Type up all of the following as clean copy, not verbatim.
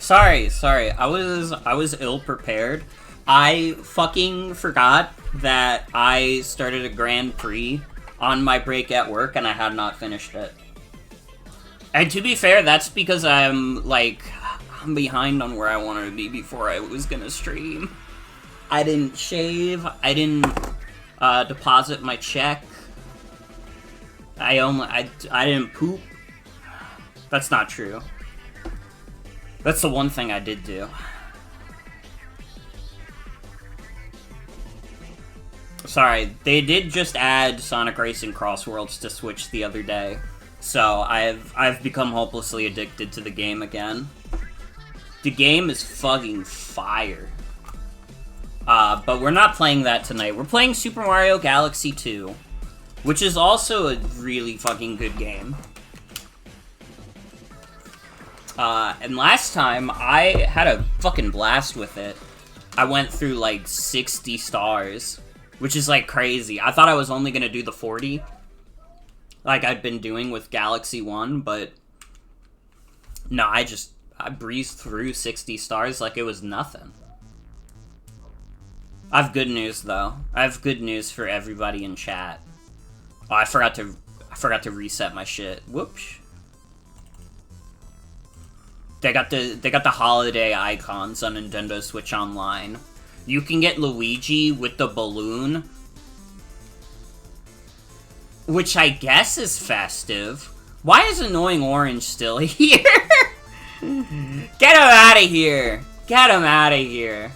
Sorry. I was ill prepared. I fucking forgot that I started a Grand Prix on my break at work and I had not finished it. And to be fair, that's because I'm behind on where I wanted to be before I was gonna stream. I didn't shave, I didn't deposit my check. I didn't poop. That's not true. That's the one thing I did do. Sorry, they did just add Sonic Racing Cross Worlds to Switch the other day, so I've become hopelessly addicted to the game again. The game is fucking fire. But we're not playing that tonight. We're playing Super Mario Galaxy 2, which is also a really fucking good game. And last time, I had a fucking blast with it. I went through, like, 60 stars, which is, like, crazy. I thought I was only gonna do the 40, like I'd been doing with Galaxy 1, but no, I breezed through 60 stars like it was nothing. I have good news, though. I have good news for everybody in chat. Oh, I forgot to reset my shit. Whoops. They got the holiday icons on Nintendo Switch Online. You can get Luigi with the balloon, which I guess is festive. Why is Annoying Orange still here? Get him out of here! Get him out of here!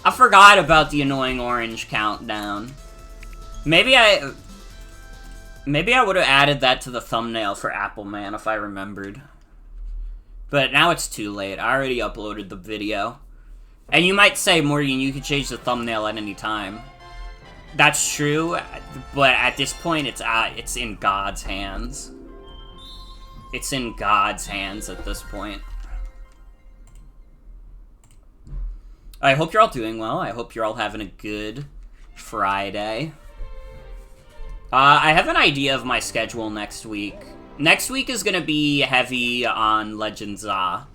I forgot about the Annoying Orange countdown. Maybe I would have added that to the thumbnail for Appleman if I remembered. But now it's too late. I already uploaded the video. And you might say, Morgan, you can change the thumbnail at any time. That's true, but at this point, it's in God's hands. It's in God's hands at this point. I hope you're all doing well. I hope you're all having a good Friday. I have an idea of my schedule next week. Next week is going to be heavy on Legends Ah.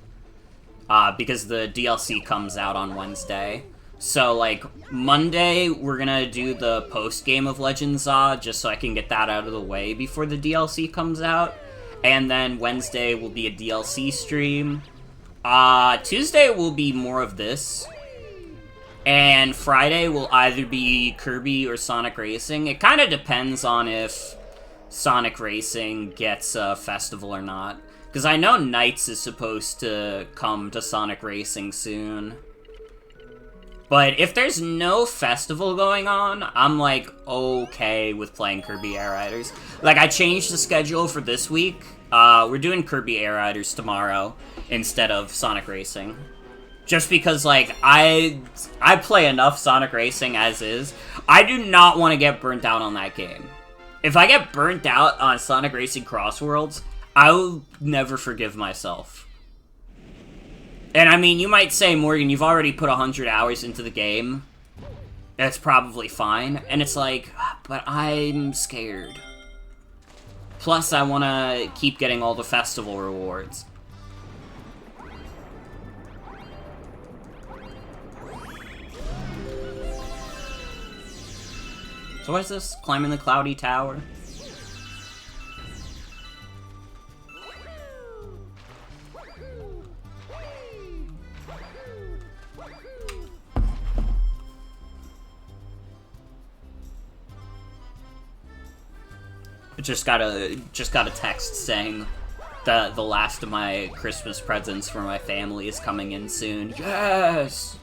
Because the DLC comes out on Wednesday. So, like, Monday, we're gonna do the post-game of Legends Ah, just so I can get that out of the way before the DLC comes out. And then Wednesday will be a DLC stream. Tuesday will be more of this. And Friday will either be Kirby or Sonic Racing. It kind of depends on if Sonic Racing gets a festival or not. Because I know Knights is supposed to come to Sonic Racing soon. But if there's no festival going on, I'm, like, okay with playing Kirby Air Riders. Like, I changed the schedule for this week. We're doing Kirby Air Riders tomorrow instead of Sonic Racing. Just because, like, I play enough Sonic Racing as is. I do not want to get burnt out on that game. If I get burnt out on Sonic Racing Cross Worlds, I'll never forgive myself. And I mean, you might say, Morgan, you've already put 100 hours into the game. That's probably fine. And it's like, but I'm scared. Plus, I want to keep getting all the festival rewards. So what is this? Climbing the Cloudy Tower? Just got a text saying that the last of my Christmas presents for my family is coming in soon. Yes!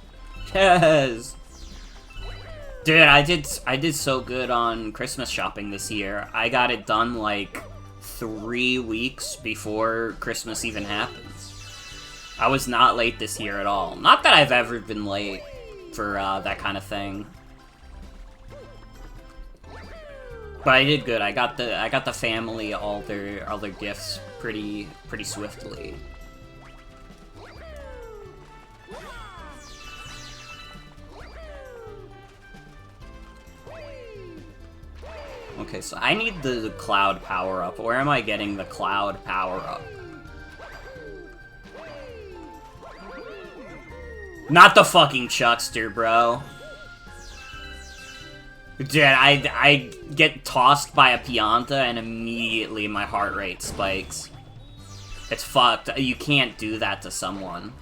Yes! Dude, I did so good on Christmas shopping this year. I got it done like 3 weeks before Christmas even happens. I was not late this year at all. Not that I've ever been late for that kind of thing. But I did good. I got the family all their gifts pretty swiftly. Okay, so I need the cloud power-up. Where am I getting the cloud power-up? Not the fucking Chuckster, bro. Dude, I get tossed by a Pianta and immediately my heart rate spikes. It's fucked. You can't do that to someone.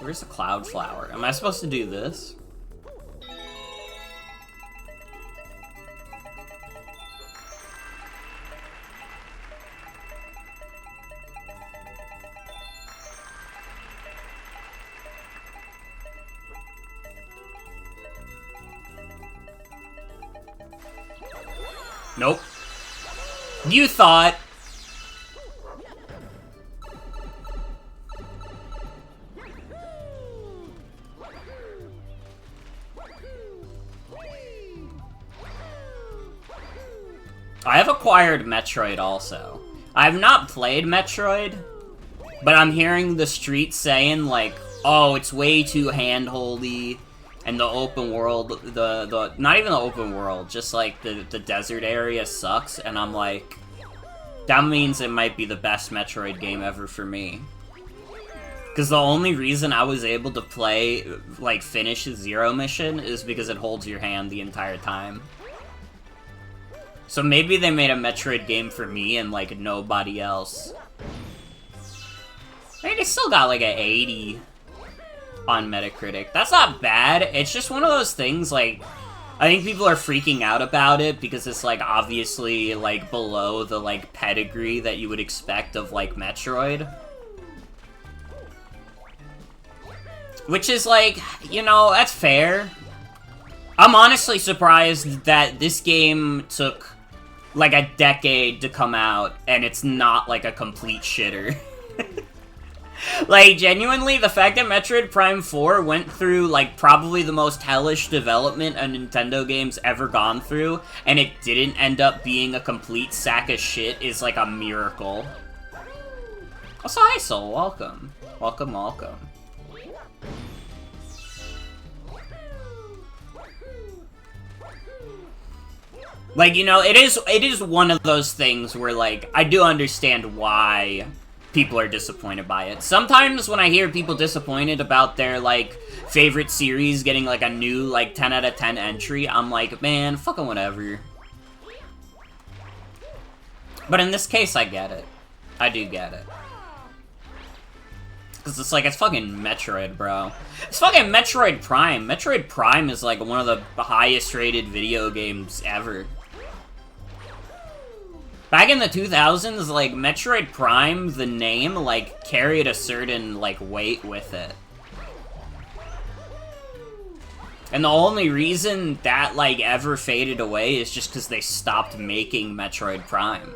Where's the cloud flower? Am I supposed to do this? Nope. You thought. I have acquired Metroid also. I have not played Metroid, but I'm hearing the streets saying, like, oh, it's way too hand-holdy, and the open world, not even the open world, just, like, the desert area sucks, and I'm like, that means it might be the best Metroid game ever for me. Because the only reason I was able to play, like, finish Zero Mission is because it holds your hand the entire time. So maybe they made a Metroid game for me and, like, nobody else. I mean, they still got, like, an 80 on Metacritic. That's not bad. It's just one of those things, like, I think people are freaking out about it because it's, like, obviously, like, below the, like, pedigree that you would expect of, like, Metroid. Which is, like, you know, that's fair. I'm honestly surprised that this game took, like, a decade to come out, and it's not, like, a complete shitter. Like, genuinely, the fact that Metroid Prime 4 went through, like, probably the most hellish development a Nintendo game's ever gone through, and it didn't end up being a complete sack of shit is, like, a miracle. Also, hi, Soul. Welcome. Welcome, welcome. Like, you know, it is one of those things where, like, I do understand why people are disappointed by it. Sometimes when I hear people disappointed about their, like, favorite series getting, like, a new, like, 10 out of 10 entry, I'm like, man, fucking whatever. But in this case, I get it. I do get it. Because it's like, it's fucking Metroid, bro. It's fucking Metroid Prime. Metroid Prime is, like, one of the highest rated video games ever. Back in the 2000s, like, Metroid Prime, the name, like, carried a certain, like, weight with it. And the only reason that, like, ever faded away is just because they stopped making Metroid Prime.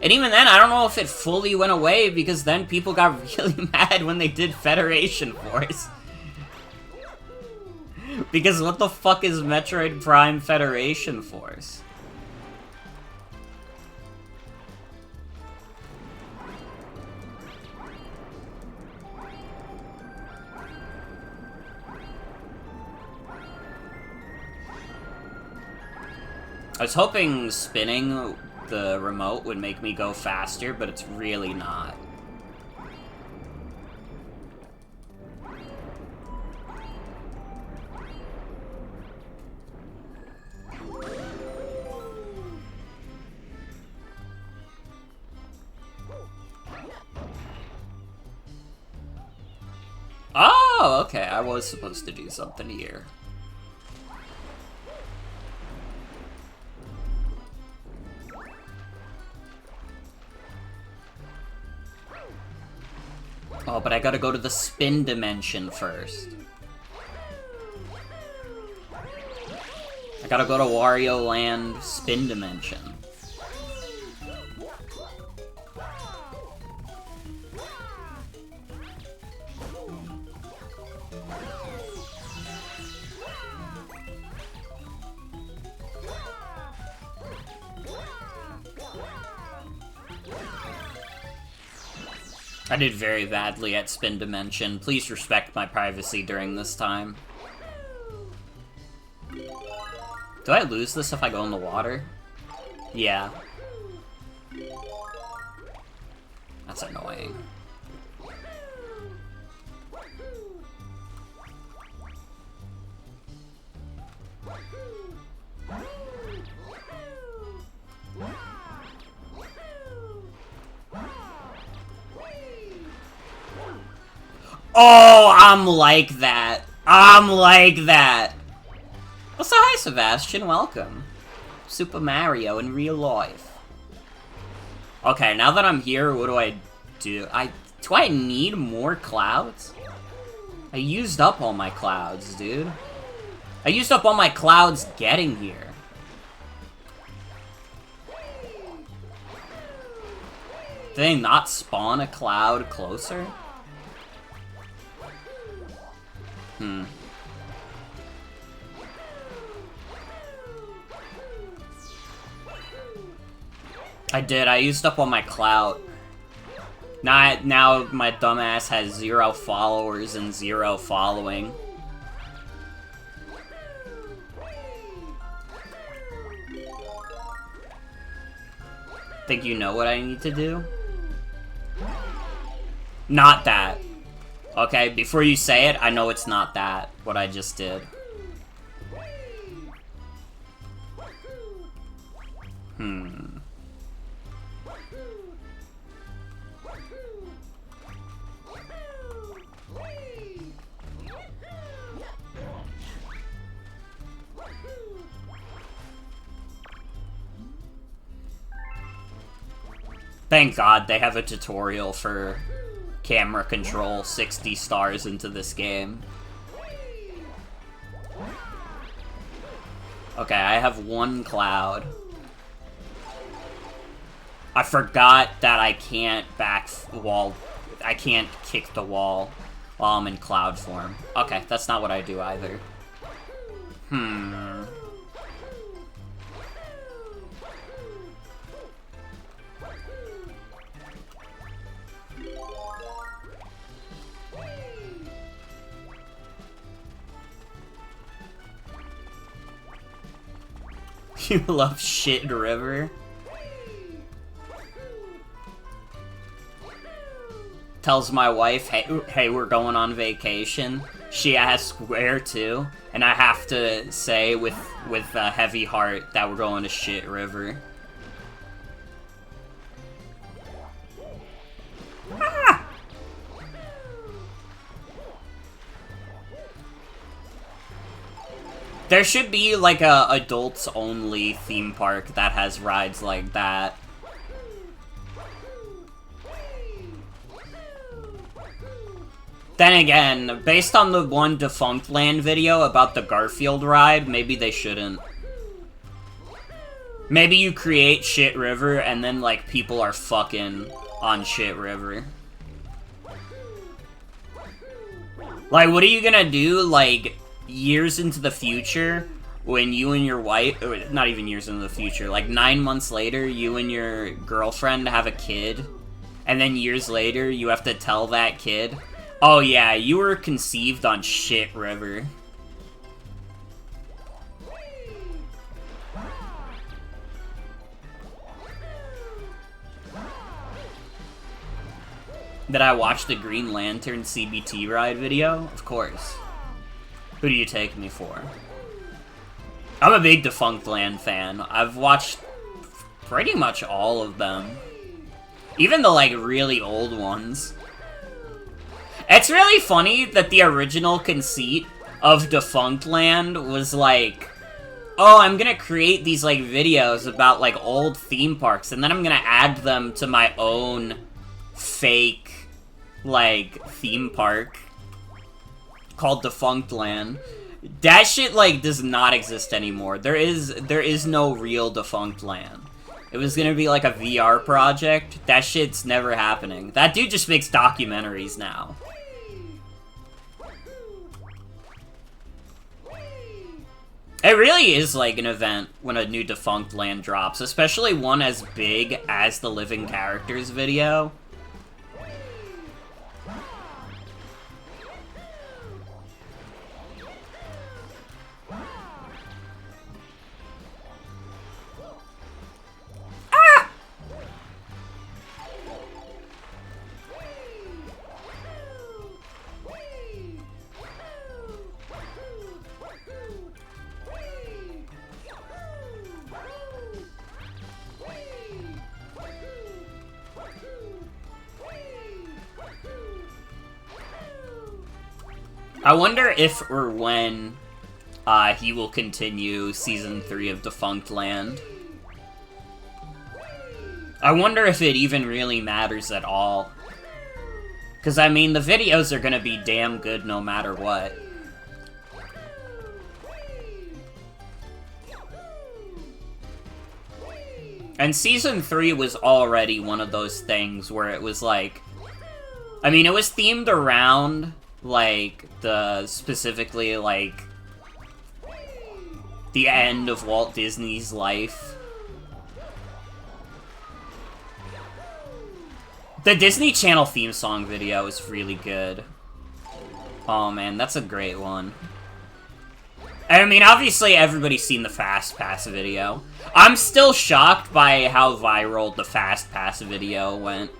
And even then, I don't know if it fully went away, because then people got really mad when they did Federation Force. Because what the fuck is Metroid Prime Federation Force? I was hoping spinning the remote would make me go faster, but it's really not. Oh, okay, I was supposed to do something here. Oh, but I gotta go to the spin dimension first. I gotta go to Wario Land spin dimension. I did very badly at Spin Dimension. Please respect my privacy during this time. Do I lose this if I go in the water? Yeah. That's annoying. Oh, I'm like that. I'm like that. Well, so hi, Sebastian. Welcome. Super Mario in real life. Okay, now that I'm here, what do I do? Do I need more clouds? I used up all my clouds, dude. I used up all my clouds getting here. Did they not spawn a cloud closer? I did. I used up all my clout. Now my dumbass has 0 followers and 0 following. Think you know what I need to do? Not that. Okay, before you say it, I know it's not that, what I just did. Thank God they have a tutorial for camera control 60 stars into this game. Okay, I have 1 cloud. I forgot that I can't I can't kick the wall while I'm in cloud form. Okay, that's not what I do either. You love Shit River? Tells my wife, hey, we're going on vacation. She asks where to, and I have to say with a heavy heart that we're going to Shit River. Ah! There should be like a adults-only theme park that has rides like that. Then again, based on the one Defunct Land video about the Garfield ride, maybe they shouldn't. Maybe you create Shit River and then like people are fucking on Shit River. Like, what are you gonna do, like, years into the future, when you and your wife, or not even years into the future, like 9 months later, you and your girlfriend have a kid, and then years later, you have to tell that kid, oh yeah, you were conceived on Shit River. Did I watch the Green Lantern CBT ride video? Of course. Who do you take me for? I'm a big Defunct Land fan. I've watched pretty much all of them. Even the, like, really old ones. It's really funny that the original conceit of Defunct Land was like, oh, I'm gonna create these, like, videos about, like, old theme parks, and then I'm gonna add them to my own fake, like, theme park called Defunct Land. That shit, like, does not exist anymore. There is no real Defunct Land. It was gonna be, like, a VR project. That shit's never happening. That dude just makes documentaries now. It really is, like, an event when a new Defunct Land drops, especially one as big as the Living Characters video. I wonder if or when he will continue Season 3 of Defunct Land. I wonder if it even really matters at all. Because, I mean, the videos are gonna be damn good no matter what. And Season 3 was already one of those things where it was like... I mean, it was themed around, like, specifically, like, the end of Walt Disney's life. The Disney Channel theme song video is really good. Oh man, that's a great one. I mean, obviously everybody's seen the Fast Pass video. I'm still shocked by how viral the Fast Pass video went.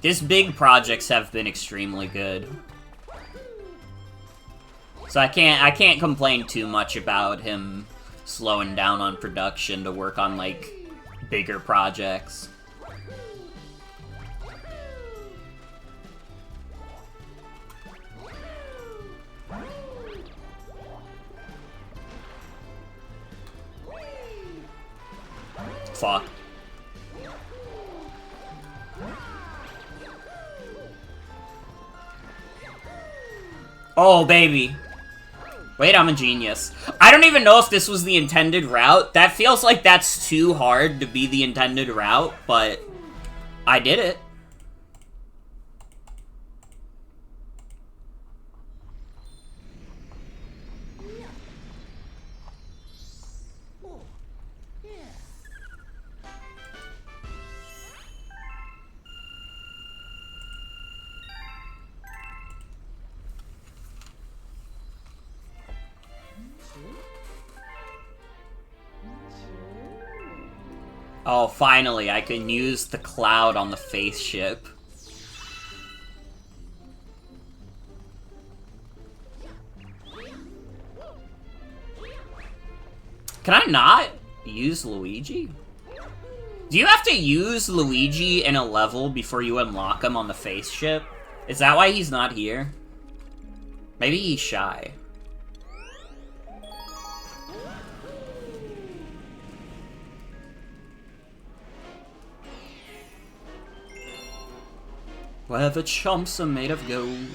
His big projects have been extremely good. So I can't complain too much about him slowing down on production to work on, like, bigger projects. Fuck. Oh, baby. Wait, I'm a genius. I don't even know if this was the intended route. That feels like that's too hard to be the intended route, but I did it. Oh, finally, I can use the cloud on the face ship. Can I not use Luigi? Do you have to use Luigi in a level before you unlock him on the face ship? Is that why he's not here? Maybe he's shy. Where the chumps are made of gold.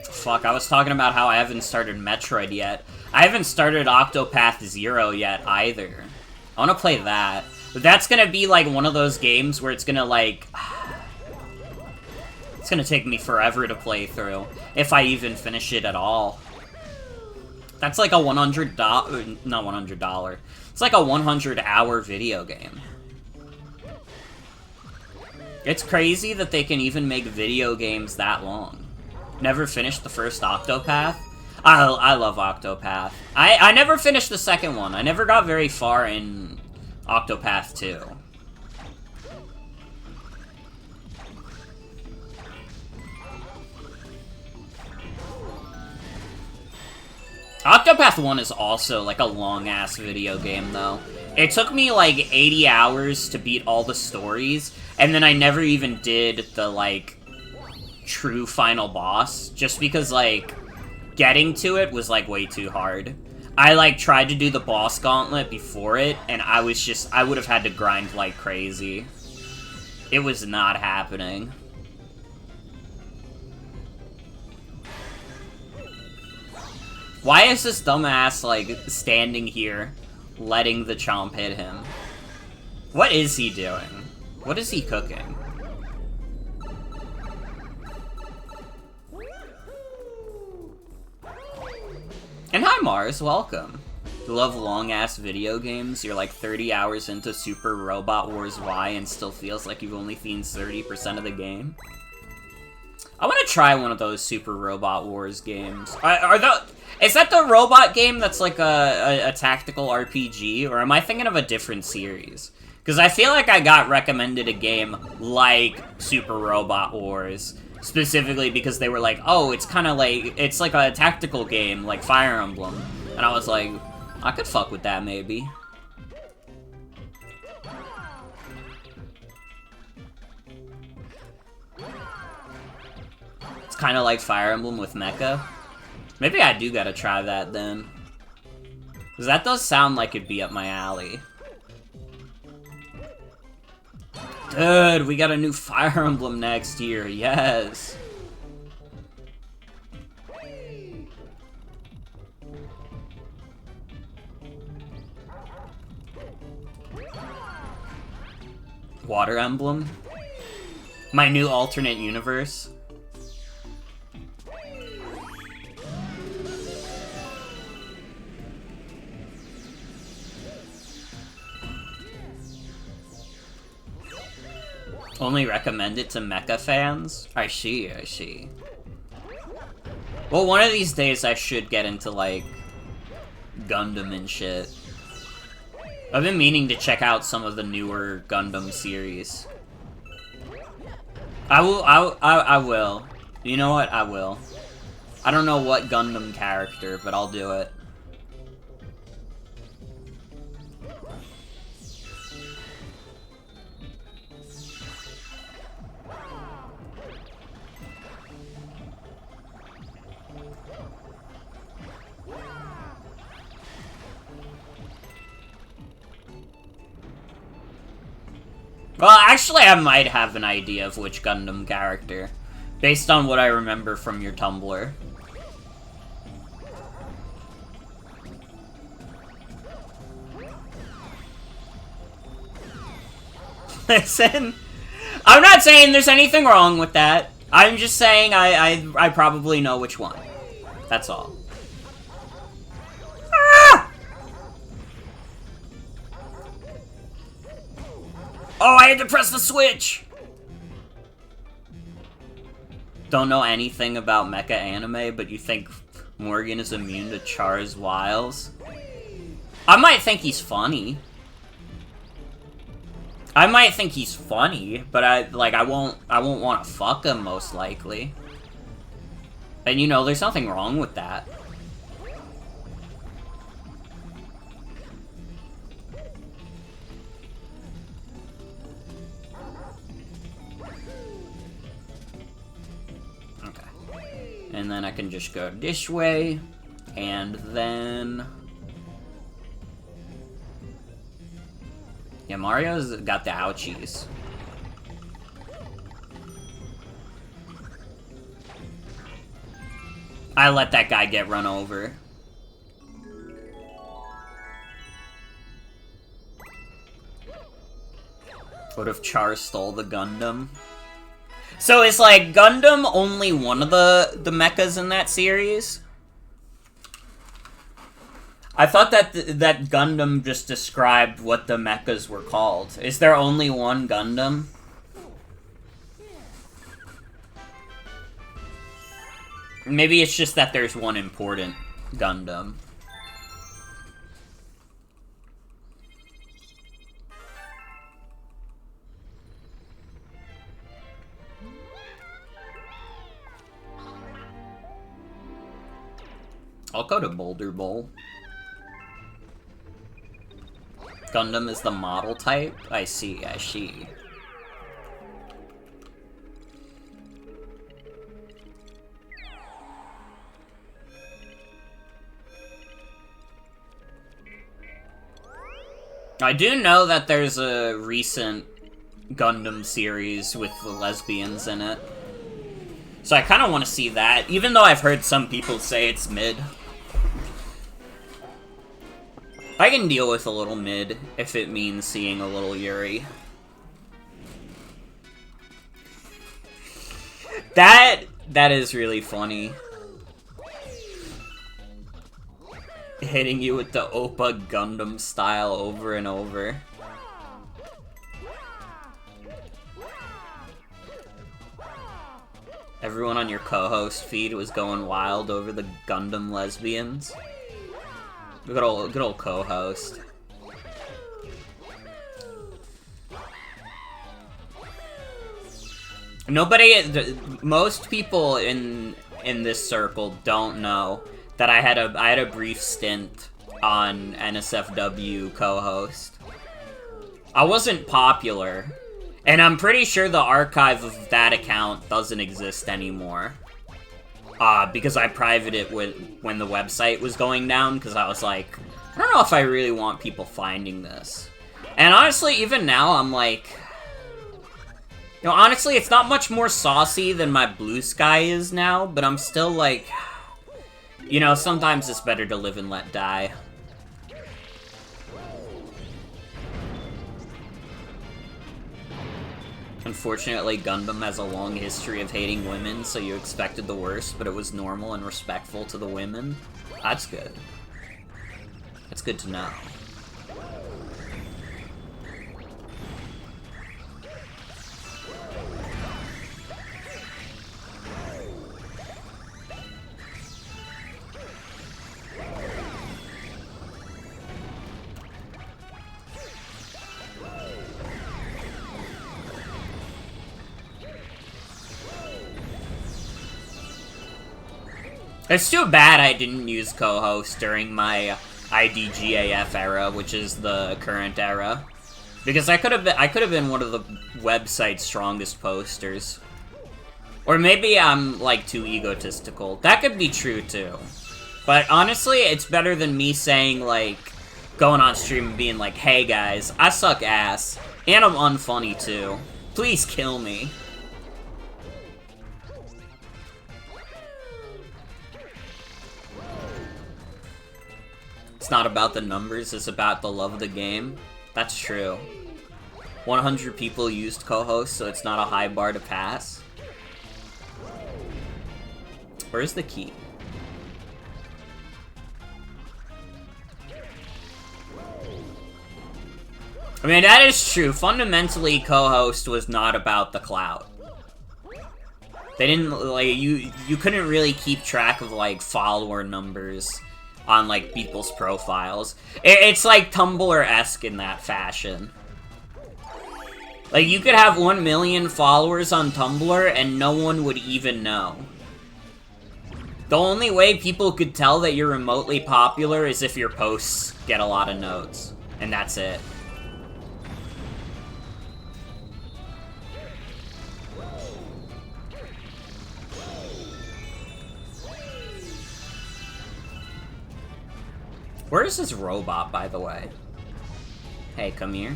Fuck, I was talking about how I haven't started Metroid yet. I haven't started Octopath Zero yet, either. I wanna play that. But that's gonna be, like, one of those games where it's gonna, like... It's gonna take me forever to play through, if I even finish it at all. That's like a $100... Not $100. It's like a 100-hour video game. It's crazy that they can even make video games that long. Never finished the first Octopath? I love Octopath. I never finished the second one. I never got very far in Octopath 2. Octopath 1 is also, like, a long-ass video game, though. It took me, like, 80 hours to beat all the stories, and then I never even did the, like, true final boss, just because, like, getting to it was, like, way too hard. I, like, tried to do the boss gauntlet before it, and I would have had to grind like crazy. It was not happening. Why is this dumbass, like, standing here, letting the chomp hit him? What is he doing? What is he cooking? And hi Mars, welcome. You love long-ass video games? You're like 30 hours into Super Robot Wars Y and still feels like you've only seen 30% of the game? I want to try one of those Super Robot Wars games. Is that the robot game that's like a tactical RPG, or am I thinking of a different series? Because I feel like I got recommended a game like Super Robot Wars, specifically because they were like, oh, it's kind of like, it's like a tactical game, like Fire Emblem. And I was like, I could fuck with that, maybe. It's kind of like Fire Emblem with mecha. Maybe I do gotta try that then. Because that does sound like it'd be up my alley. Dude, we got a new Fire Emblem next year, yes! Water Emblem? My new alternate universe? Only recommend it to mecha fans? I see, I see. Well, one of these days I should get into, like, Gundam and shit. I've been meaning to check out some of the newer Gundam series. I will. You know what? I will. I don't know what Gundam character, but I'll do it. Well, actually, I might have an idea of which Gundam character, based on what I remember from your Tumblr. Listen, I'm not saying there's anything wrong with that. I'm just saying I probably know which one. That's all. Oh, I had to press the switch! Don't know anything about mecha anime, but you think Morgan is immune to Char's wiles? I might think he's funny. I might think he's funny, but I won't want to fuck him, most likely. And you know, there's nothing wrong with that. And then I can just go this way, and then... Yeah, Mario's got the ouchies. I let that guy get run over. What if Char stole the Gundam? So is, like, Gundam only one of the mechas in that series? I thought that that Gundam just described what the mechas were called. Is there only one Gundam? Maybe it's just that there's one important Gundam. I'll go to Boulder Bowl. Gundam is the model type? I see, I see. I do know that there's a recent Gundam series with the lesbians in it. So I kind of want to see that, even though I've heard some people say it's mid. I can deal with a little mid if it means seeing a little Yuri. That is really funny. Hitting you with the Oppa Gundam style over and over. Everyone on your co-host feed was going wild over the Gundam lesbians. Good old co-host. Most people in this circle don't know that I had a brief stint on NSFW co-host. I wasn't popular, and I'm pretty sure the archive of that account doesn't exist anymore. Because I privated it when the website was going down, because I was like, I don't know if I really want people finding this. And honestly, even now, I'm like... You know, honestly, it's not much more saucy than my Blue Sky is now, but I'm still like... You know, sometimes it's better to live and let die. Unfortunately, Gundam has a long history of hating women, so you expected the worst, but it was normal and respectful to the women. That's good. That's good to know. It's too bad I didn't use co-host during my IDGAF era, which is the current era, because I could have been one of the website's strongest posters. Or maybe I'm like too egotistical. That could be true too. But honestly, it's better than me saying like going on stream and being like, "Hey guys, I suck ass and I'm unfunny too. Please kill me." It's not about the numbers, it's about the love of the game. That's true. 100 people used co-host, so it's not a high bar to pass. Where's the key? I mean, that is true. Fundamentally, co-host was not about the clout. They didn't, like, you couldn't really keep track of, like, follower numbers on, like, people's profiles. It's, like, Tumblr-esque in that fashion. Like, you could have 1 million followers on Tumblr and no one would even know. The only way people could tell that you're remotely popular is if your posts get a lot of notes. And that's it. Where is this robot, by the way? Hey, come here.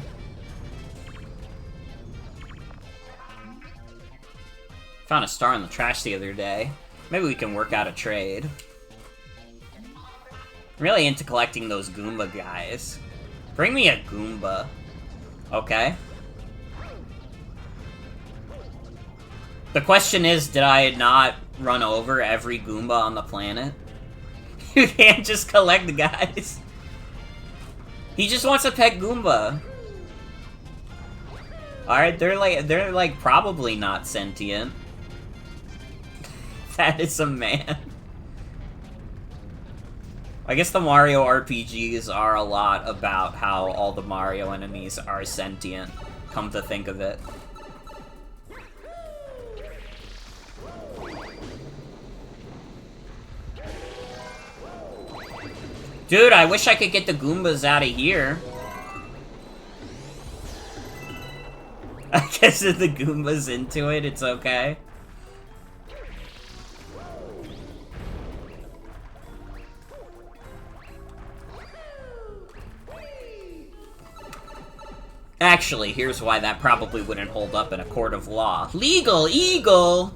Found a star in the trash the other day. Maybe we can work out a trade. I'm really into collecting those Goomba guys. Bring me a Goomba. Okay. The question is, did I not run over every Goomba on the planet? You can't just collect the guys. He just wants a pet Goomba. Alright, they're like probably not sentient. That is a man. I guess the Mario RPGs are a lot about how all the Mario enemies are sentient, come to think of it. Dude, I wish I could get the Goombas out of here. I guess if the Goomba's into it, it's okay. Actually, here's why that probably wouldn't hold up in a court of law. Legal Eagle!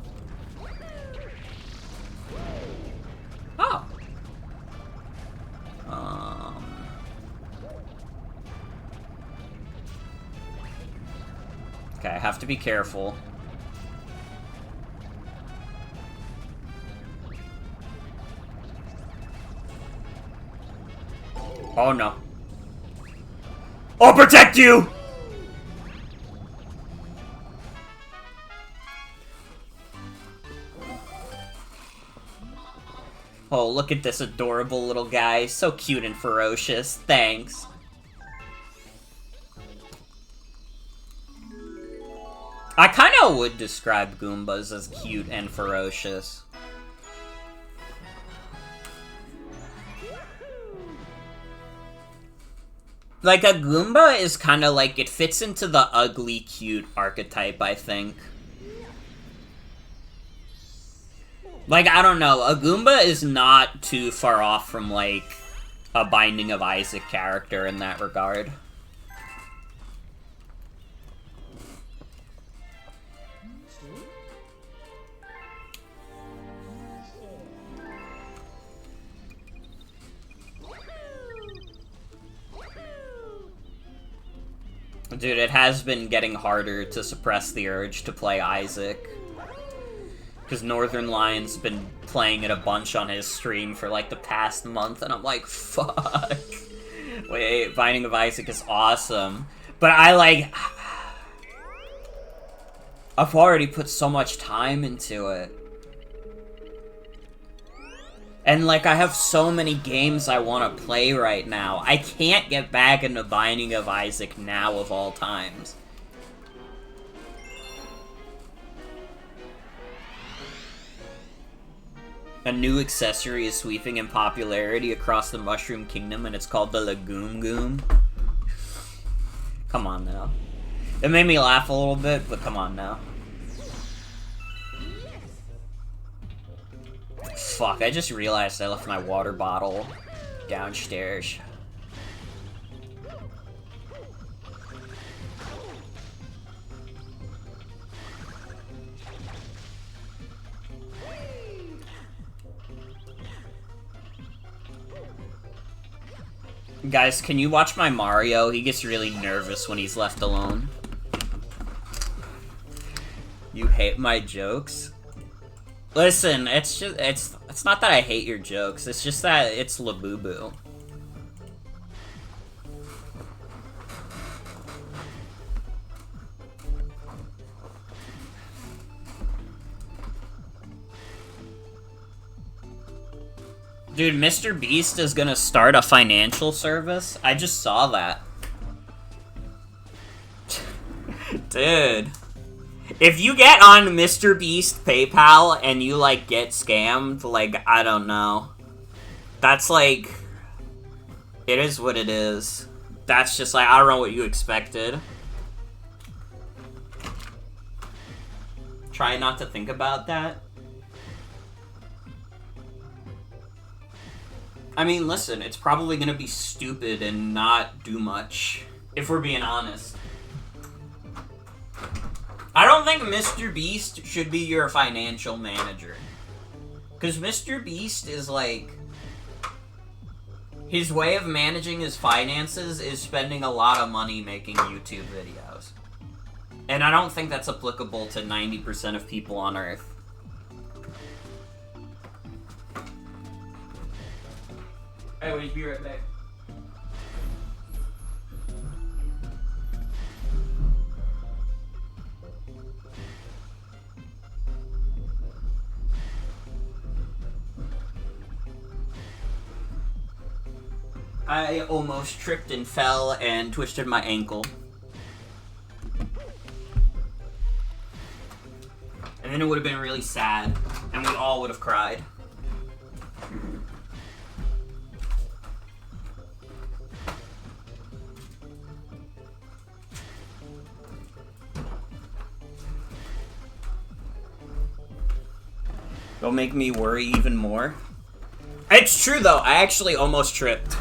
Oh. Okay, I have to be careful. Oh no. I'll protect you! Oh, look at this adorable little guy. So cute and ferocious. Thanks. I kind of would describe Goombas as cute and ferocious. Like, a Goomba is kind of like, it fits into the ugly, cute archetype, I think. Like, I don't know, a Goomba is not too far off from, like, a Binding of Isaac character in that regard. Dude, it has been getting harder to suppress the urge to play Isaac. Because Northern Lion's been playing it a bunch on his stream for, like, the past month, and I'm like, fuck. Wait, Binding of Isaac is awesome. But I, like... I've already put so much time into it. And, like, I have so many games I want to play right now. I can't get back into Binding of Isaac now of all times. A new accessory is sweeping in popularity across the Mushroom Kingdom, and it's called the Legume Goom. Come on now. It made me laugh a little bit, but come on now. Fuck, I just realized I left my water bottle downstairs. Guys, can you watch my Mario? He gets really nervous when he's left alone. You hate my jokes? Listen, it's just, it's not that I hate your jokes, it's just that it's Labubu. Dude, Mr. Beast is gonna start a financial service? I just saw that. Dude. If you get on Mr. Beast PayPal and you, like, get scammed, like, I don't know. That's, like... It is what it is. That's just, like, I don't know what you expected. Try not to think about that. I mean, listen, it's probably gonna be stupid and not do much, if we're being honest. I don't think Mr. Beast should be your financial manager. Because Mr. Beast is like... His way of managing his finances is spending a lot of money making YouTube videos. And I don't think that's applicable to 90% of people on Earth. Hey, we'll be right back. I almost tripped and fell and twisted my ankle. And then it would have been really sad, and we all would have cried. It'll make me worry even more. It's true, though. I actually almost tripped.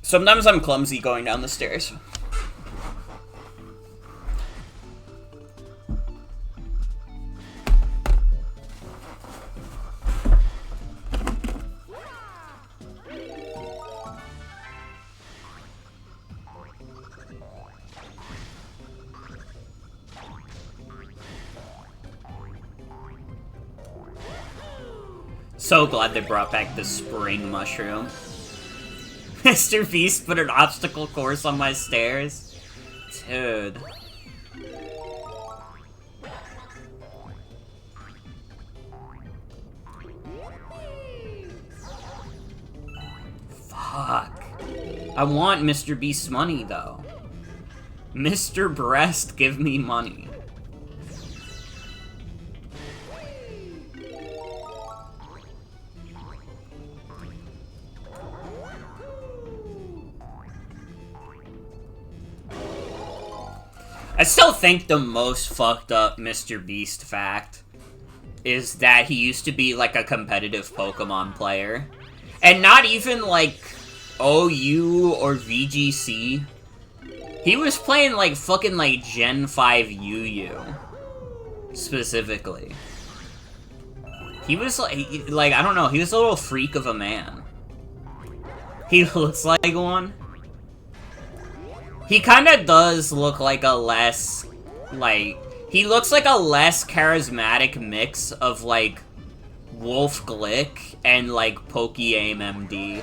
Sometimes I'm clumsy going down the stairs. So glad they brought back the spring mushroom. Mr. Beast put an obstacle course on my stairs? Dude. I want Mr. Beast's money, though. Mr. Breast, give me money. I still think the most fucked up Mr. Beast fact is that he used to be, like, a competitive Pokemon player. And not even, like, OU or VGC. He was playing, like, fucking, like, Gen 5 UU. Specifically. He was, like, I don't know, he was a little freak of a man. He looks like one. He kinda does look like a less, like... He looks like a less charismatic mix of, like, Wolf Glick and, like, Pokeaim MD.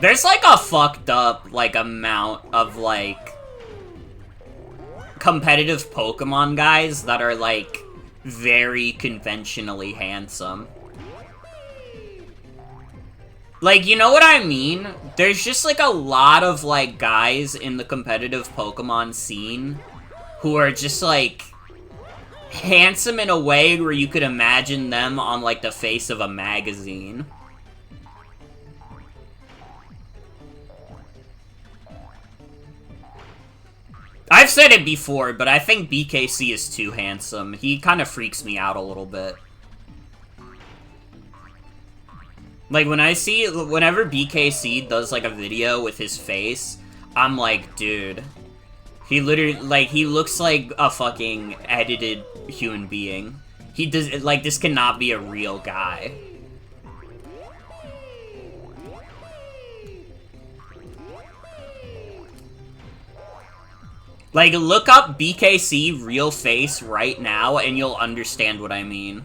There's, like, a fucked up, like, amount of, like, competitive Pokemon guys that are, like, very conventionally handsome. Like, you know what I mean? There's just, like, a lot of, like, guys in the competitive Pokemon scene who are just, like, handsome in a way where you could imagine them on, like, the face of a magazine. I've said it before, but I think BKC is too handsome. He kind of freaks me out a little bit. Like, whenever BKC does, like, a video with his face, I'm like, dude. He literally, like, he looks like a fucking edited human being. He does, like, this cannot be a real guy. Like, look up BKC real face right now, and you'll understand what I mean.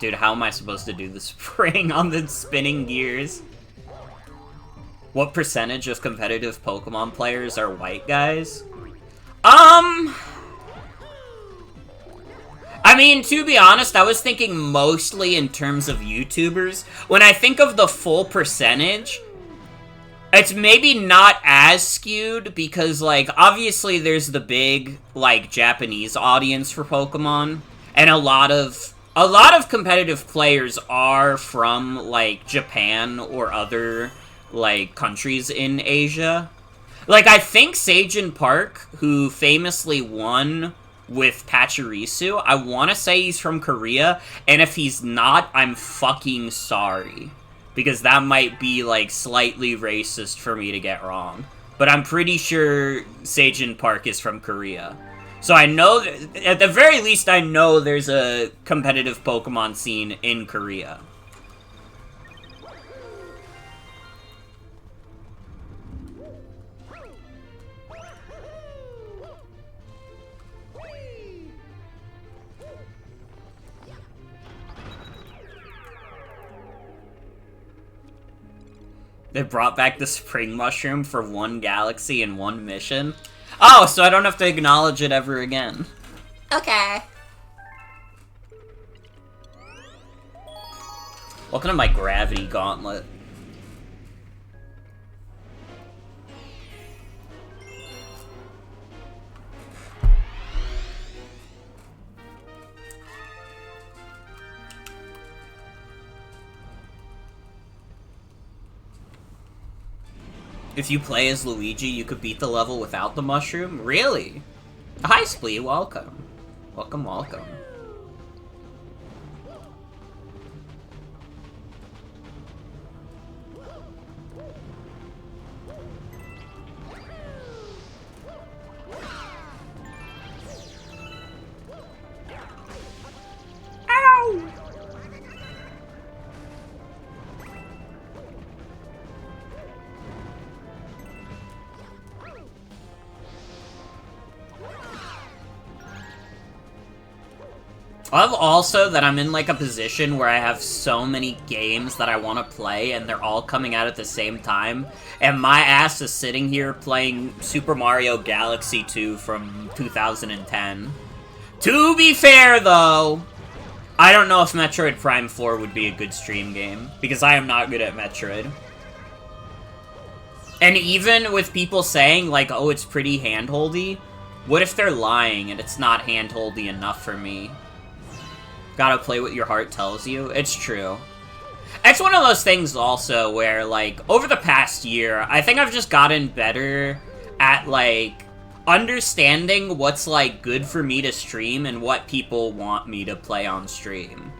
Dude, how am I supposed to do the spring on the spinning gears? What percentage of competitive Pokemon players are white guys? I mean, to be honest, I was thinking mostly in terms of YouTubers. When I think of the full percentage, it's maybe not as skewed because, like, obviously there's the big, like, Japanese audience for Pokemon, and a lot of competitive players are from, like, Japan or other, like, countries in Asia. Like, I think Seijin Park, who famously won with Pachirisu, I want to say he's from Korea, and if he's not, I'm fucking sorry. Because that might be, like, slightly racist for me to get wrong. But I'm pretty sure Seijin Park is from Korea. So I know, at the very least, I know there's a competitive Pokemon scene in Korea. They brought back the spring mushroom for one galaxy and one mission. Oh, so I don't have to acknowledge it ever again. Okay. Welcome to my gravity gauntlet. If you play as Luigi, you could beat the level without the mushroom? Really? Hi, Splee, welcome. Welcome, welcome. Ow! I love also that I'm in, like, a position where I have so many games that I want to play, and they're all coming out at the same time, and my ass is sitting here playing Super Mario Galaxy 2 from 2010. To be fair, though, I don't know if Metroid Prime 4 would be a good stream game, because I am not good at Metroid. And even with people saying, like, oh, it's pretty handholdy, what if they're lying and it's not handholdy enough for me? Gotta play what your heart tells you. It's true. It's one of those things also where, like, over the past year, I think I've just gotten better at, like, understanding what's, like, good for me to stream and what people want me to play on stream.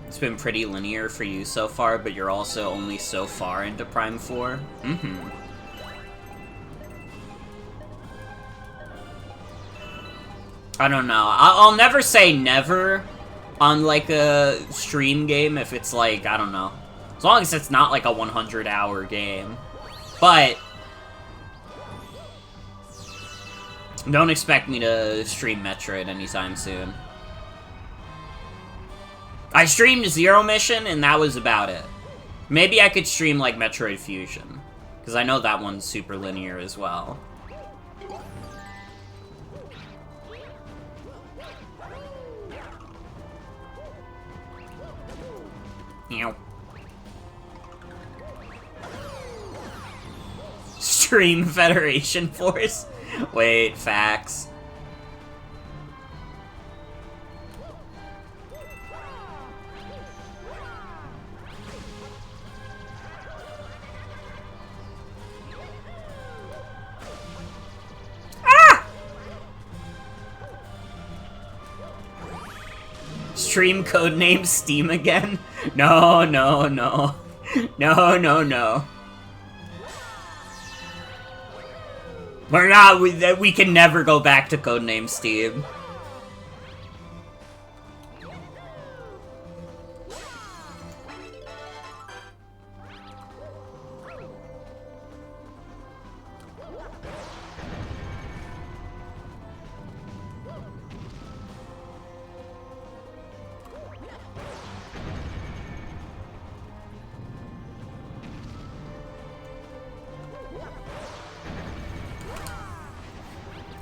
It's been pretty linear for you so far, but you're also only so far into Prime 4. Mm-hmm. I don't know. I'll never say never on, like, a stream game if it's, like, I don't know. As long as it's not, like, a 100-hour game. But don't expect me to stream Metroid anytime soon. I streamed Zero Mission, and that was about it. Maybe I could stream, like, Metroid Fusion, because I know that one's super linear as well. Ew. Stream Federation Force? Wait, facts. Stream codename Steam again? No, no, no. No, no, no. We're not, we can never go back to codename Steam.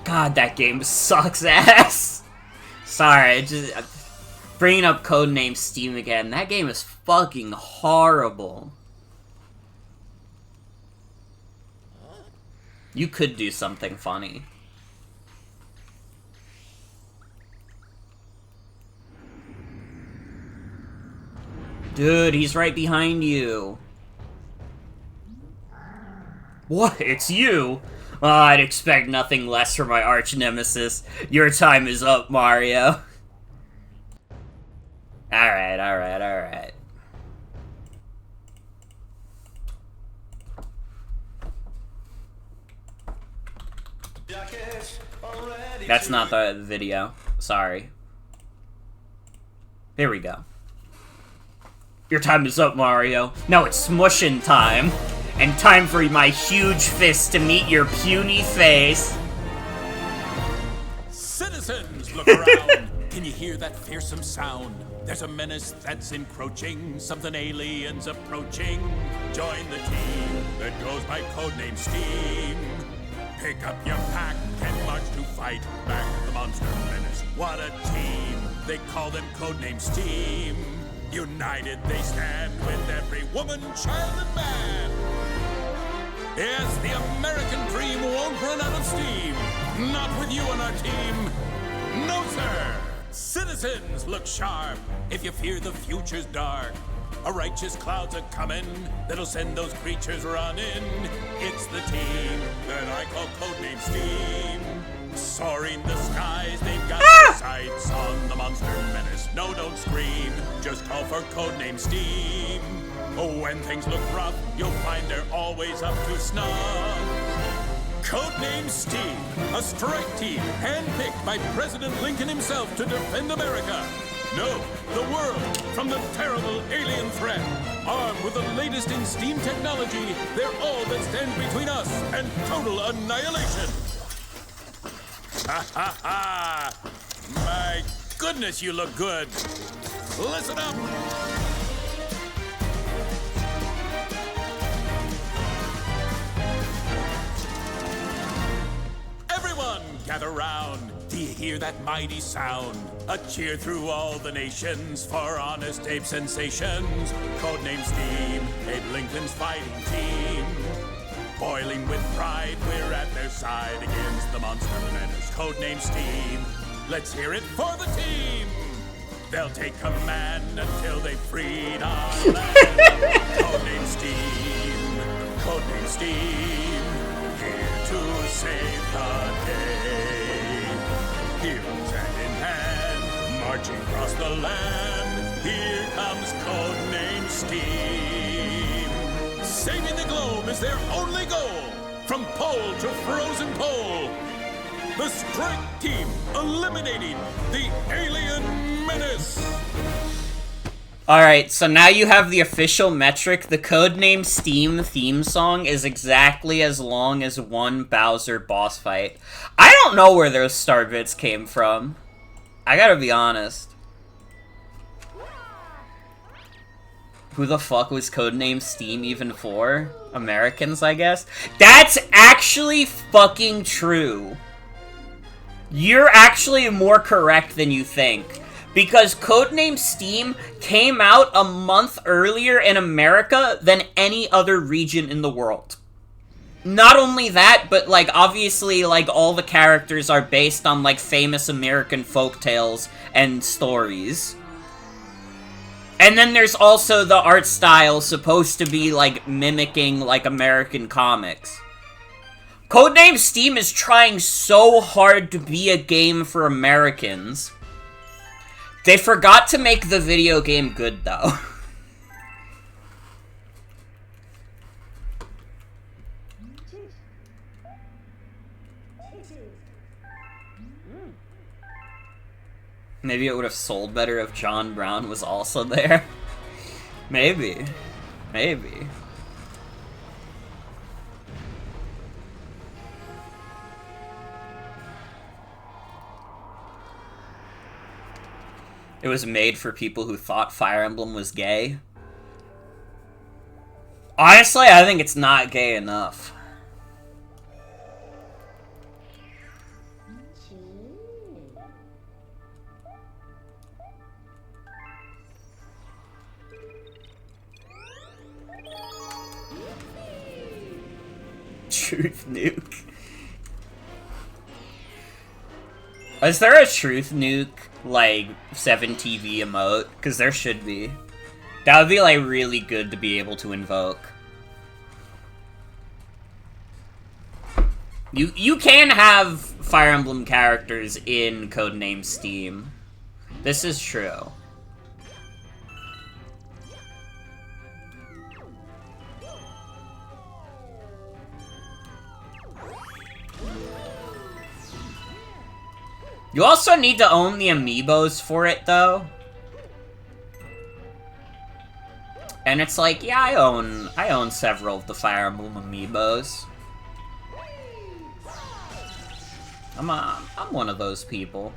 God, that game sucks ass. Sorry, just bringing up codename Steam again. That game is fucking horrible. You could do something funny. Dude, he's right behind you. What? It's you? Oh, I'd expect nothing less from my arch nemesis. Your time is up, Mario. Alright, alright, alright. That's not the video. Sorry. Here we go. Your time is up, Mario. Now it's smushing time. And time for my huge fist to meet your puny face. Citizens, look around. Can you hear that fearsome sound? There's a menace that's encroaching, something aliens approaching. Join the team that goes by codename Steam. Pick up your pack and march to fight back the monster menace. What a team! They call them codename Steam. United they stand with every woman, child, and man. Yes, the American dream won't run out of steam. Not with you on our team. No, sir. Citizens, look sharp. If you fear the future's dark, a righteous cloud's a-coming that'll send those creatures running. It's the team that I call codename Steam. Soaring the skies, they've got their sights on the monster menace. No, don't scream, just call for codename Steam. Oh, when things look rough, you'll find they're always up to snuff. Codename Steam, a strike team handpicked by President Lincoln himself to defend America. No, the world from the terrible alien threat. Armed with the latest in steam technology, they're all that stands between us and total annihilation. Ha ha ha! My goodness, you look good. Listen up. Everyone, gather round. Do you hear that mighty sound? A cheer through all the nations for Honest Abe sensations. Codename Steam, Abe Lincoln's fighting team. Boiling with pride, we're at their side against the monster menace. Codename Steam, let's hear it for the team. They'll take command until they've freed our land. Codename Steam, Codename Steam, here to save the day. Heroes hand in hand, marching across the land. Here comes Codename Steam. Saving the globe is their only goal. From pole to frozen pole. The strike team eliminating the alien menace. Alright, so now you have the official metric. The Codename Steam theme song is exactly as long as one Bowser boss fight. I don't know where those star bits came from. I gotta be honest. Who the fuck was Codename Steam even for? Americans, I guess? That's actually fucking true. You're actually more correct than you think. Because Codename Steam came out a month earlier in America than any other region in the world. Not only that, but, like, obviously, like, all the characters are based on, like, famous American folktales and stories. And then there's also the art style supposed to be, like, mimicking, like, American comics. Codename Steam is trying so hard to be a game for Americans. They forgot to make the video game good, though. Maybe it would have sold better if John Brown was also there. Maybe. Maybe. It was made for people who thought Fire Emblem was gay. Honestly, I think it's not gay enough. Truth Nuke. Is there a Truth Nuke, like, 7TV emote? Because there should be. That would be, like, really good to be able to invoke. You can have Fire Emblem characters in Codename Steam. This is true. You also need to own the amiibos for it, though. And it's like, yeah, I own several of the Fire Emblem amiibos. I'm one of those people.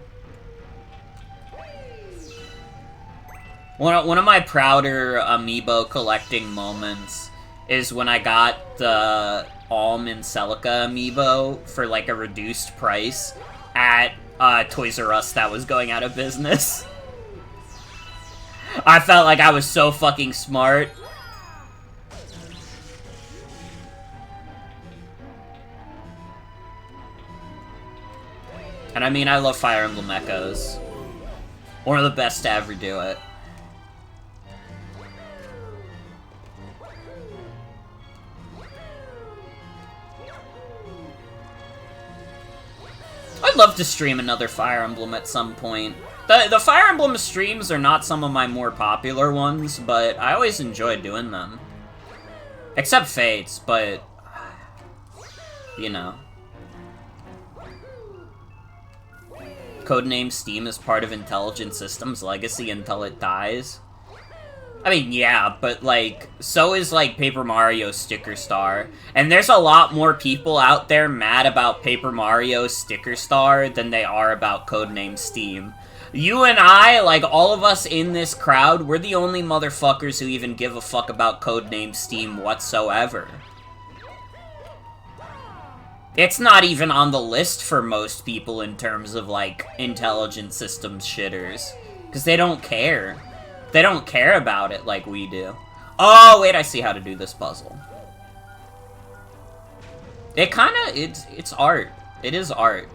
One of my prouder amiibo collecting moments is when I got the Alm and Celica amiibo for, like, a reduced price at Toys R Us that was going out of business. I felt like I was so fucking smart. And I mean, I love Fire Emblem Echoes. One of the best to ever do it. I'd love to stream another Fire Emblem at some point. The Fire Emblem streams are not some of my more popular ones, but I always enjoy doing them. Except Fates, but... you know. Codename Steam is part of Intelligent Systems Legacy until it dies? I mean, yeah, but, like, so is, like, Paper Mario Sticker Star. And there's a lot more people out there mad about Paper Mario Sticker Star than they are about Codename Steam. You and I, like, all of us in this crowd, we're the only motherfuckers who even give a fuck about Codename Steam whatsoever. It's not even on the list for most people in terms of, like, Intelligent Systems shitters. Because they don't care. They don't care about it like we do. Oh, wait, I see how to do this puzzle. It kinda, it's art. It is art.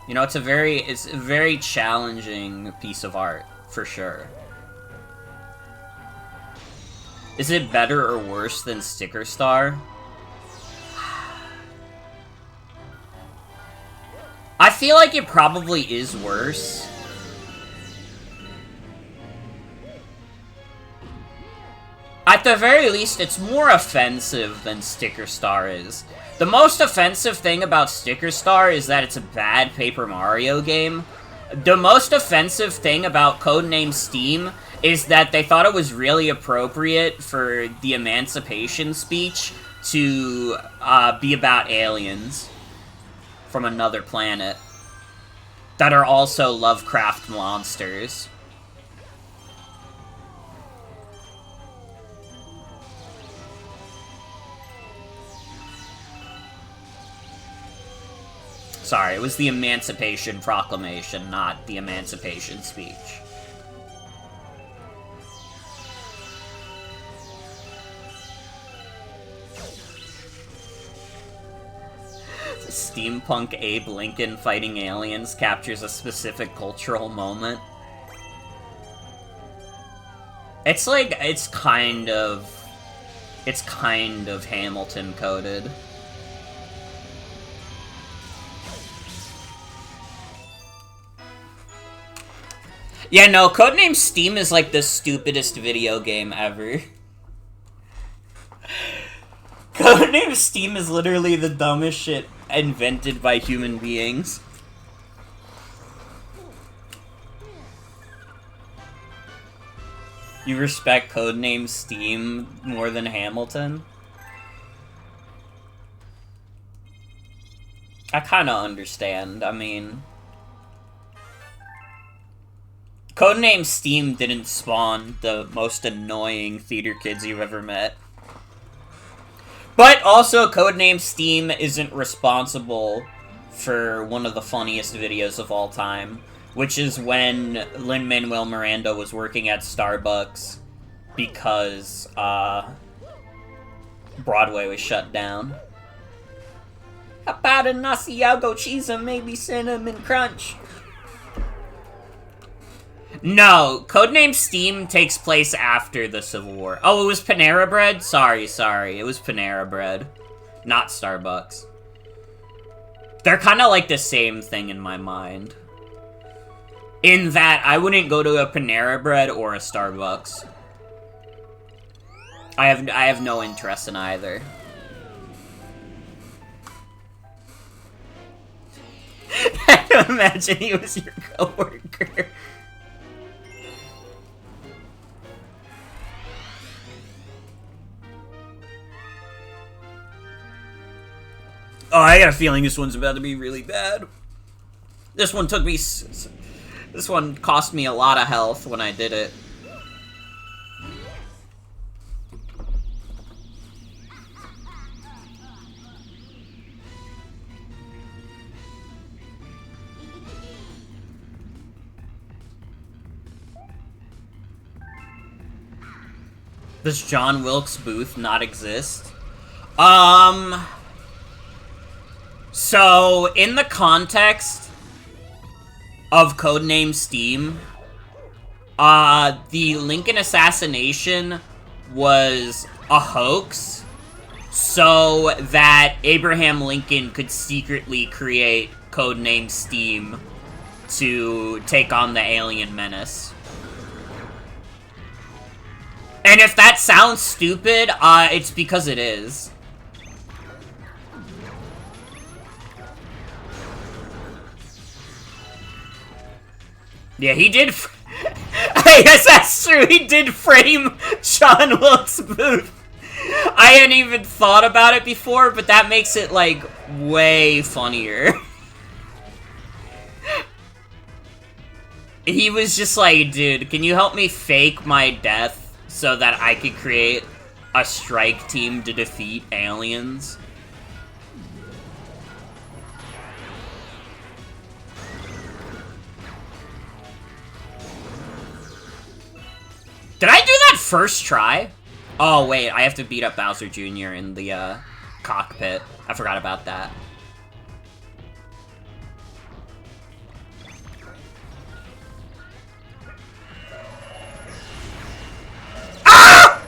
You know, it's a very challenging piece of art, for sure. Is it better or worse than Sticker Star? I feel like it probably is worse. At the very least, it's more offensive than Sticker Star is. The most offensive thing about Sticker Star is that it's a bad Paper Mario game. The most offensive thing about Codename Steam is that they thought it was really appropriate for the Emancipation speech to be about aliens from another planet that are also Lovecraft monsters. Sorry, it was the Emancipation Proclamation, not the Emancipation Speech. Steampunk Abe Lincoln fighting aliens captures a specific cultural moment. It's like, it's kind of Hamilton coded. Yeah, no, Codename Steam is like the stupidest video game ever. Codename Steam is literally the dumbest shit invented by human beings. You respect Codename Steam more than Hamilton? I kinda understand, I mean... Codename Steam didn't spawn the most annoying theater kids you've ever met. But also, Codename Steam isn't responsible for one of the funniest videos of all time, which is when Lin-Manuel Miranda was working at Starbucks because, Broadway was shut down. How about a Asiago cheese and maybe cinnamon crunch? No, Codename Steam takes place after the Civil War. Oh, it was Panera Bread? Sorry. It was Panera Bread. Not Starbucks. They're kind of like the same thing in my mind. In that, I wouldn't go to a Panera Bread or a Starbucks. I have no interest in either. I can imagine he was your coworker. Oh, I got a feeling this one's about to be really bad. This one cost me a lot of health when I did it. Does John Wilkes Booth not exist? So, in the context of Codename Steam, the Lincoln assassination was a hoax so that Abraham Lincoln could secretly create Codename Steam to take on the alien menace. And if that sounds stupid, it's because it is. Yeah, he did. I guess that's true. He did frame John Wilkes Booth. I hadn't even thought about it before, but that makes it, like, way funnier. He was just like, dude, can you help me fake my death so that I could create a strike team to defeat aliens? Did I do that first try? Oh, wait, I have to beat up Bowser Jr. in the, cockpit. I forgot about that. Ah!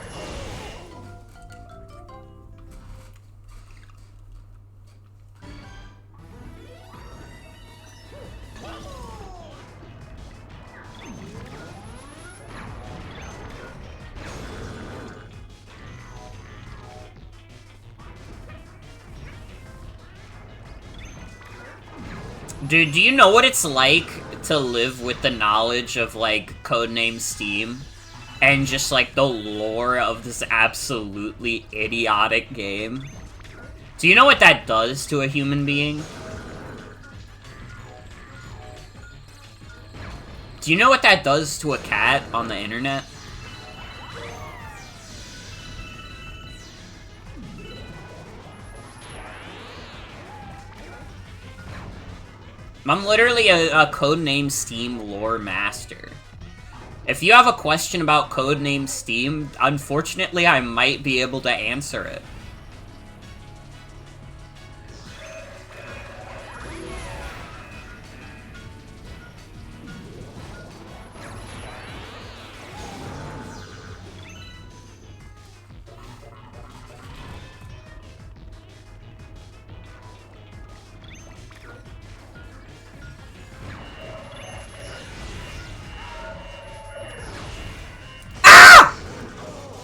Dude, do you know what it's like to live with the knowledge of, like, Codename Steam? And just, like, the lore of this absolutely idiotic game? Do you know what that does to a human being? Do you know what that does to a cat on the internet? I'm literally a Codename Steam lore master. If you have a question about Codename Steam, unfortunately I might be able to answer it.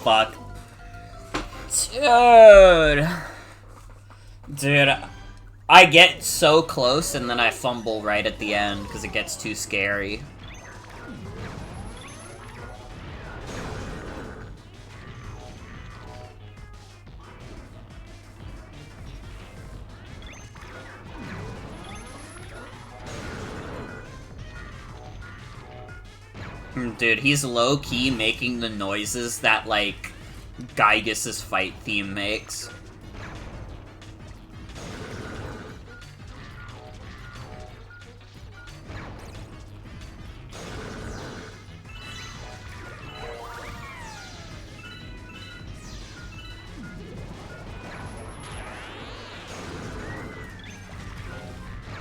Fuck. Dude, I get so close and then I fumble right at the end because it gets too scary. Dude, he's low-key making the noises that, like, Gygus' fight theme makes.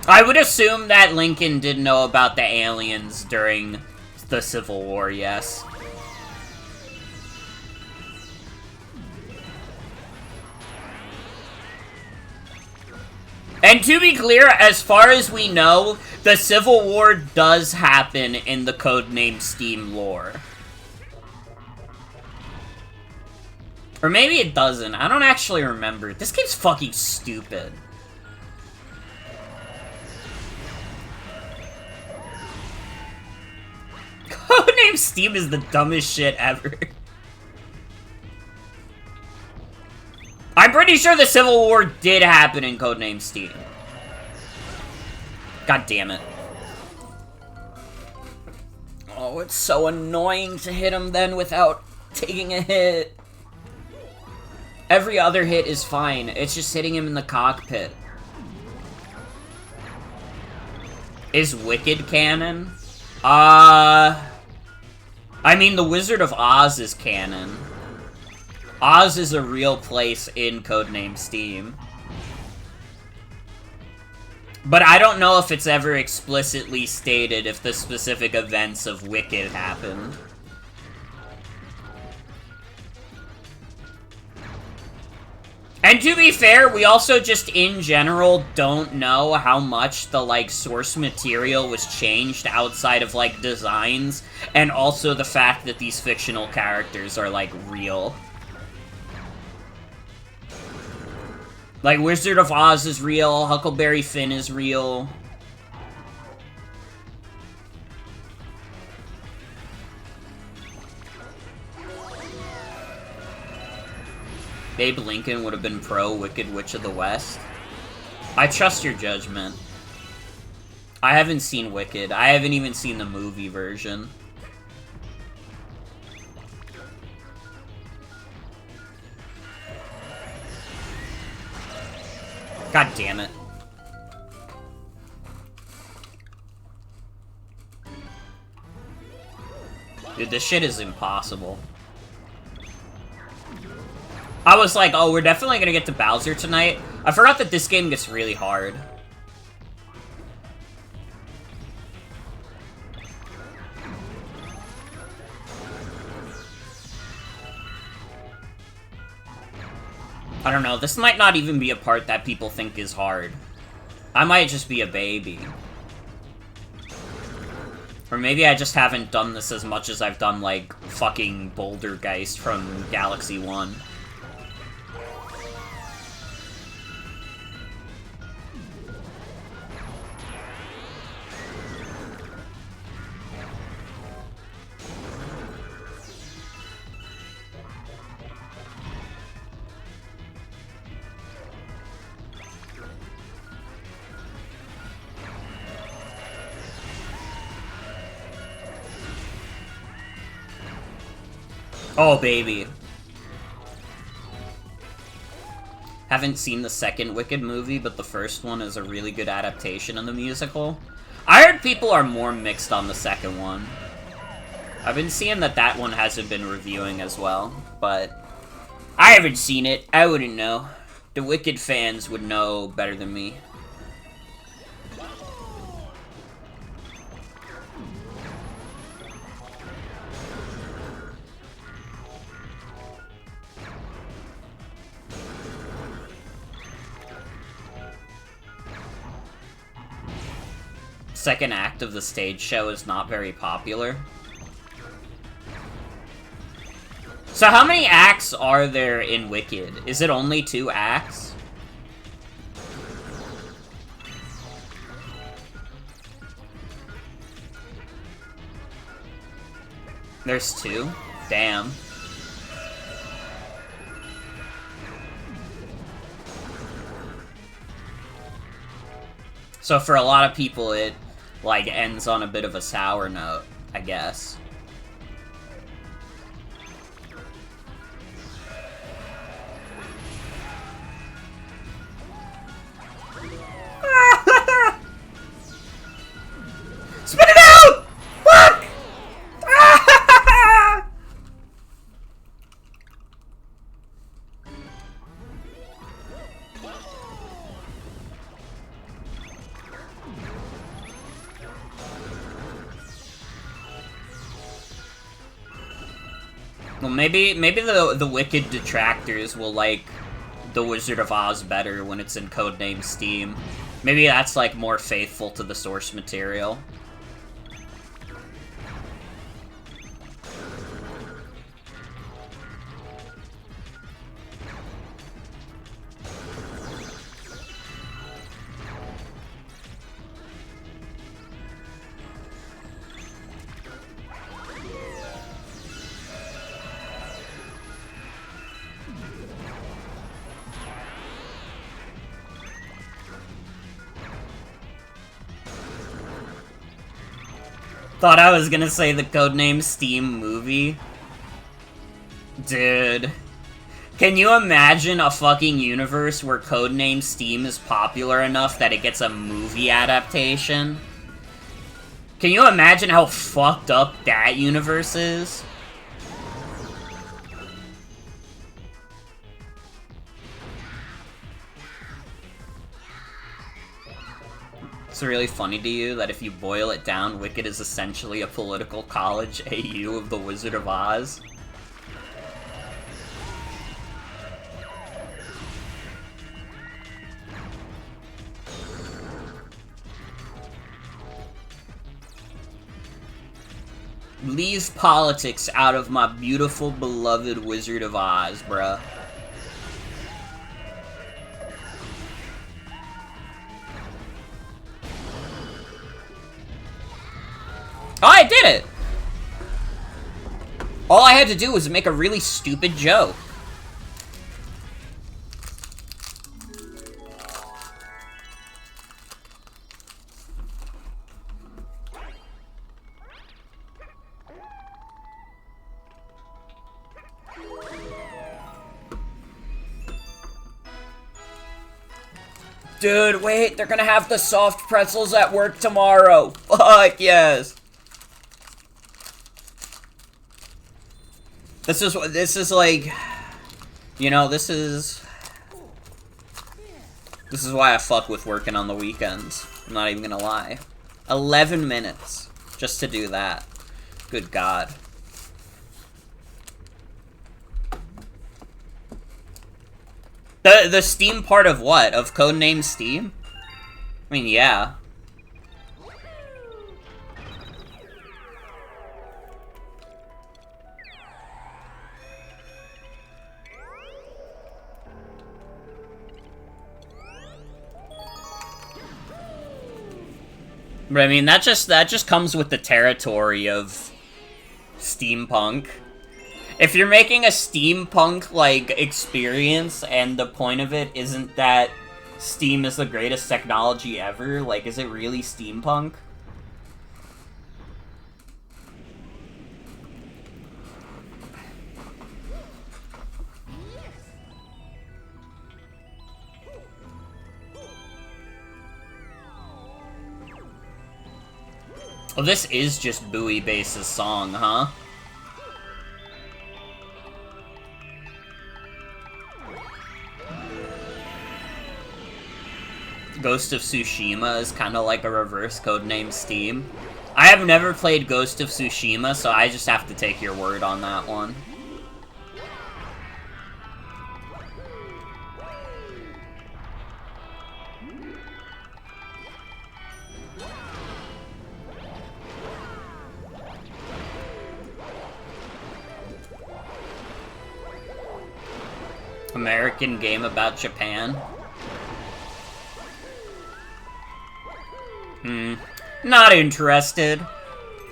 I would assume that Lincoln did know about the aliens during the Civil War, yes. And to be clear, as far as we know, the Civil War does happen in the Codename Steam lore. Or maybe it doesn't. I don't actually remember. This game's fucking stupid. Codename Steam is the dumbest shit ever. I'm pretty sure the Civil War did happen in Codename Steam. God damn it. Oh, it's so annoying to hit him then without taking a hit. Every other hit is fine. It's just hitting him in the cockpit. Is Wicked canon? I mean, the Wizard of Oz is canon. Oz is a real place in Codename Steam. But I don't know if it's ever explicitly stated if the specific events of Wicked happened. And to be fair, we also just in general don't know how much the, like, source material was changed outside of, like, designs, and also the fact that these fictional characters are, like, real. Like, Wizard of Oz is real, Huckleberry Finn is real. Abe Lincoln would have been pro Wicked Witch of the West. I trust your judgment. I haven't seen Wicked. I haven't even seen the movie version. God damn it. Dude, this shit is impossible. I was like, oh, we're definitely gonna get to Bowser tonight. I forgot that this game gets really hard. I don't know, this might not even be a part that people think is hard. I might just be a baby. Or maybe I just haven't done this as much as I've done, like, fucking Bouldergeist from Galaxy 1. Oh, baby. Haven't seen the second Wicked movie, but the first one is a really good adaptation of the musical. I heard people are more mixed on the second one. I've been seeing that that one hasn't been reviewing as well, but I haven't seen it. I wouldn't know. The Wicked fans would know better than me. Second act of the stage show is not very popular. So how many acts are there in Wicked? Is it only 2 acts? There's 2? Damn. So for a lot of people, it, like, ends on a bit of a sour note, I guess. Spit it out! Fuck! Well, maybe the Wicked detractors will like The Wizard of Oz better when it's in Codename Steam. Maybe that's, like, more faithful to the source material. Thought I was gonna say the Codename Steam movie. Dude. Can you imagine a fucking universe where Codename Steam is popular enough that it gets a movie adaptation? Can you imagine how fucked up that universe is? It's really funny to you that if you boil it down, Wicked is essentially a political college AU of The Wizard of Oz. Leave politics out of my beautiful, beloved Wizard of Oz, bruh. Oh, I did it! All I had to do was make a really stupid joke. Dude, wait, they're gonna have the soft pretzels at work tomorrow. Fuck yes. This is like, you know, this is why I fuck with working on the weekends. I'm not even gonna lie. 11 minutes just to do that. Good God. The Steam part of what? Of Codename Steam? I mean, yeah. But I mean, that just comes with the territory of steampunk. If you're making a steampunk, like, experience, and the point of it isn't that Steam is the greatest technology ever, like, is it really steampunk? Oh, this is just Bowie Bass's song, huh? Ghost of Tsushima is kind of like a reverse Codename Steam. I have never played Ghost of Tsushima, so I just have to take your word on that one. American game about Japan. Not interested.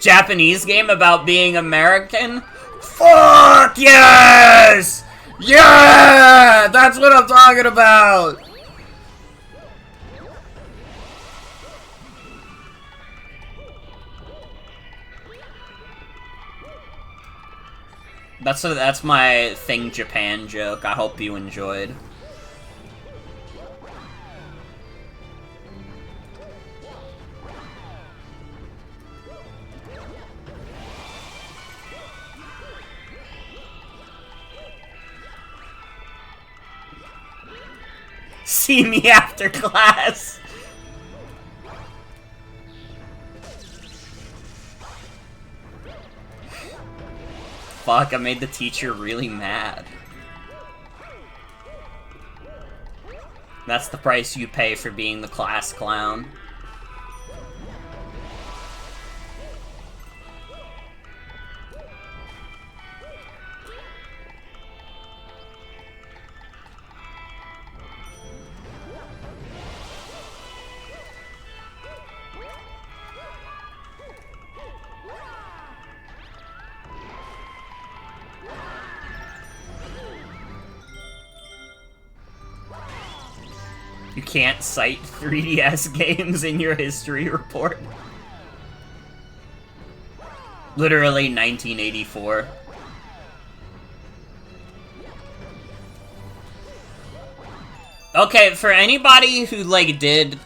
Japanese game about being American? Fuck yes! Yeah! That's what I'm talking about! That's my Thing Japan joke. I hope you enjoyed. See me after class. Fuck, I made the teacher really mad. That's the price you pay for being the class clown. You can't cite 3DS games in your history report. Literally 1984. Okay, for anybody who, like, did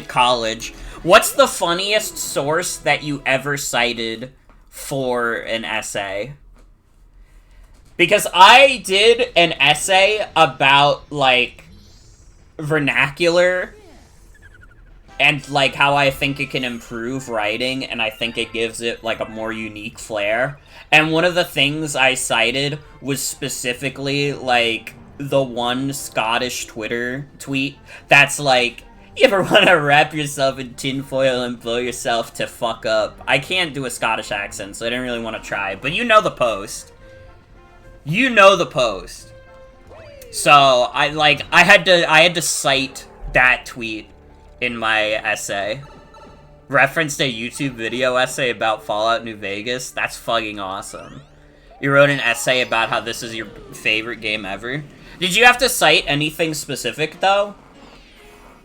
college, what's the funniest source that you ever cited for an essay? Because I did an essay about, like, vernacular and like how I think it can improve writing, and I think it gives it like a more unique flair. And one of the things I cited was specifically like the one Scottish Twitter tweet that's like, you ever want to wrap yourself in tinfoil and blow yourself to fuck up? I can't do a Scottish accent, so I didn't really want to try, but you know the post. You know the post. So, I had to cite that tweet in my essay. Referenced a YouTube video essay about Fallout New Vegas. That's fucking awesome. You wrote an essay about how this is your favorite game ever. Did you have to cite anything specific, though?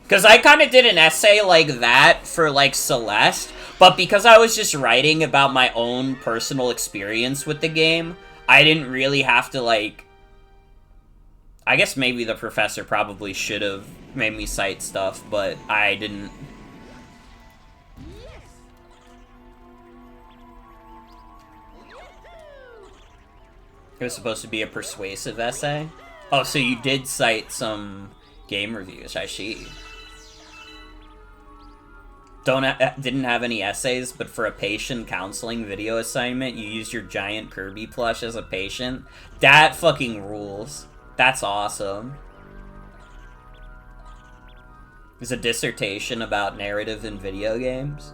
Because I kind of did an essay like that for, like, Celeste, but because I was just writing about my own personal experience with the game, I didn't really have to, like, I guess maybe the professor probably should have made me cite stuff, but I didn't. It was supposed to be a persuasive essay? Oh, so you did cite some game reviews, I see. Didn't have any essays, but for a patient counseling video assignment, you used your giant Kirby plush as a patient? That fucking rules. That's awesome. It's a dissertation about narrative in video games.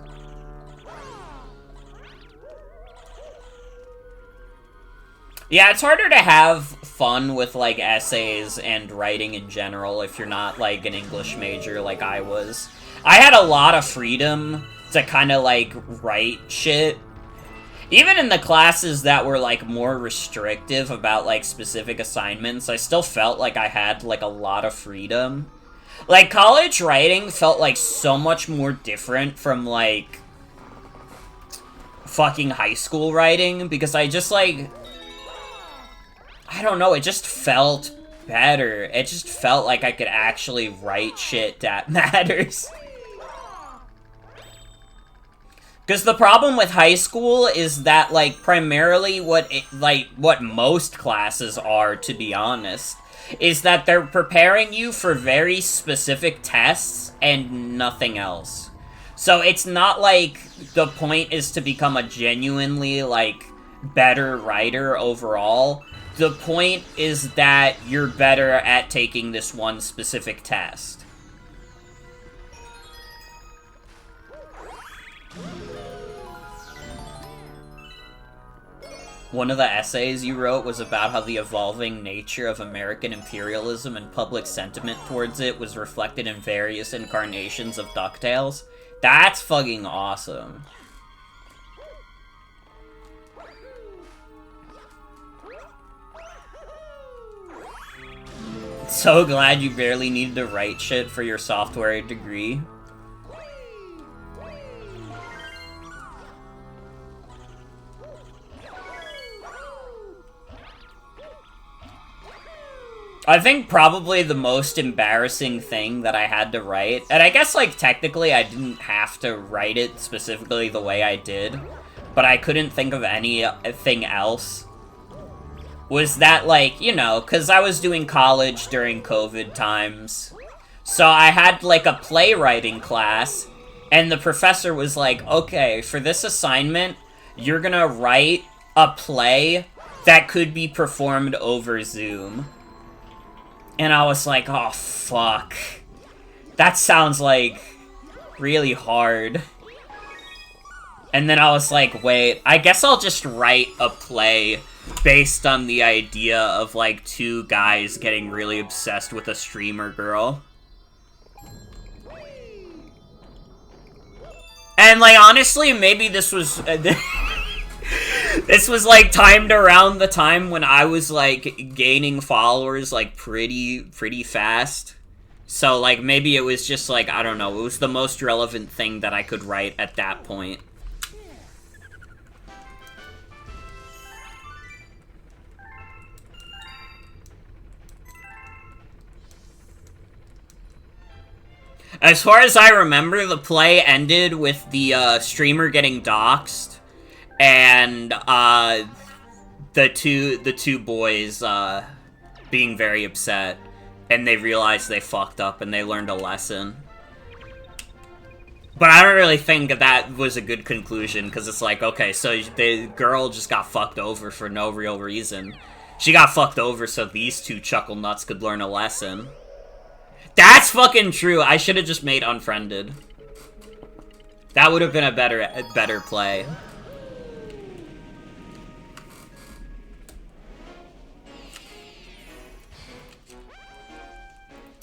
Yeah, it's harder to have fun with, like, essays and writing in general if you're not, like, an English major like I was. I had a lot of freedom to kind of, like, write shit. Even in the classes that were, like, more restrictive about, like, specific assignments, I still felt like I had, like, a lot of freedom. Like, college writing felt, like, so much more different from, like, fucking high school writing, because I just, like... I don't know, it just felt better. It just felt like I could actually write shit that matters. Because the problem with high school is that, like, primarily what most classes are, to be honest, is that they're preparing you for very specific tests and nothing else. So it's not like the point is to become a genuinely, like, better writer overall. The point is that you're better at taking this one specific test. One of the essays you wrote was about how the evolving nature of American imperialism and public sentiment towards it was reflected in various incarnations of DuckTales. That's fucking awesome. So glad you barely needed to write shit for your software degree. I think probably the most embarrassing thing that I had to write, and I guess, like, technically I didn't have to write it specifically the way I did, but I couldn't think of anything else, was that, like, you know, because I was doing college during COVID times, so I had, like, a playwriting class, and the professor was like, okay, for this assignment, you're gonna write a play that could be performed over Zoom. And I was like, oh, fuck. That sounds, like, really hard. And then I was like, wait, I guess I'll just write a play based on the idea of, like, two guys getting really obsessed with a streamer girl. And, like, honestly, maybe this was... this was, like, timed around the time when I was, like, gaining followers, like, pretty fast. So, like, maybe it was just, like, I don't know, it was the most relevant thing that I could write at that point. As far as I remember, the play ended with the streamer getting doxxed, and the two boys being very upset, and they realized they fucked up and they learned a lesson. But I don't really think that was a good conclusion, because it's like, okay, so the girl just got fucked over for no real reason. She got fucked over so these two chuckle nuts could learn a lesson. That's fucking true. I should have just made Unfriended. That would have been a better play.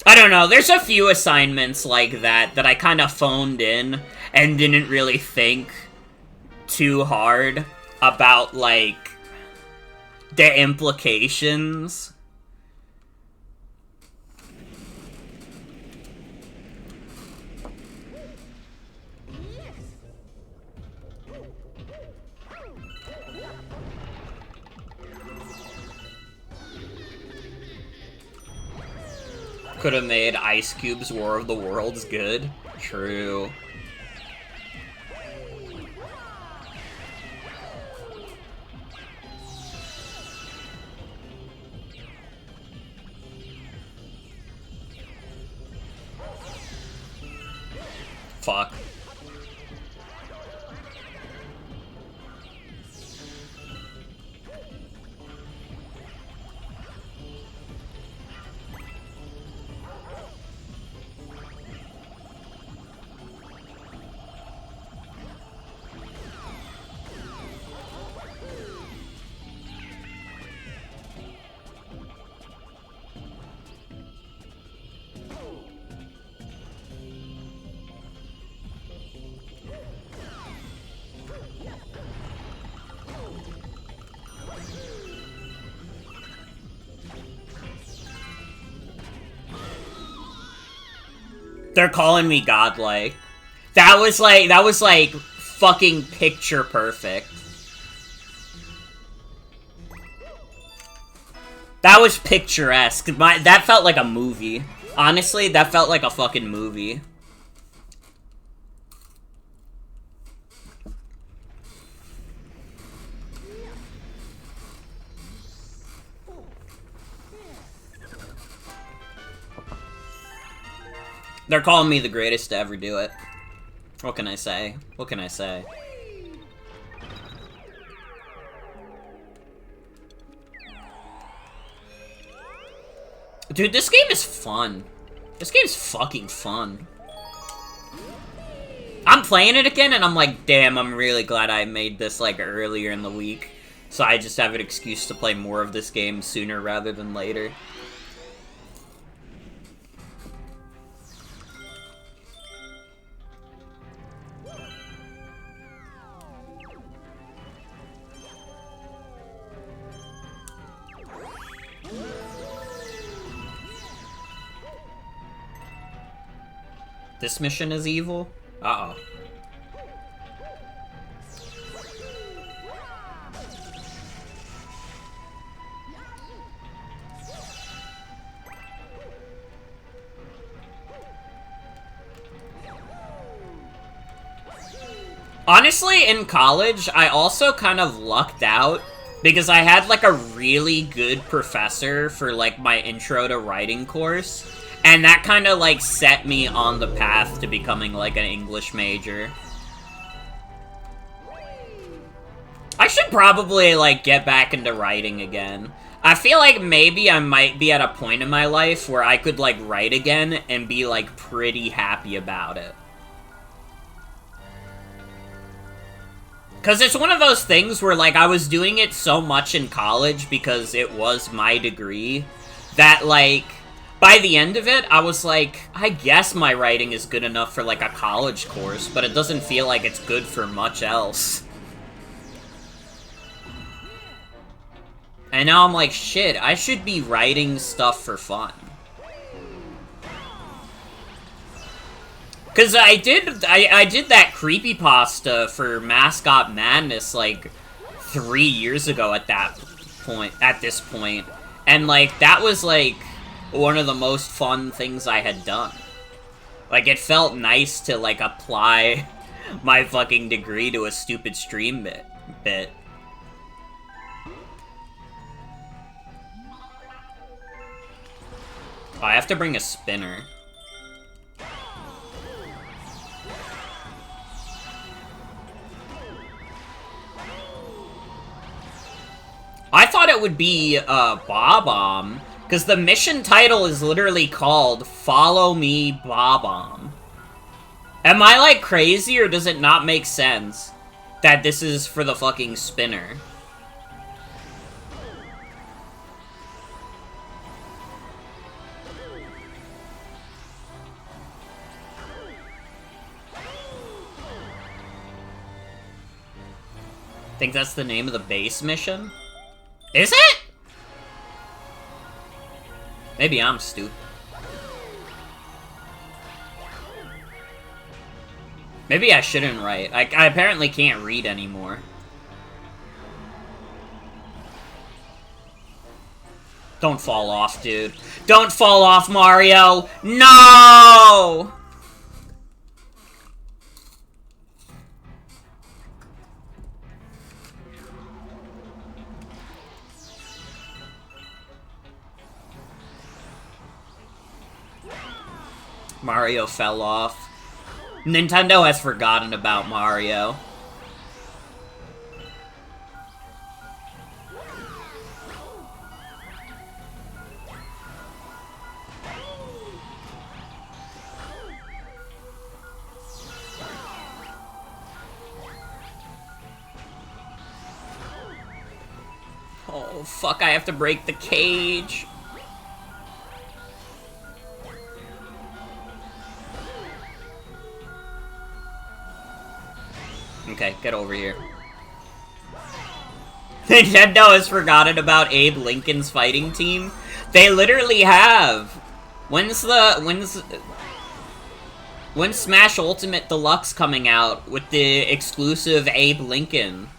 I don't know, there's a few assignments like that I kind of phoned in and didn't really think too hard about, like, the implications. Could have made Ice Cube's War of the Worlds good. True. Fuck. They're calling me godlike. That was like fucking picture perfect. That was picturesque. That felt like a movie. Honestly, that felt like a fucking movie. They're calling me the greatest to ever do it. What can I say? What can I say? Dude, this game is fun. This game's fucking fun. I'm playing it again and I'm like, damn, I'm really glad I made this like earlier in the week. So I just have an excuse to play more of this game sooner rather than later. This mission is evil? Uh-oh. Honestly, in college, I also kind of lucked out because I had like a really good professor for like my intro to writing course. And that kind of, like, set me on the path to becoming, like, an English major. I should probably, like, get back into writing again. I feel like maybe I might be at a point in my life where I could, like, write again and be, like, pretty happy about it. Because it's one of those things where, like, I was doing it so much in college because it was my degree that, like, by the end of it, I was like, I guess my writing is good enough for, like, a college course, but it doesn't feel like it's good for much else. And now I'm like, shit, I should be writing stuff for fun. Because I did that creepypasta for Mascot Madness, like, 3 years ago at this point. And, like, that was, like, one of the most fun things I had done. Like, it felt nice to, like, apply my fucking degree to a stupid stream bit. Oh, I have to bring a spinner. I thought it would be, Bob-omb. Because the mission title is literally called Follow Me, Bob-omb. Am I, like, crazy, or does it not make sense that this is for the fucking spinner? Think that's the name of the base mission? Is it? Maybe I'm stupid. Maybe I shouldn't write. I apparently can't read anymore. Don't fall off, dude. Don't fall off, Mario! No! Mario fell off. Nintendo has forgotten about Mario. Oh, fuck, I have to break the cage. Okay, get over here. Nintendo has forgotten about Abe Lincoln's fighting team. They literally have. When's Smash Ultimate Deluxe coming out with the exclusive Abe Lincoln?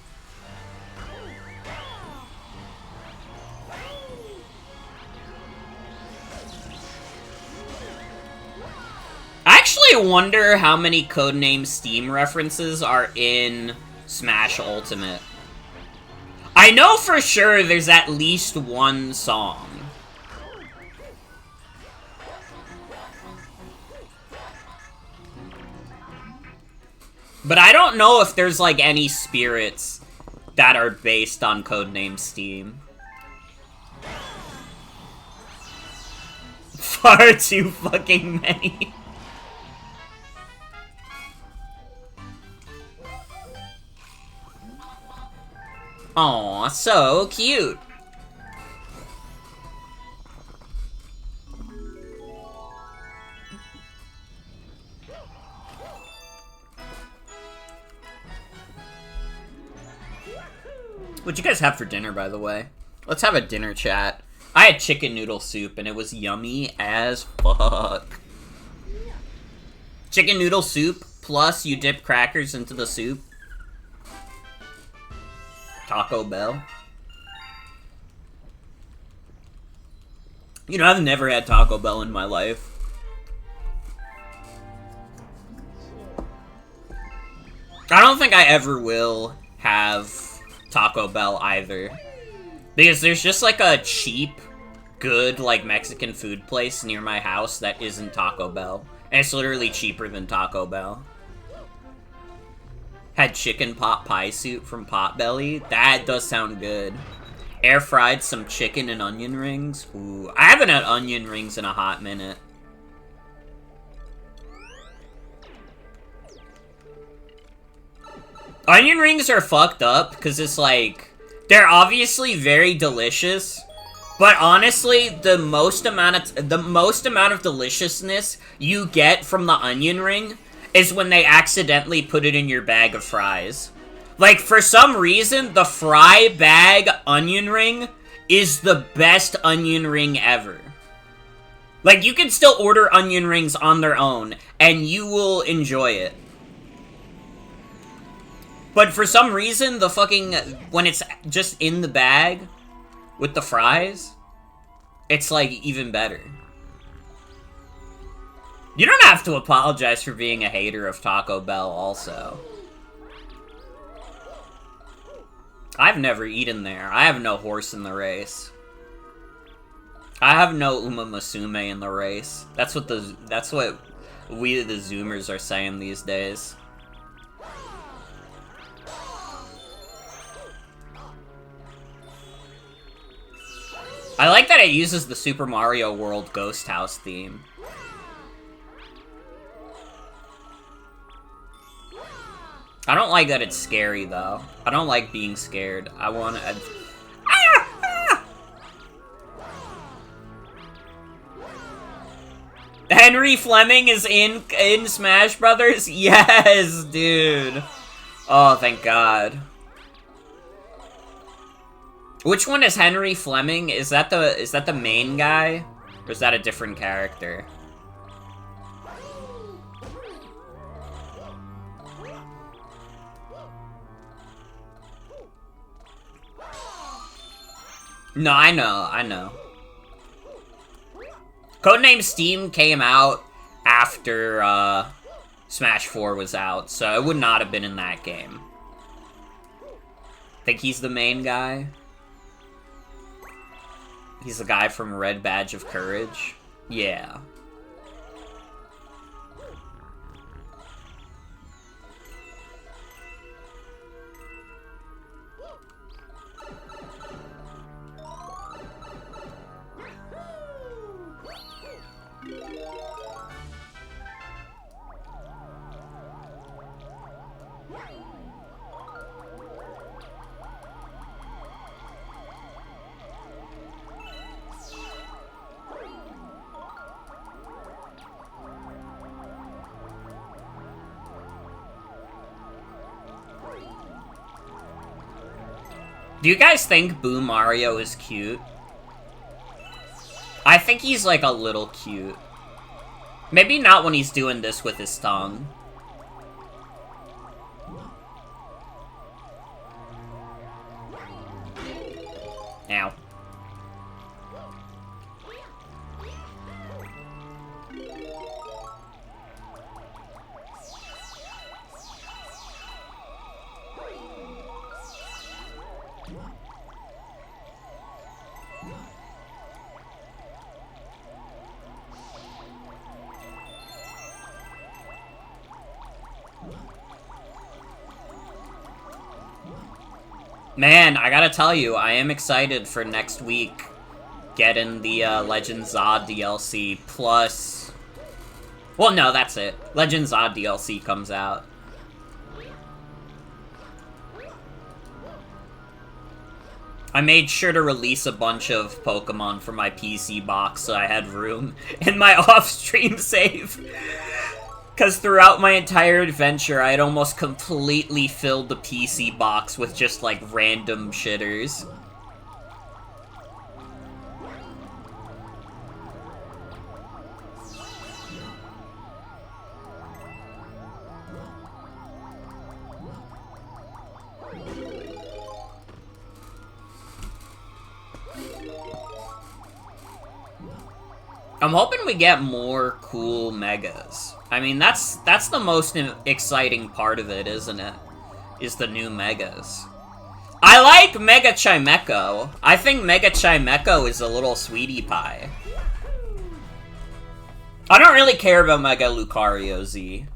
I actually wonder how many Codename Steam references are in Smash Ultimate. I know for sure there's at least one song. But I don't know if there's, like, any spirits that are based on Codename Steam. Far too fucking many. Aw, so cute. What'd you guys have for dinner, by the way? Let's have a dinner chat. I had chicken noodle soup, and it was yummy as fuck. Chicken noodle soup, plus you dip crackers into the soup. Taco Bell. You know, I've never had Taco Bell in my life. I don't think I ever will have Taco Bell either. Because there's just like a cheap, good, like, Mexican food place near my house that isn't Taco Bell. And it's literally cheaper than Taco Bell. Had chicken pot pie soup from Potbelly. That does sound good. Air fried some chicken and onion rings. Ooh, I haven't had onion rings in a hot minute. Onion rings are fucked up because it's like, they're obviously very delicious, but honestly, the most amount of deliciousness you get from the onion ring is when they accidentally put it in your bag of fries. Like, for some reason, the fry bag onion ring is the best onion ring ever. Like, you can still order onion rings on their own, and you will enjoy it. But for some reason, the fucking, when it's just in the bag with the fries, it's, like, even better. You don't have to apologize for being a hater of Taco Bell, also. I've never eaten there. I have no horse in the race. I have no Uma Musume in the race. That's what we, the Zoomers, are saying these days. I like that it uses the Super Mario World Ghost House theme. I don't like that it's scary, though. I don't like being scared. I want to... Henry Fleming is in Smash Brothers? Yes, dude. Oh, thank God. Which one is Henry Fleming? Is that the main guy? Or is that a different character? No, I know. Codename Steam came out after Smash 4 was out, so it would not have been in that game. Think he's the main guy? He's the guy from Red Badge of Courage? Yeah. Do you guys think Boo Mario is cute? I think he's, like, a little cute. Maybe not when he's doing this with his tongue. Ow. Man, I gotta tell you, I am excited for next week getting the Legend Zod DLC plus... Well, no, that's it. Legend Zod DLC comes out. I made sure to release a bunch of Pokemon for my PC box so I had room in my off-stream save. Because throughout my entire adventure, I had almost completely filled the PC box with just, like, random shitters. I'm hoping we get more cool megas. I mean, that's the most exciting part of it, isn't it? Is the new megas. I like Mega Chimecho. I think Mega Chimecho is a little sweetie pie. I don't really care about Mega Lucario Z.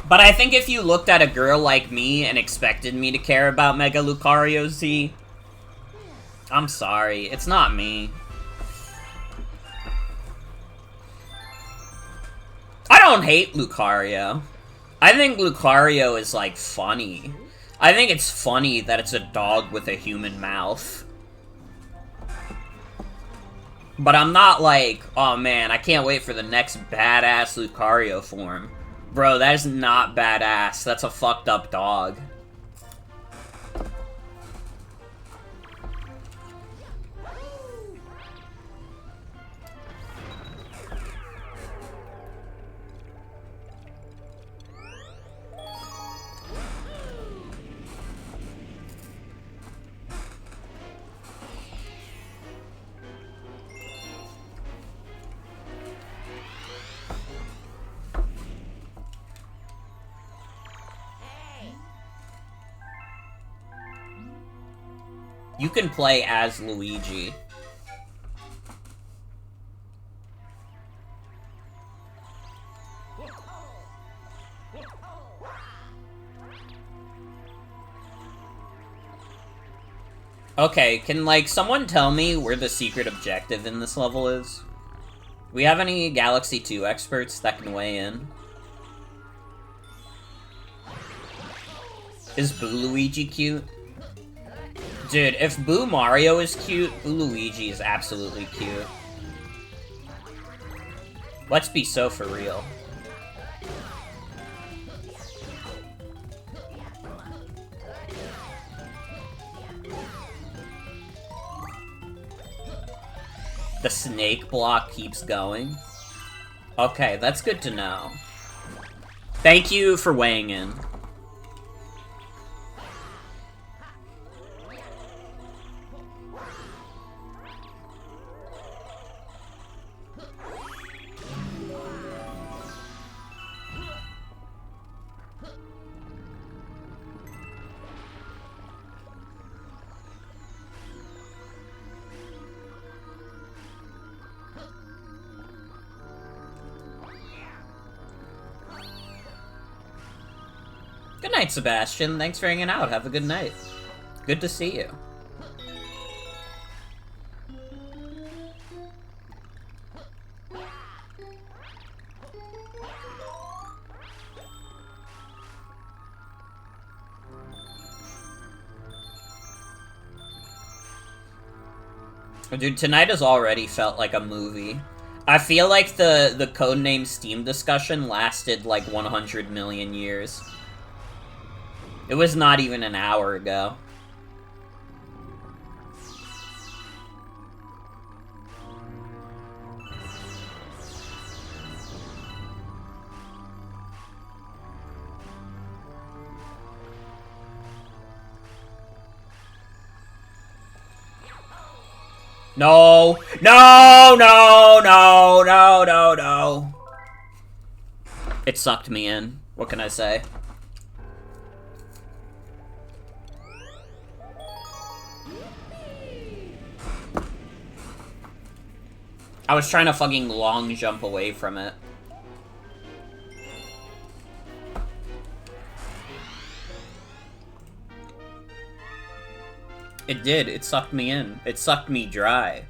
But I think if you looked at a girl like me and expected me to care about Mega Lucario Z, I'm sorry, it's not me. I don't hate Lucario. I think Lucario is, like, funny. I think it's funny that it's a dog with a human mouth. But I'm not like, oh man, I can't wait for the next badass Lucario form. Bro, that is not badass. That's a fucked up dog. You can play as Luigi. Okay, can, like, someone tell me where the secret objective in this level is? Do we have any Galaxy 2 experts that can weigh in? Is Boo Luigi cute? Dude, if Boo Mario is cute, Boo Luigi is absolutely cute. Let's be so for real. The snake block keeps going. Okay, that's good to know. Thank you for weighing in. night, Sebastian. Thanks for hanging out. Have a good night. Good to see you. Dude, tonight has already felt like a movie. I feel like the Codename Steam discussion lasted like 100 million years. It was not even an hour ago. No! No! No! No! No! No! No! It sucked me in. What can I say? I was trying to fucking long jump away from it. It did. It sucked me in. It sucked me dry.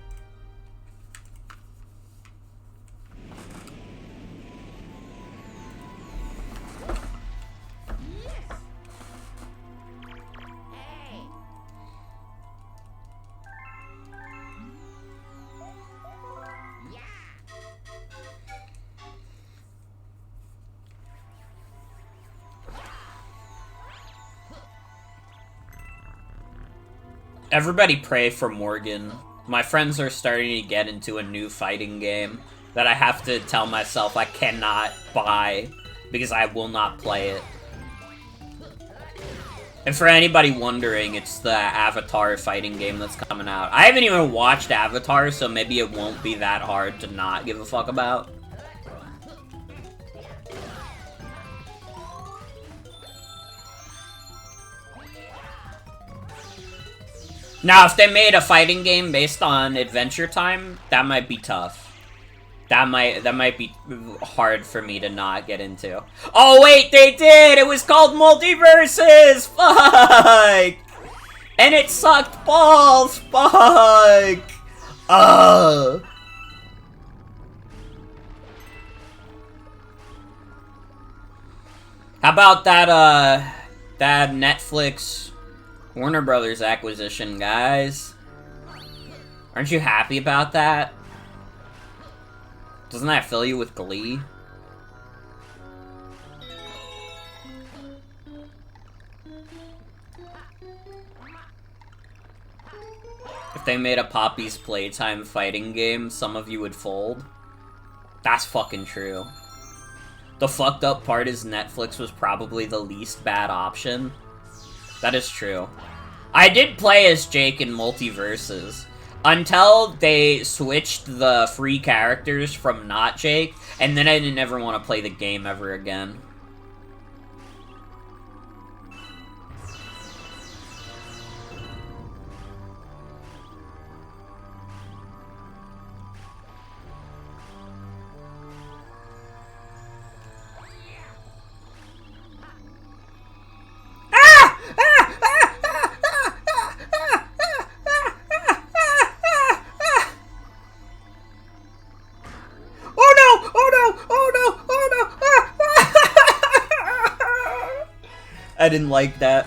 Everybody pray for Morgan. My friends are starting to get into a new fighting game that I have to tell myself I cannot buy because I will not play it. And for anybody wondering, it's the Avatar fighting game that's coming out. I haven't even watched Avatar, so maybe it won't be that hard to not give a fuck about. Now, if they made a fighting game based on Adventure Time, that might be tough. That might be hard for me to not get into. Oh wait, they did! It was called Multiverses! Fuck! And it sucked balls! Fuck! Ugh! How about that, that Netflix Warner Brothers acquisition, guys? Aren't you happy about that? Doesn't that fill you with glee? If they made a Poppy's Playtime fighting game, some of you would fold. That's fucking true. The fucked up part is Netflix was probably the least bad option. That is true. I did play as Jake in Multiverses. Until they switched the free characters from not Jake, and then I didn't ever want to play the game ever again. I didn't like that.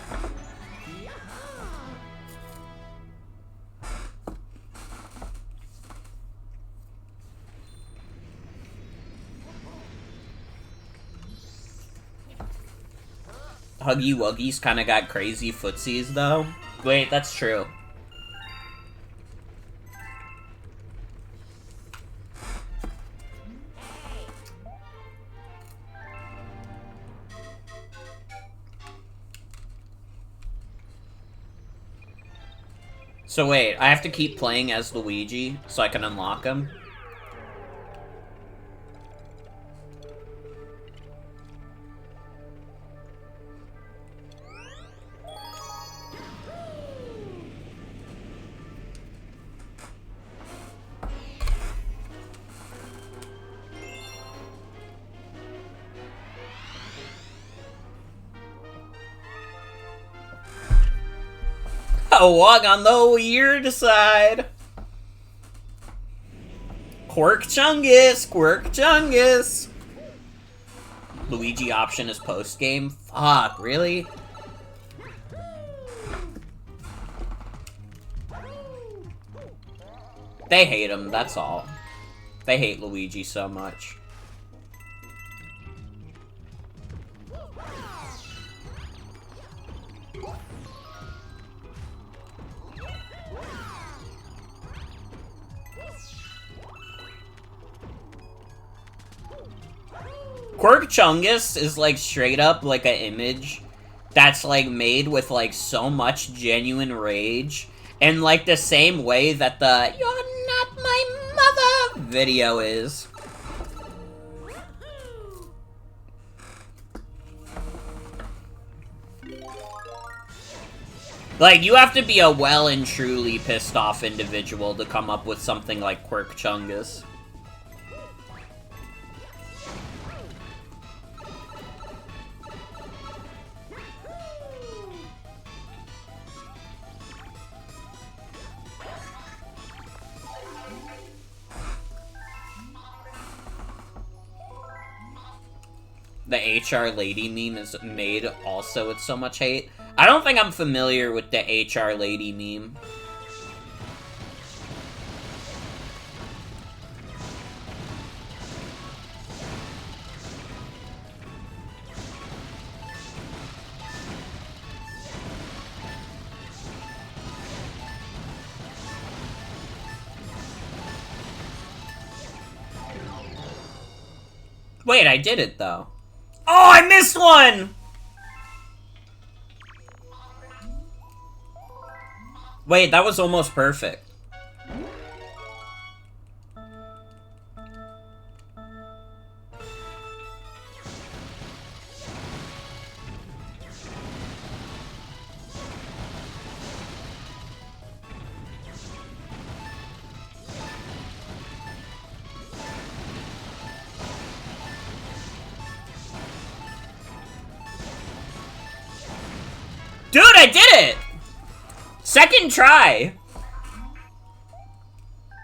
Huggy Wuggies kinda got crazy footsies, though. Wait, that's true. So wait, I have to keep playing as Luigi so I can unlock him? Walk on the weird side. Quirk Chungus! Quirk Chungus! Luigi option is post-game? Fuck, really? They hate him, that's all. They hate Luigi so much. Quirk Chungus is like straight up like an image that's like made with like so much genuine rage, and like the same way that the "You're not my mother" video is. Like, you have to be a well and truly pissed off individual to come up with something like Quirk Chungus. The HR lady meme is made also with so much hate. I don't think I'm familiar with the HR lady meme. Wait, I did it though. Oh, I missed one! Wait, that was almost perfect. Dude, I did it! Second try!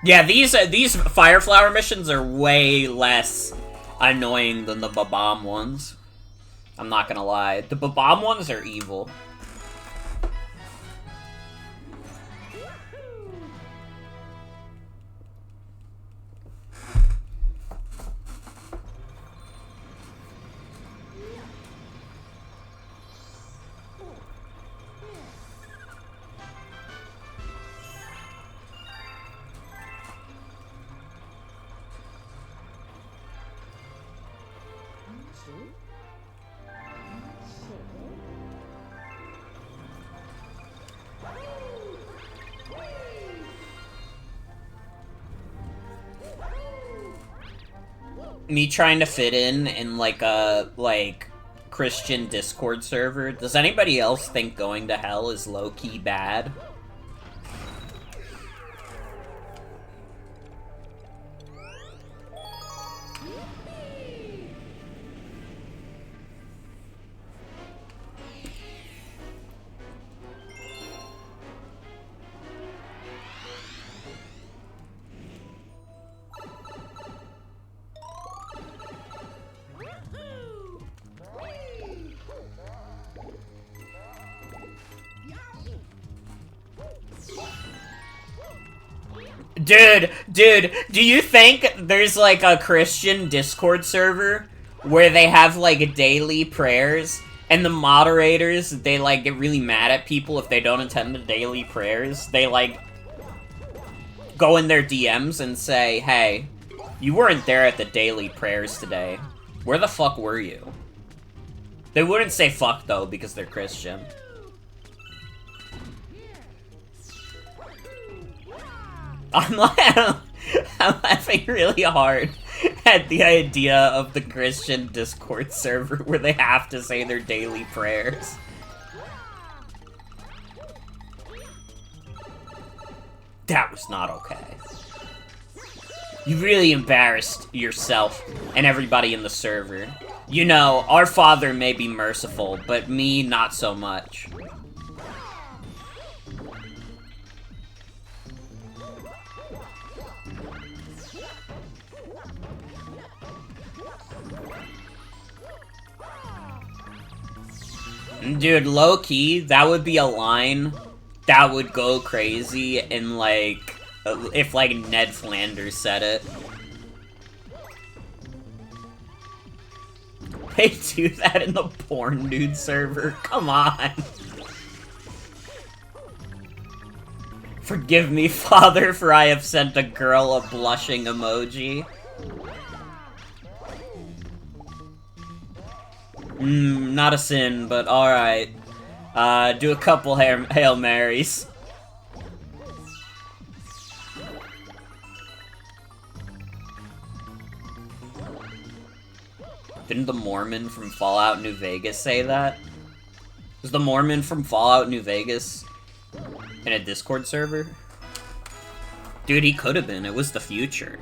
Yeah, these Fire Flower missions are way less annoying than the Bob-omb ones. I'm not gonna lie. The Bob-omb ones are evil. Me trying to fit in like a, Christian Discord server. Does anybody else think going to hell is low-key bad? Dude, do you think there's, like, a Christian Discord server where they have, like, daily prayers, and the moderators, they, like, get really mad at people if they don't attend the daily prayers? They, like, go in their DMs and say, hey, you weren't there at the daily prayers today. Where the fuck were you? They wouldn't say fuck, though, because they're Christian. I'm laughing really hard at the idea of the Christian Discord server where they have to say their daily prayers. That was not okay. You really embarrassed yourself and everybody in the server. You know, our Father may be merciful, but me, not so much. Dude, low-key, that would be a line that would go crazy in, like, if, like, Ned Flanders said it. They do that in the porn dude server? Come on. Forgive me, Father, for I have sent a girl a blushing emoji. Not a sin, but alright. Do a couple Hail Marys. Didn't the Mormon from Fallout New Vegas say that? Was the Mormon from Fallout New Vegas in a Discord server? Dude, he could have been. It was the future.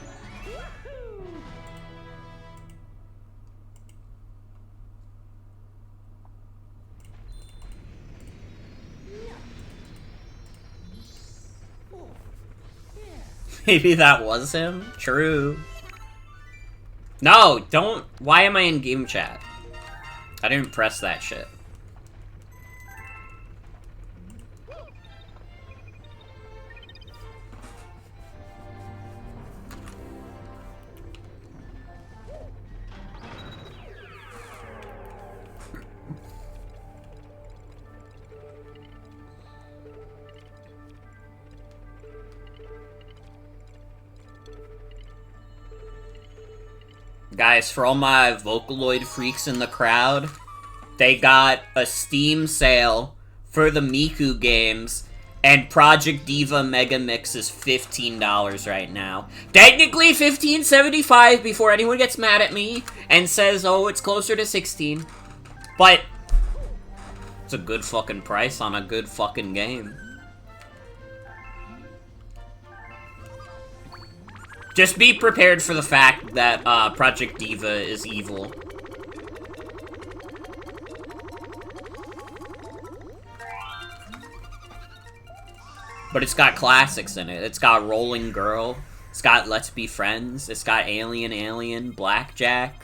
Maybe that was him? True. No, don't. Why am I in game chat? I didn't press that shit. Guys, for all my Vocaloid freaks in the crowd, they got a Steam sale for the Miku games, and Project Diva Mega Mix is $15 right now. Technically $15.75 before anyone gets mad at me and says, oh, it's closer to $16. But it's a good fucking price on a good fucking game. Just be prepared for the fact that Project Diva is evil. But it's got classics in it. It's got Rolling Girl. It's got Let's Be Friends. It's got Alien Alien, Blackjack.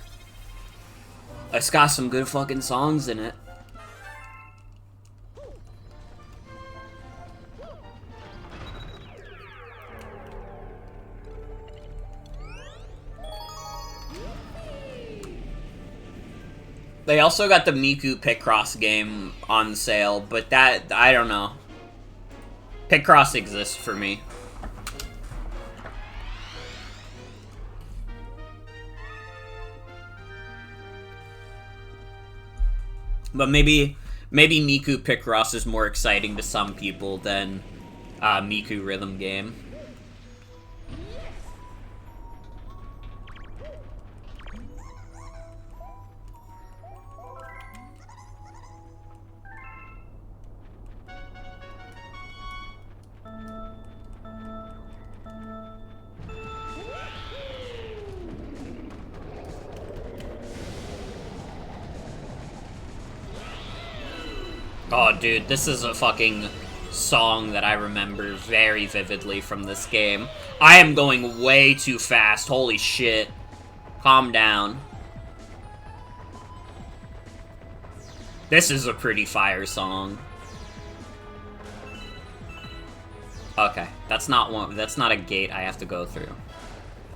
It's got some good fucking songs in it. They also got the Miku Picross game on sale, but that, I don't know. Picross exists for me. But maybe Miku Picross is more exciting to some people than Miku Rhythm Game. Oh, dude, this is a fucking song that I remember very vividly from this game. I am going way too fast. Holy shit. Calm down. This is a pretty fire song. Okay, that's not a gate I have to go through.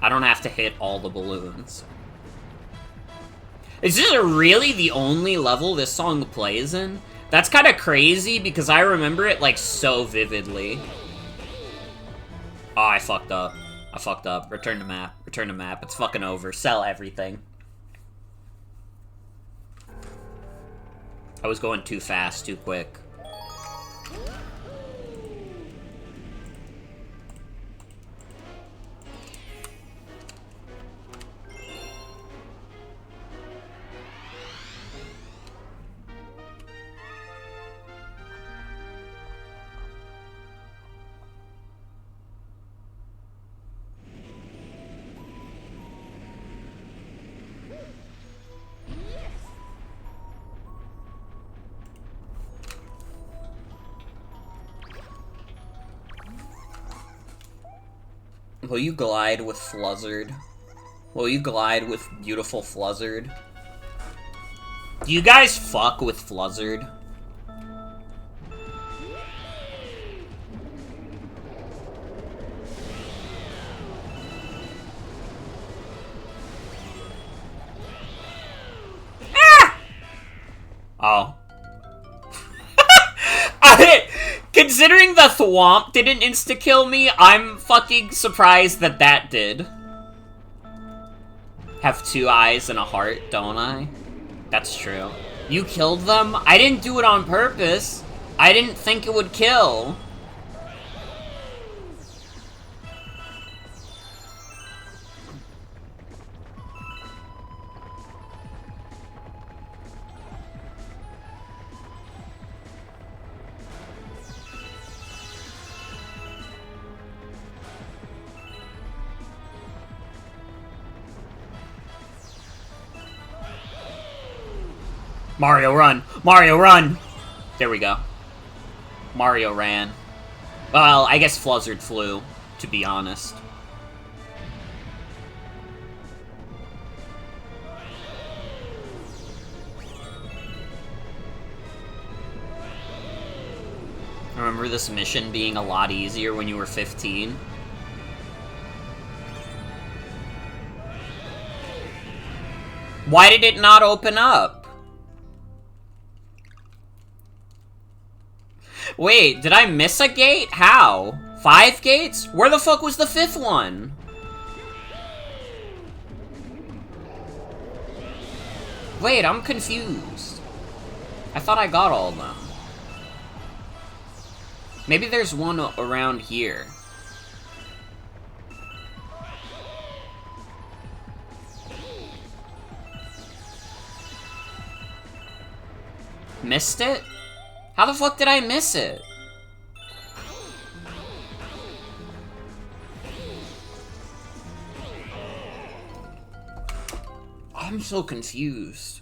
I don't have to hit all the balloons. Is this really the only level this song plays in? That's kind of crazy, because I remember it, like, so vividly. Oh, I fucked up. I fucked up. Return to map. Return to map. It's fucking over. Sell everything. I was going too fast, too quick. Will you glide with Fluzzard? Will you glide with beautiful Fluzzard? Do you guys fuck with Fluzzard? Oh. Considering the Thwomp didn't insta-kill me, I'm fucking surprised that that did. Have 2 eyes and a heart, don't I? That's true. You killed them? I didn't do it on purpose. I didn't think it would kill. Mario, run! Mario, run! There we go. Mario ran. Well, I guess Fluzzard flew, to be honest. I remember this mission being a lot easier when you were 15. Why did it not open up? Wait, did I miss a gate? How? 5 gates? Where the fuck was the 5th one? Wait, I'm confused. I thought I got all of them. Maybe there's one around here. Missed it? How the fuck did I miss it? I'm so confused.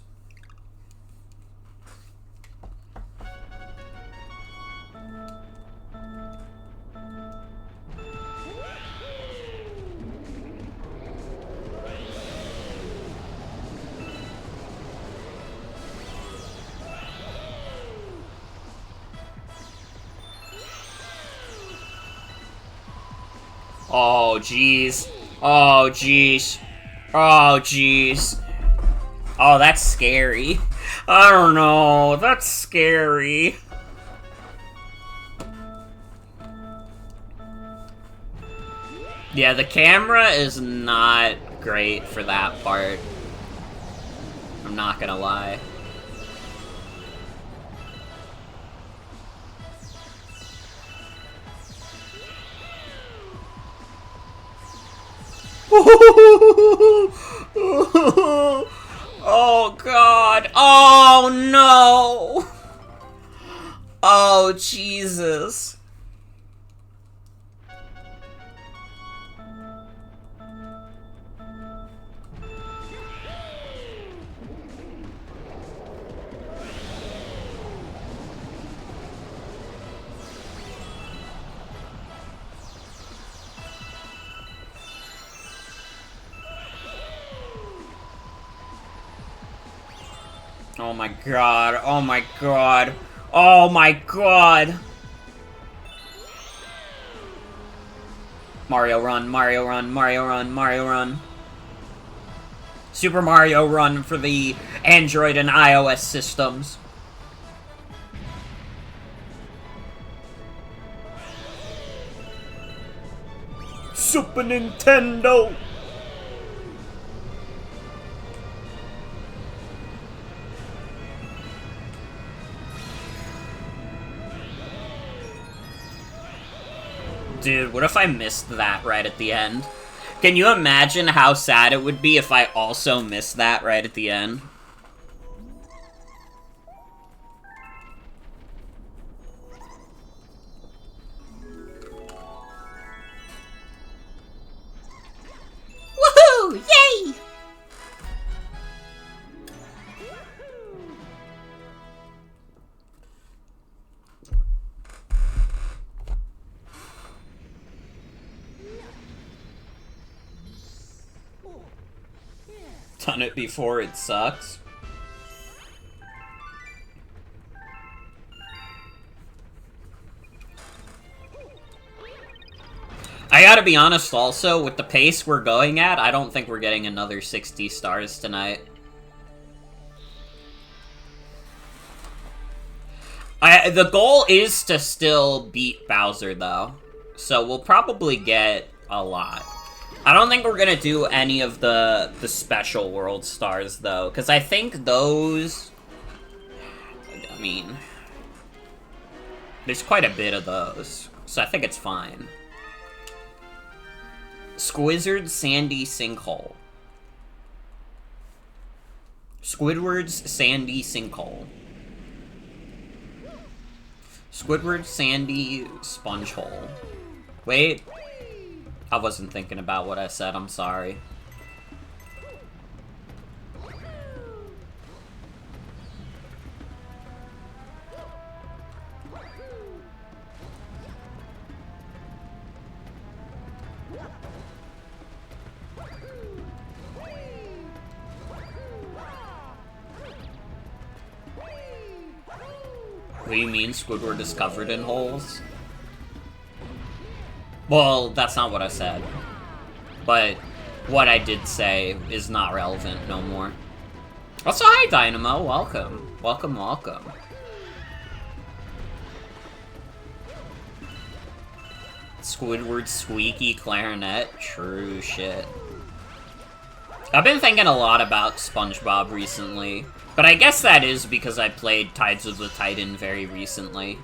Oh, jeez. Oh, jeez. Oh, jeez. Oh, that's scary. I don't know. That's scary. Yeah, the camera is not great for that part. I'm not gonna lie. Oh god. Oh no. Oh Jesus. Oh my god, oh my god, oh my god! Mario run, Mario run, Mario run, Mario run. Super Mario Run for the Android and iOS systems. Super Nintendo! Dude, what if I missed that right at the end? Can you imagine how sad it would be if I also missed that right at the end? Woohoo! Yay! Done it before, it sucks. I gotta be honest also, with the pace we're going at, I don't think we're getting another 60 stars tonight. The goal is to still beat Bowser, though. So we'll probably get a lot. I don't think we're gonna do any of the special world stars, though, because I think those... I mean... there's quite a bit of those, so I think it's fine. Squizzard's Sandy Sinkhole. Squidward's Sandy Sinkhole. Squidward's Sandy Sponge Hole. Wait. I wasn't thinking about what I said, I'm sorry. What do you mean Squidward is covered in holes? Well, that's not what I said. But what I did say is not relevant no more. Also, hi Dynamo, welcome. Welcome, welcome. Squidward's squeaky clarinet, true shit. I've been thinking a lot about SpongeBob recently. But I guess that is because I played Tides of the Titan very recently.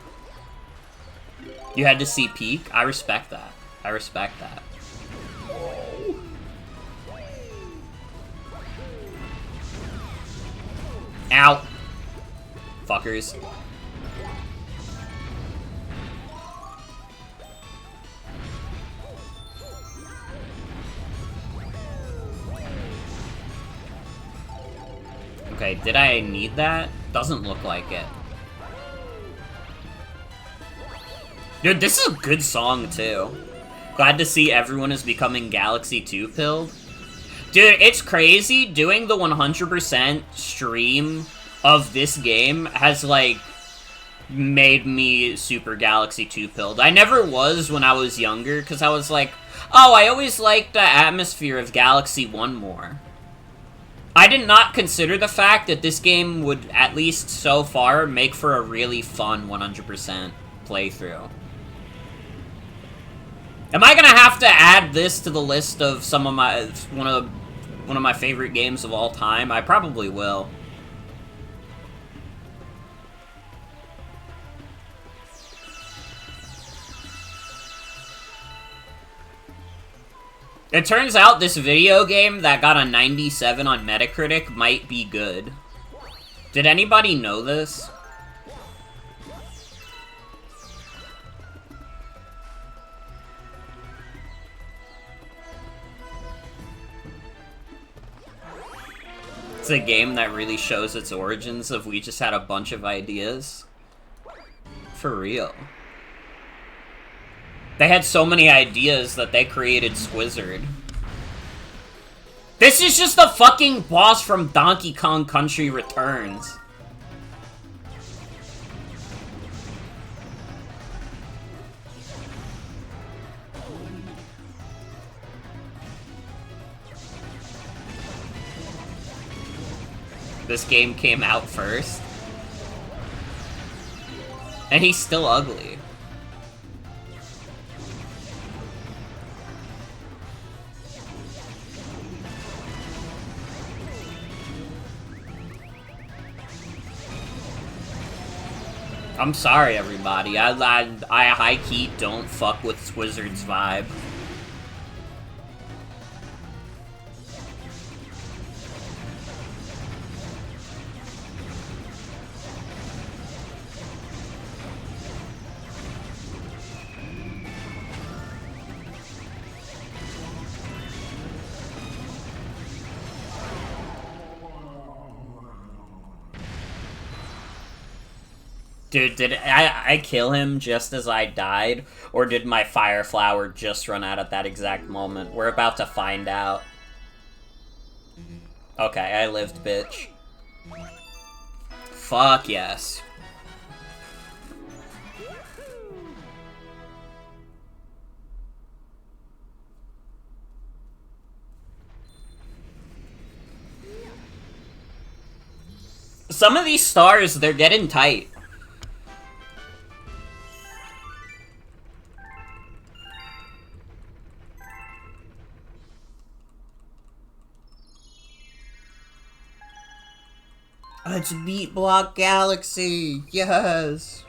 You had to see Peak? I respect that. I respect that. Ow. Fuckers. Okay, did I need that? Doesn't look like it. Dude, this is a good song, too. Glad to see everyone is becoming Galaxy 2 pilled. Dude, it's crazy. Doing the 100% stream of this game has, like, made me super Galaxy 2 pilled. I never was when I was younger, because I was like, oh, I always liked the atmosphere of Galaxy 1 more. I did not consider the fact that this game would, at least so far, make for a really fun 100% playthrough. Am I gonna have to add this to the list of some of my one of my favorite games of all time? I probably will. It turns out this video game that got a 97 on Metacritic might be good. Did anybody know this? It's a game that really shows its origins of we just had a bunch of ideas. For real. They had so many ideas that they created Squizzard. This is just the fucking boss from Donkey Kong Country Returns. This game came out first. And he's still ugly. I'm sorry, everybody. I high-key don't fuck with Squizzard's vibe. Dude, did I kill him just as I died? Or did my fire flower just run out at that exact moment? We're about to find out. Okay, I lived, bitch. Fuck yes. Some of these stars, they're getting tight. It's Beat Block Galaxy! Yes!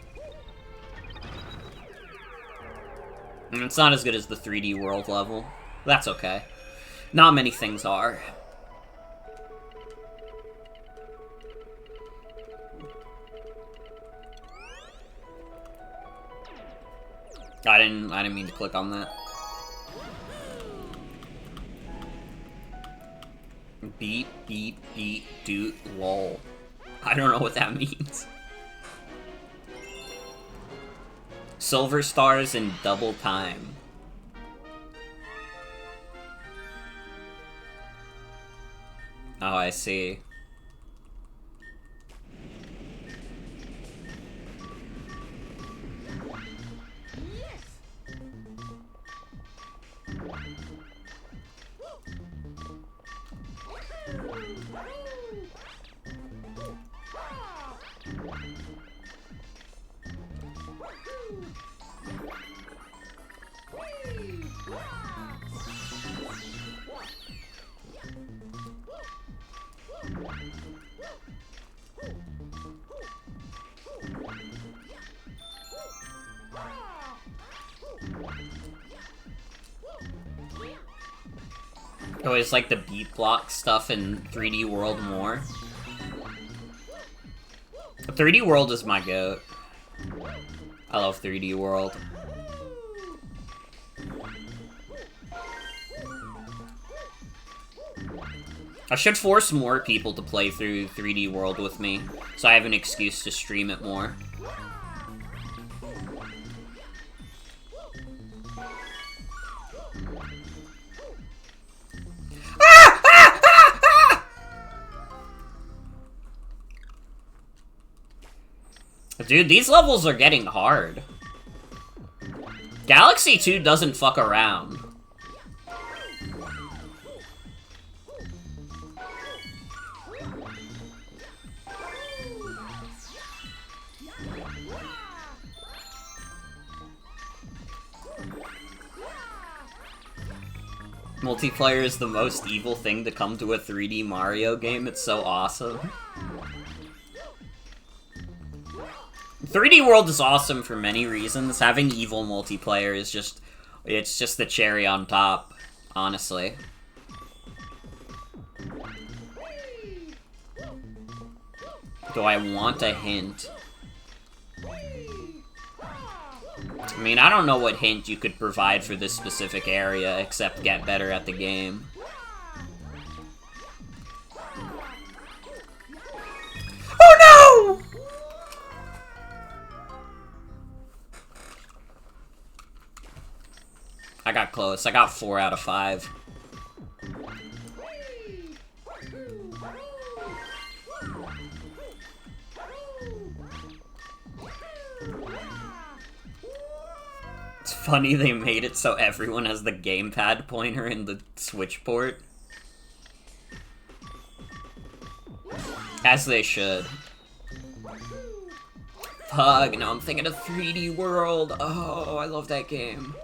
It's not as good as the 3D World level. That's okay. Not many things are. I didn't mean to click on that. Beat, doot, lol. I don't know what that means. Silver stars in double time. Oh, I see. Oh, it's like the beat block stuff in 3D World more. 3D World is my goat. I love 3D World. I should force more people to play through 3D World with me, so I have an excuse to stream it more. Dude, these levels are getting hard. Galaxy 2 doesn't fuck around. Multiplayer is the most evil thing to come to a 3D Mario game. It's so awesome. 3D World is awesome for many reasons. Having evil multiplayer is just... it's just the cherry on top, honestly. Do I want a hint? I mean, I don't know what hint you could provide for this specific area, except get better at the game. Oh no! I got close. I got 4 out of 5. It's funny they made it so everyone has the gamepad pointer in the Switch port. As they should. Fuck, no, I'm thinking of 3D World. Oh, I love that game.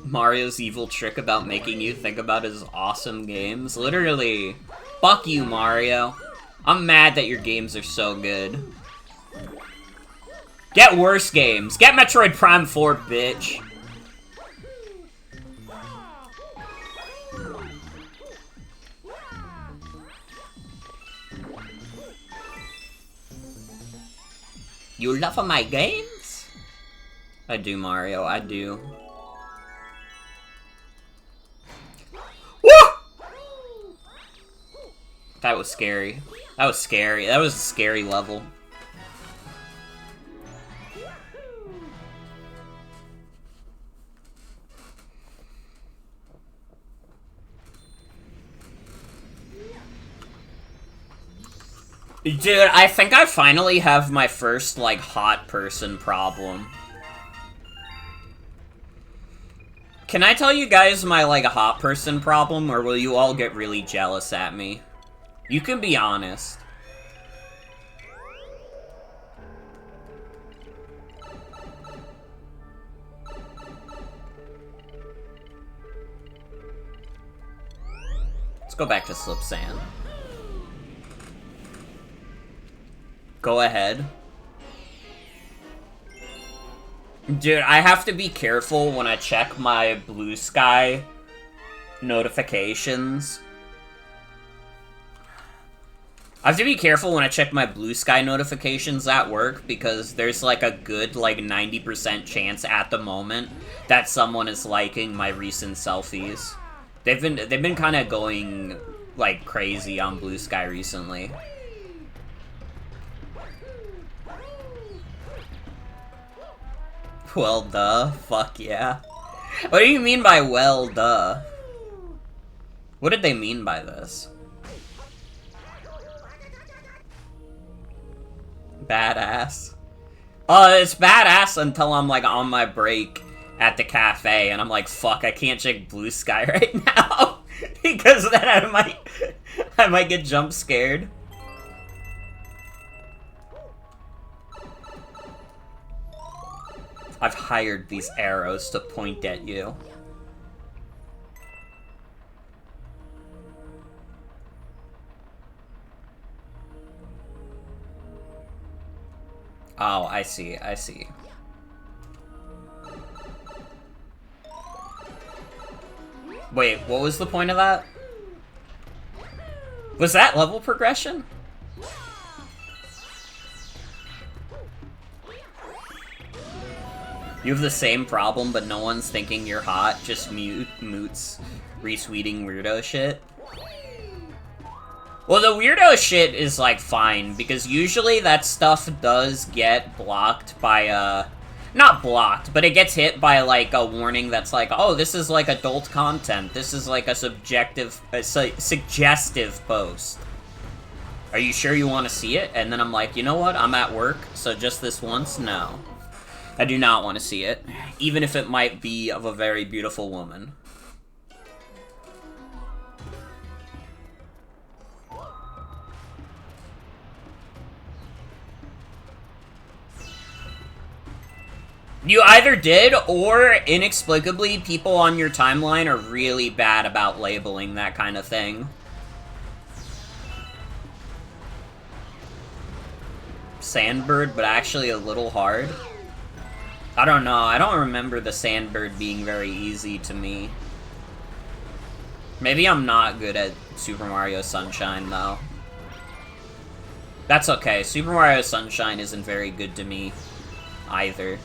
Mario's evil trick about making you think about his awesome games. Literally, fuck you, Mario. I'm mad that your games are so good. Get worse games. Get Metroid Prime 4, bitch. You love my games? I do, Mario, I do. That was scary. That was scary. That was a scary level. Dude, I think I finally have my first, like, hot person problem. Can I tell you guys my, like, hot person problem, or will you all get really jealous at me? You can be honest. Let's go back to Slip Sand. Go ahead. Dude, I have to be careful when I check my Blue Sky notifications. I have to be careful when I check my Blue Sky notifications at work, because there's like a good, like, 90% chance at the moment that someone is liking my recent selfies. They've been kind of going, like, crazy on Blue Sky recently. Well, duh. Fuck yeah. What do you mean by well, duh? What did they mean by this? Badass. It's badass until I'm, like, on my break at the cafe, and I'm like, fuck, I can't check Blue Sky right now, because then I might get jump scared. I've hired these arrows to point at you. Oh, I see, I see. Wait, what was the point of that? Was that level progression? You have the same problem, but no one's thinking you're hot, just moots retweeting weirdo shit. Well, the weirdo shit is, like, fine, because usually that stuff does get blocked by, not blocked, but it gets hit by, like, a warning that's like, oh, this is, like, adult content. This is, like, a suggestive post. Are you sure you want to see it? And then I'm like, you know what? I'm at work, so just this once? No. I do not want to see it, even if it might be of a very beautiful woman. You either did, or inexplicably, people on your timeline are really bad about labeling that kind of thing. Sandbird, but actually a little hard. I don't know, I don't remember the Sandbird being very easy to me. Maybe I'm not good at Super Mario Sunshine, though. That's okay, Super Mario Sunshine isn't very good to me, either.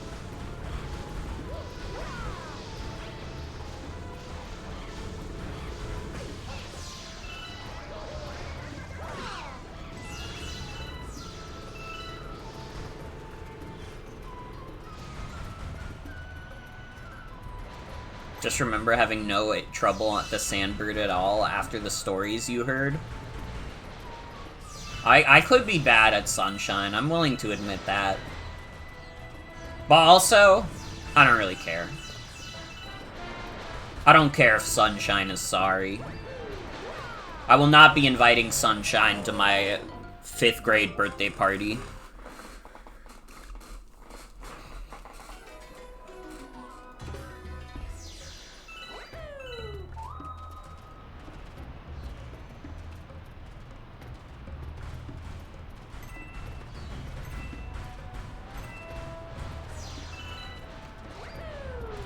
Just remember having no trouble at the Sandbird at all after the stories you heard. I could be bad at Sunshine, I'm willing to admit that. But also, I don't really care. I don't care if Sunshine is sorry. I will not be inviting Sunshine to my 5th grade birthday party.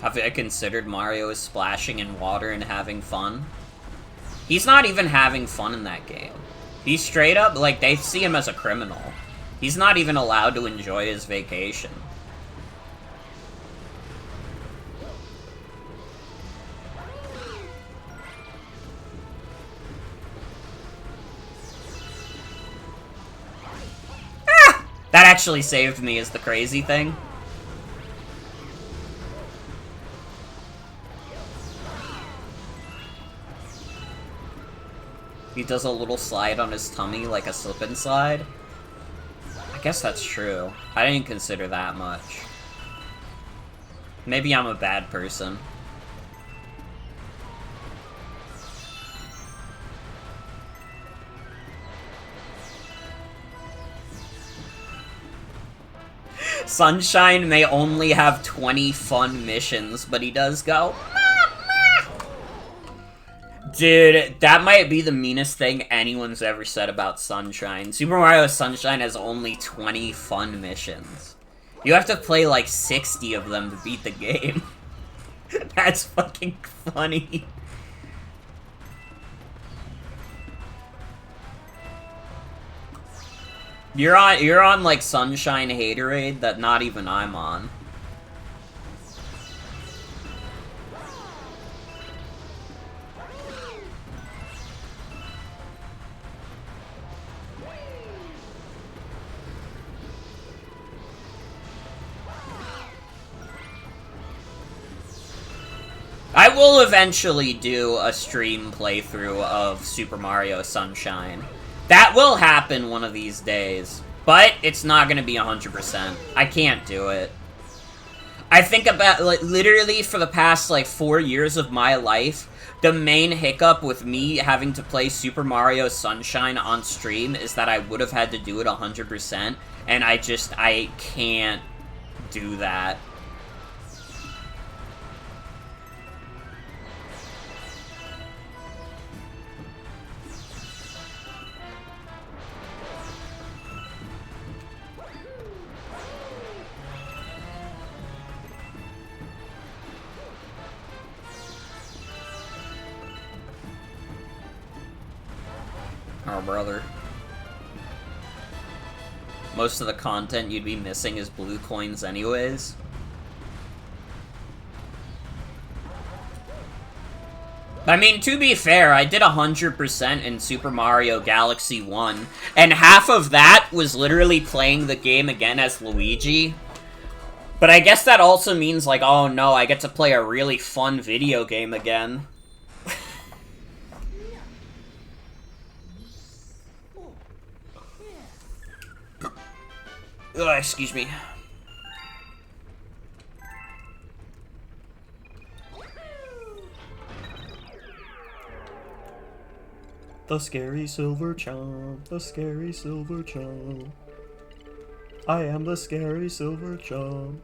Have I considered Mario is splashing in water and having fun? He's not even having fun in that game. He's straight up, like, they see him as a criminal. He's not even allowed to enjoy his vacation. Ah! That actually saved me, is the crazy thing. He does a little slide on his tummy like a slip and slide. guess that's true. I didn't consider that much. Maybe I'm a bad person. Sunshine may only have 20 fun missions, but he does go, "Meh, meh." Dude, that might be the meanest thing anyone's ever said about Sunshine. Super Mario Sunshine has only 20 fun missions. You have to play like 60 of them to beat the game. That's fucking funny. You're on like Sunshine Haterade that not even I'm on. I will eventually do a stream playthrough of Super Mario Sunshine. That will happen one of these days, but it's not gonna be 100%. I can't do it. I think about, like, literally for the past, like, 4 years of my life, the main hiccup with me having to play Super Mario Sunshine on stream is that I would have had to do it 100%, and I can't do that. Oh, brother. Most of the content you'd be missing is blue coins anyways. I mean, to be fair, I did 100% in Super Mario Galaxy 1, and half of that was literally playing the game again as Luigi. But I guess that also means, like, oh no, I get to play a really fun video game again. Ugh, excuse me. The scary silver chomp, the scary silver chomp. I am the scary silver chomp.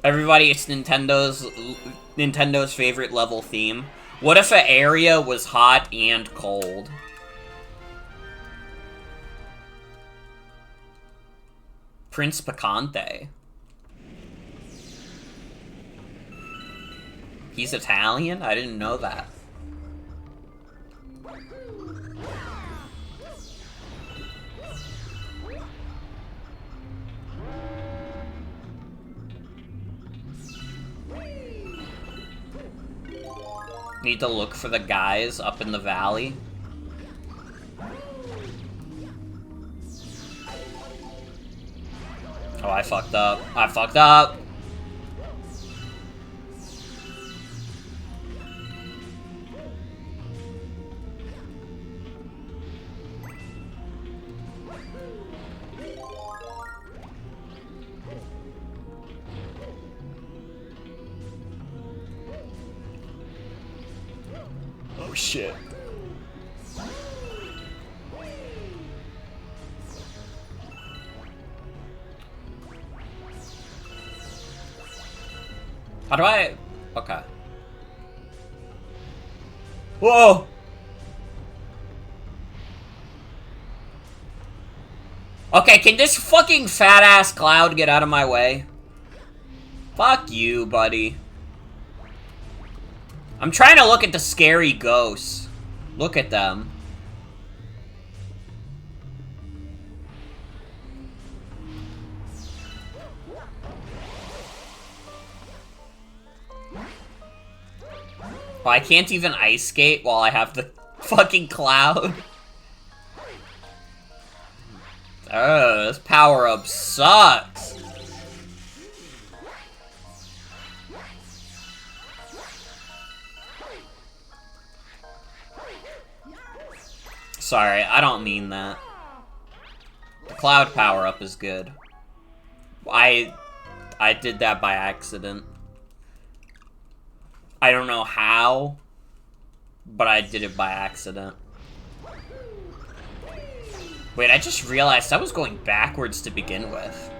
Everybody, it's Nintendo's favorite level theme. What if an area was hot and cold? Prince Picante. He's Italian? I didn't know that. Need to look for the guys up in the valley. Oh, I fucked up. I fucked up! Oh shit. How do I... Okay. Whoa! Okay, can this fucking fat-ass cloud get out of my way? Fuck you, buddy. I'm trying to look at the scary ghosts. Look at them. Oh, I can't even ice skate while I have the fucking cloud. Oh, this power-up sucks. Sorry, I don't mean that. The cloud power-up is good. I did that by accident. I don't know how, but I did it by accident. Wait, I just realized I was going backwards to begin with.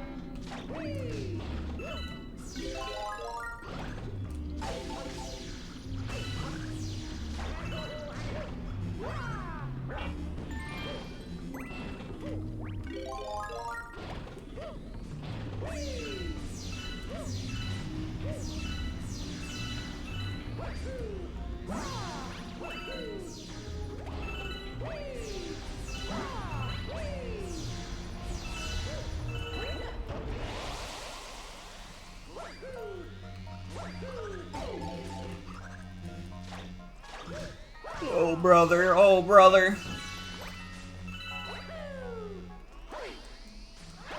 Oh, brother. Oh, brother.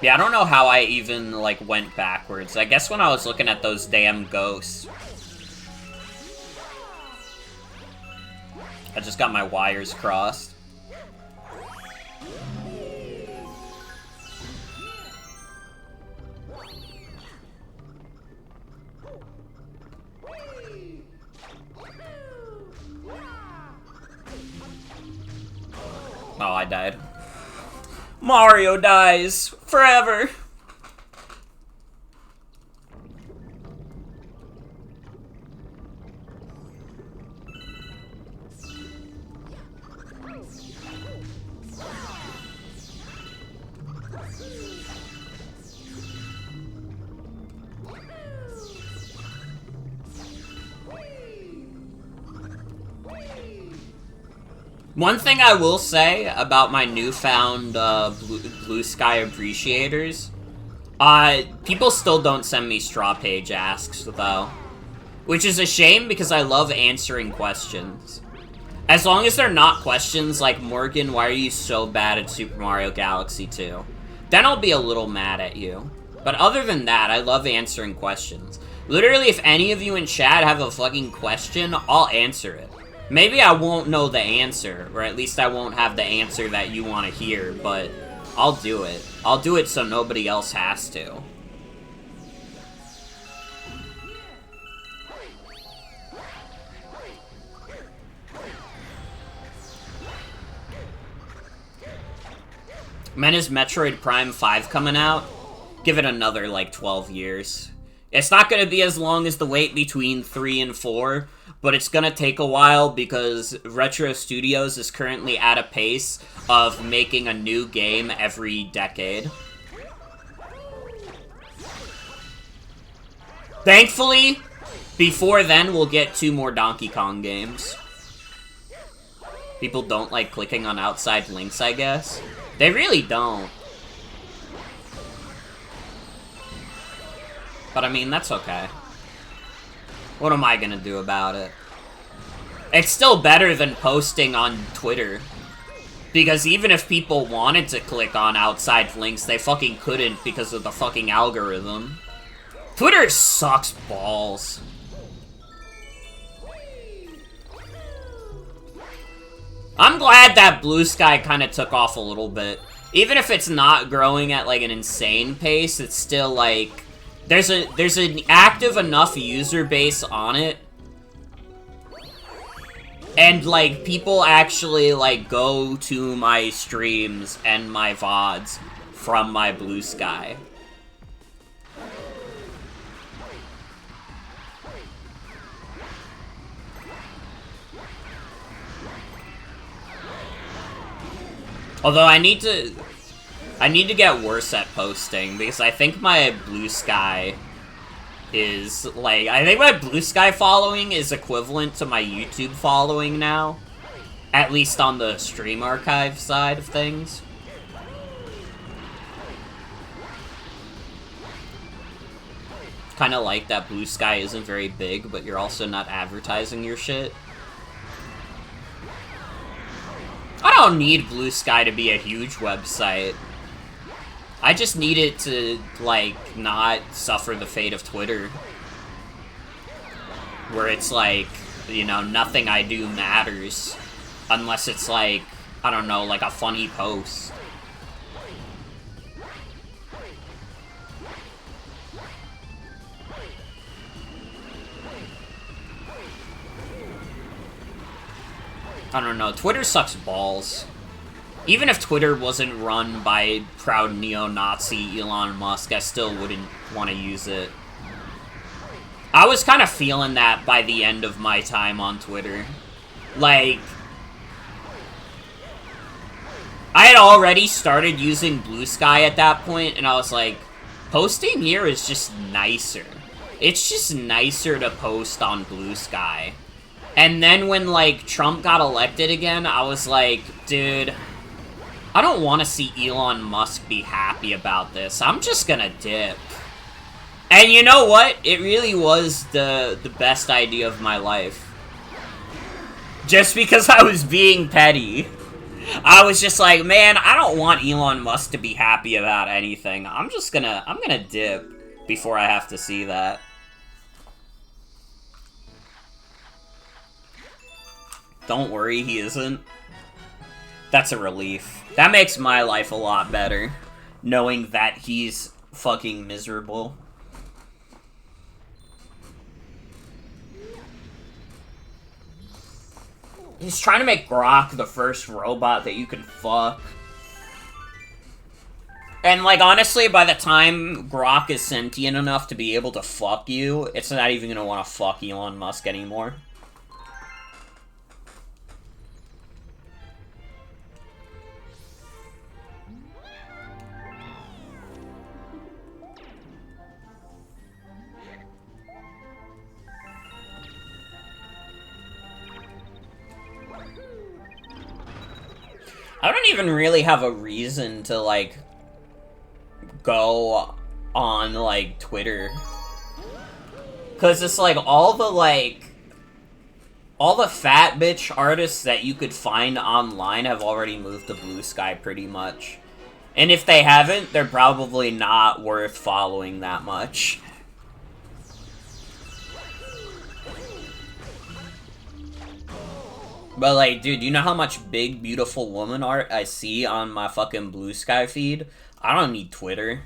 Yeah, I don't know how I even, like, went backwards. I guess when I was looking at those damn ghosts. I just got my wires crossed. Oh, I died. Mario dies forever. One thing I will say about my newfound Blue Sky appreciators, people still don't send me straw page asks, though. Which is a shame because I love answering questions. As long as they're not questions like, Morgan, why are you so bad at Super Mario Galaxy 2? Then I'll be a little mad at you. But other than that, I love answering questions. Literally, if any of you in chat have a fucking question, I'll answer it. Maybe I won't know the answer, or at least I won't have the answer that you want to hear, but I'll do it. I'll do it so nobody else has to. When is Metroid Prime 5 coming out? Give it another, like, 12 years. It's not gonna be as long as the wait between 3 and 4, but it's gonna take a while because Retro Studios is currently at a pace of making a new game every decade. Thankfully, before then, we'll get 2 more Donkey Kong games. People don't like clicking on outside links, I guess. They really don't. But I mean, that's okay. What am I gonna do about it? It's still better than posting on Twitter. Because even if people wanted to click on outside links, they fucking couldn't because of the fucking algorithm. Twitter sucks balls. I'm glad that Blue Sky kind of took off a little bit. Even if it's not growing at, like, an insane pace, it's still, like... There's an active enough user base on it. And, like, people actually, like, go to my streams and my VODs from my Blue Sky. Although I need to get worse at posting, because I think my Blue Sky is, like, I think my Blue Sky following is equivalent to my YouTube following now. At least on the stream archive side of things. Kinda like that Blue Sky isn't very big, but you're also not advertising your shit. I don't need Blue Sky to be a huge website. I just need it to, like, not suffer the fate of Twitter. Where it's like, you know, nothing I do matters. Unless it's like, I don't know, like a funny post. I don't know, Twitter sucks balls. Even if Twitter wasn't run by proud neo-Nazi Elon Musk, I still wouldn't want to use it. I was kind of feeling that by the end of my time on Twitter. Like, I had already started using Blue Sky at that point, and I was like, posting here is just nicer. It's just nicer to post on Blue Sky. And then when, like, Trump got elected again, I was like, dude, I don't want to see Elon Musk be happy about this. I'm just gonna dip. And you know what? It really was the best idea of my life. Just because I was being petty. I was just like, man, I don't want Elon Musk to be happy about anything. I'm gonna dip before I have to see that. Don't worry, he isn't. That's a relief. That makes my life a lot better, knowing that he's fucking miserable. He's trying to make Grok the first robot that you can fuck. And, like, honestly, by the time Grok is sentient enough to be able to fuck you, it's not even gonna want to fuck Elon Musk anymore. I don't even really have a reason to, like, go on, like, Twitter. Because it's, like, all the fat bitch artists that you could find online have already moved to Blue Sky, pretty much. And if they haven't, they're probably not worth following that much. But, like, dude, you know how much big, beautiful woman art I see on my fucking Blue Sky feed? I don't need Twitter.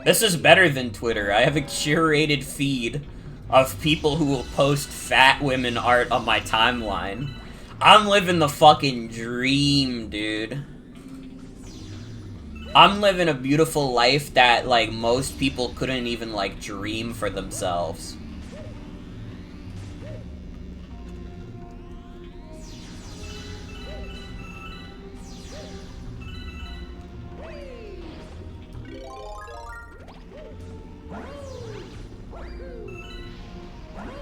This is better than Twitter. I have a curated feed of people who will post fat women art on my timeline. I'm living the fucking dream, dude. I'm living a beautiful life that, like, most people couldn't even, like, dream for themselves.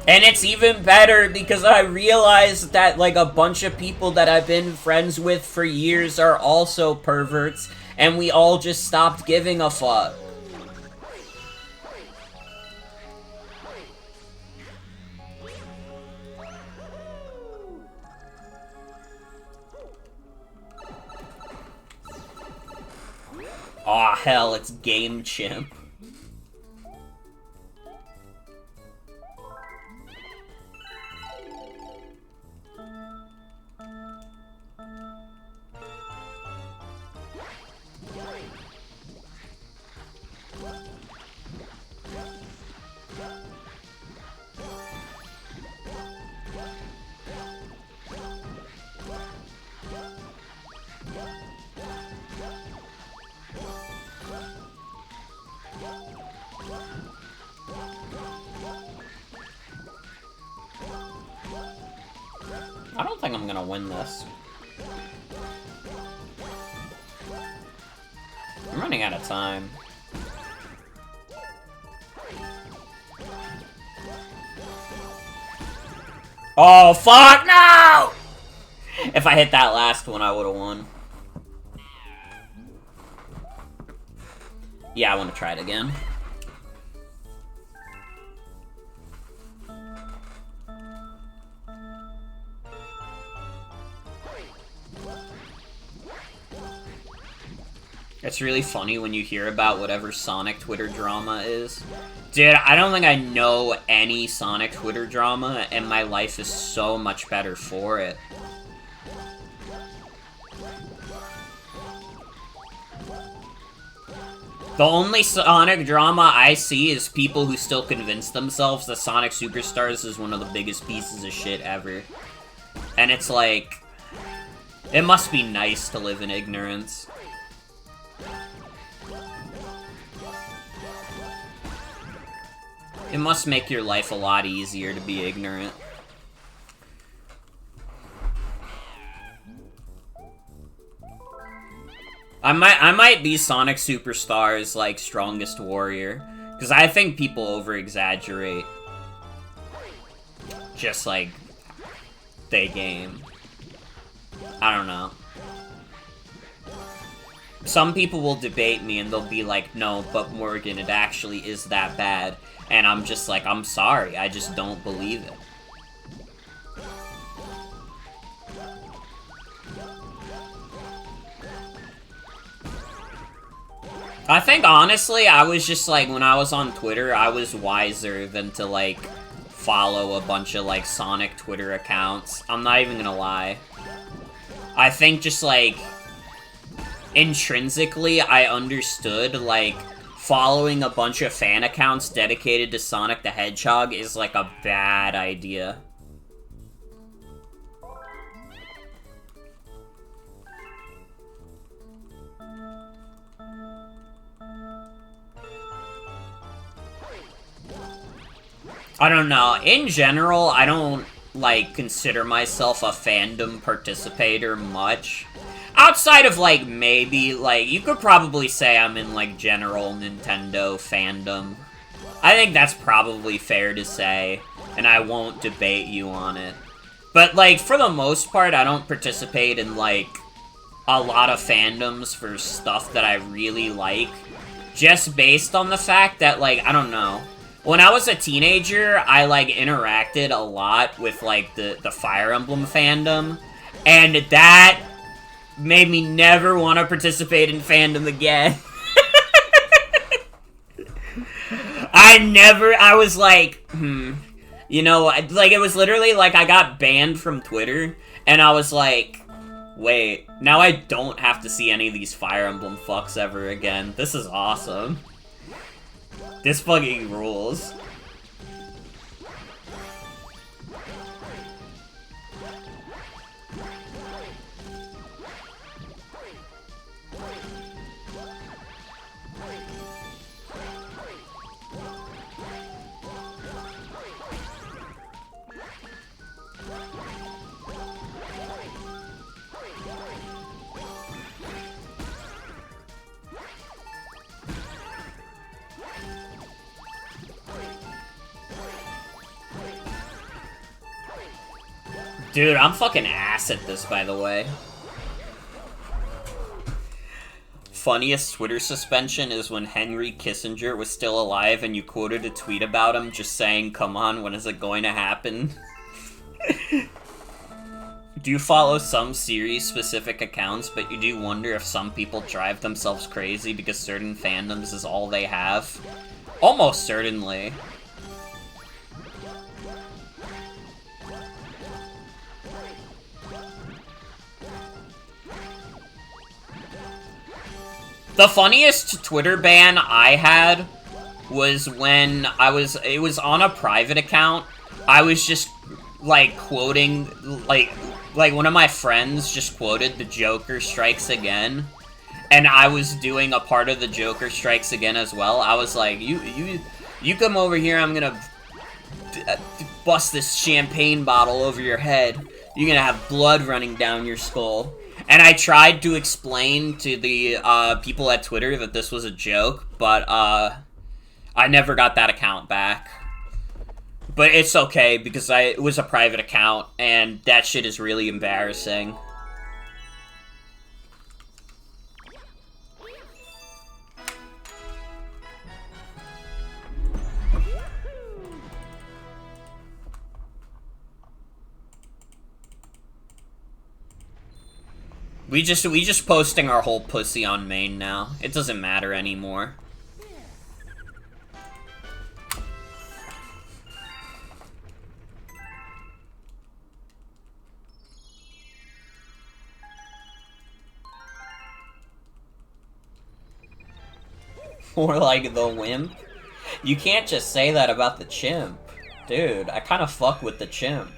And it's even better because I realized that, like, a bunch of people that I've been friends with for years are also perverts, and we all just stopped giving a fuck. Aw, hell, it's Game Chimp. I don't think I'm gonna win this. I'm running out of time. Oh, fuck, no! If I hit that last one, I would've won. Yeah, I want to try it again. It's really funny when you hear about whatever Sonic Twitter drama is. Dude, I don't think I know any Sonic Twitter drama, and my life is so much better for it. The only Sonic drama I see is people who still convince themselves that Sonic Superstars is one of the biggest pieces of shit ever. And it's like, it must be nice to live in ignorance. It must make your life a lot easier to be ignorant. I might be Sonic Superstars, like, strongest warrior. Because I think people over-exaggerate. Just, like, they game. I don't know. Some people will debate me and they'll be like, no, but Morgan, it actually is that bad. And I'm just like, I'm sorry, I just don't believe it. I think, honestly, I was just, like, when I was on Twitter, I was wiser than to, like, follow a bunch of, like, Sonic Twitter accounts. I'm not even gonna lie. I think just, like, intrinsically, I understood, like, following a bunch of fan accounts dedicated to Sonic the Hedgehog is, like, a bad idea. I don't know. In general, I don't, like, consider myself a fandom participator much. Outside of, like, maybe, like, you could probably say I'm in, like, general Nintendo fandom. I think that's probably fair to say, and I won't debate you on it. But, like, for the most part, I don't participate in, like, a lot of fandoms for stuff that I really like, just based on the fact that, like, I don't know. When I was a teenager, I, like, interacted a lot with, like, the Fire Emblem fandom, and that made me never want to participate in fandom again. I was like, you know, like, it was literally like I got banned from Twitter, and I was like, wait, now I don't have to see any of these Fire Emblem fucks ever again. This is awesome. This fucking rules. Dude, I'm fucking ass at this, by the way. Funniest Twitter suspension is when Henry Kissinger was still alive and you quoted a tweet about him just saying, come on, when is it going to happen? Do you follow some series-specific accounts, but you do wonder if some people drive themselves crazy because certain fandoms is all they have? Almost certainly. The funniest Twitter ban I had was when it was on a private account. I was just, like, quoting, like one of my friends just quoted the Joker Strikes Again, and I was doing a part of the Joker Strikes Again as well. I was like, you come over here, I'm gonna bust this champagne bottle over your head. You're gonna have blood running down your skull. And I tried to explain to the people at Twitter that this was a joke, but I never got that account back. But it's okay, because it was a private account, and that shit is really embarrassing. We just posting our whole pussy on main now. It doesn't matter anymore. More like the wimp? You can't just say that about the chimp. Dude, I kind of fuck with the chimp.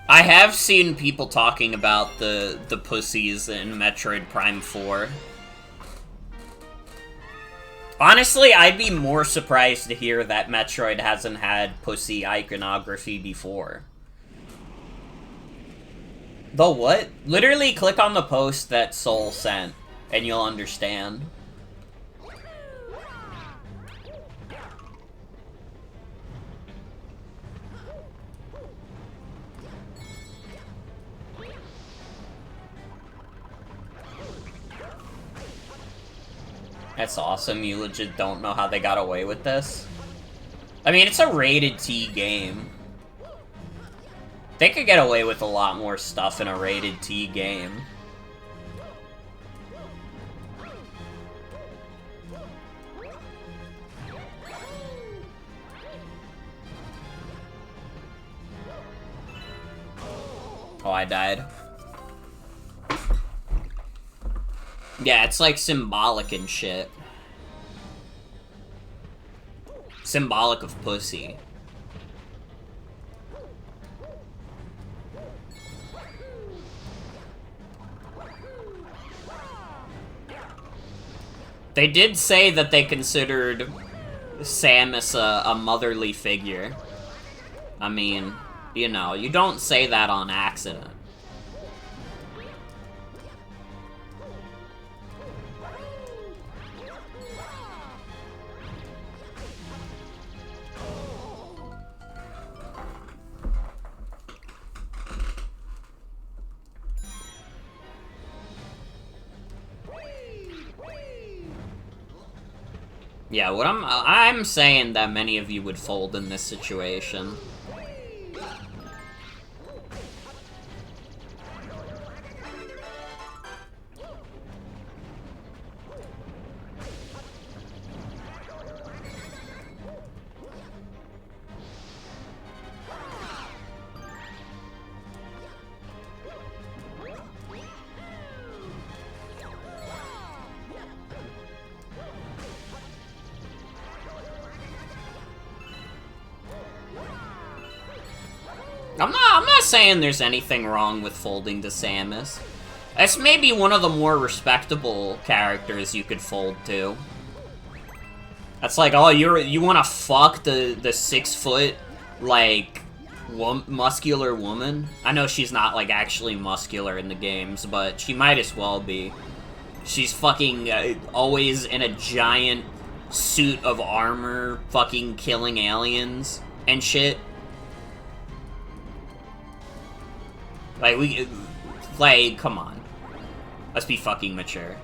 I have seen people talking about the pussies in Metroid Prime 4. Honestly, I'd be more surprised to hear that Metroid hasn't had pussy iconography before. The what? Literally click on the post that Soul sent, and you'll understand. That's awesome, you legit don't know how they got away with this. I mean, it's a rated T game. They could get away with a lot more stuff in a rated T game. Oh, I died. Yeah, it's like symbolic and shit. Symbolic of pussy. They did say that they considered Samus a motherly figure. I mean, you know, you don't say that on accident. Yeah, what I'm saying that many of you would fold in this situation. I'm not saying there's anything wrong with folding to Samus. That's maybe one of the more respectable characters you could fold to. That's like, oh, you want to fuck the 6-foot, like, muscular woman? I know she's not, like, actually muscular in the games, but she might as well be. She's fucking always in a giant suit of armor, fucking killing aliens and shit. Like, come on. Let's be fucking mature.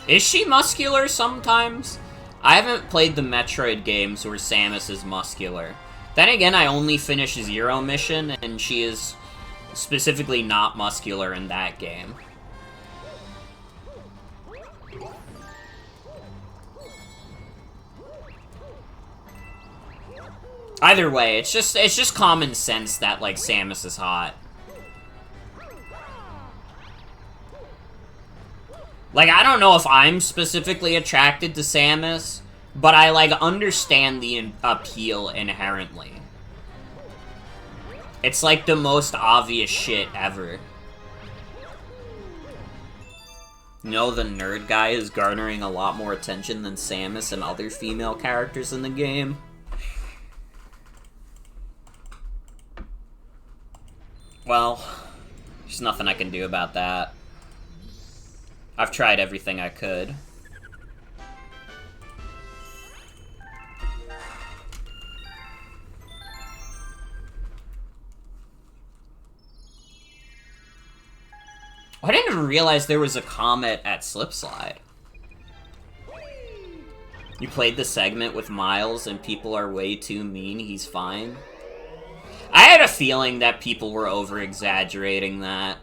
Is she muscular sometimes? I haven't played the Metroid games where Samus is muscular. Then again, I only finished Zero Mission, and she is specifically not muscular in that game. Either way, it's just common sense that, like, Samus is hot. Like, I don't know if I'm specifically attracted to Samus, but I, like, understand the appeal inherently. It's, like, the most obvious shit ever. You know, the nerd guy is garnering a lot more attention than Samus and other female characters in the game. Well, there's nothing I can do about that. I've tried everything I could. I didn't even realize there was a comet at Slipslide. You played the segment with Miles and people are way too mean, he's fine. I had a feeling that people were over-exaggerating that.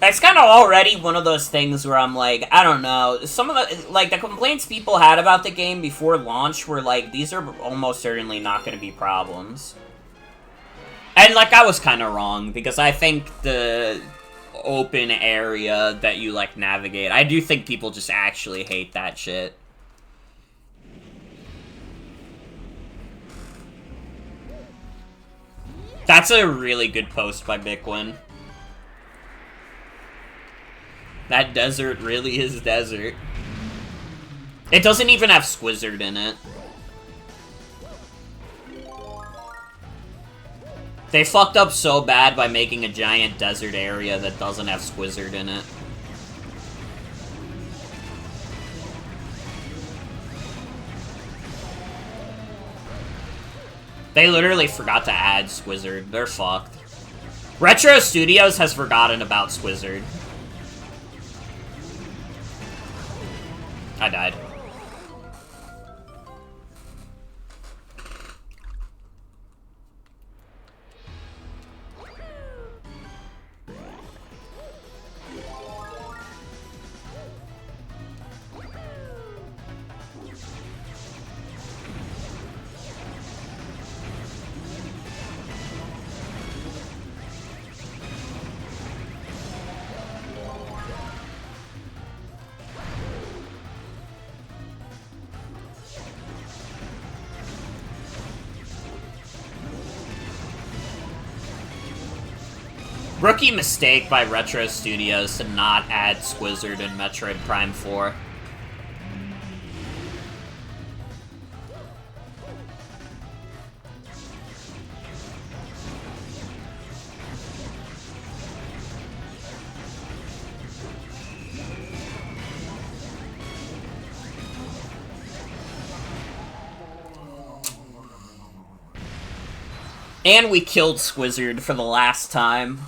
It's kind of already one of those things where I'm like, I don't know, some of the, like, the complaints people had about the game before launch were like, these are almost certainly not going to be problems. And, like, I was kind of wrong, because I think the open area that you, like, navigate, I do think people just actually hate that shit. That's a really good post by Bickwin. That desert really is desert. It doesn't even have Squizzard in it. They fucked up so bad by making a giant desert area that doesn't have Squizzard in it. They literally forgot to add Squizzard. They're fucked. Retro Studios has forgotten about Squizzard. I died. Rookie mistake by Retro Studios to not add Squizzard in Metroid Prime 4. And we killed Squizzard for the last time.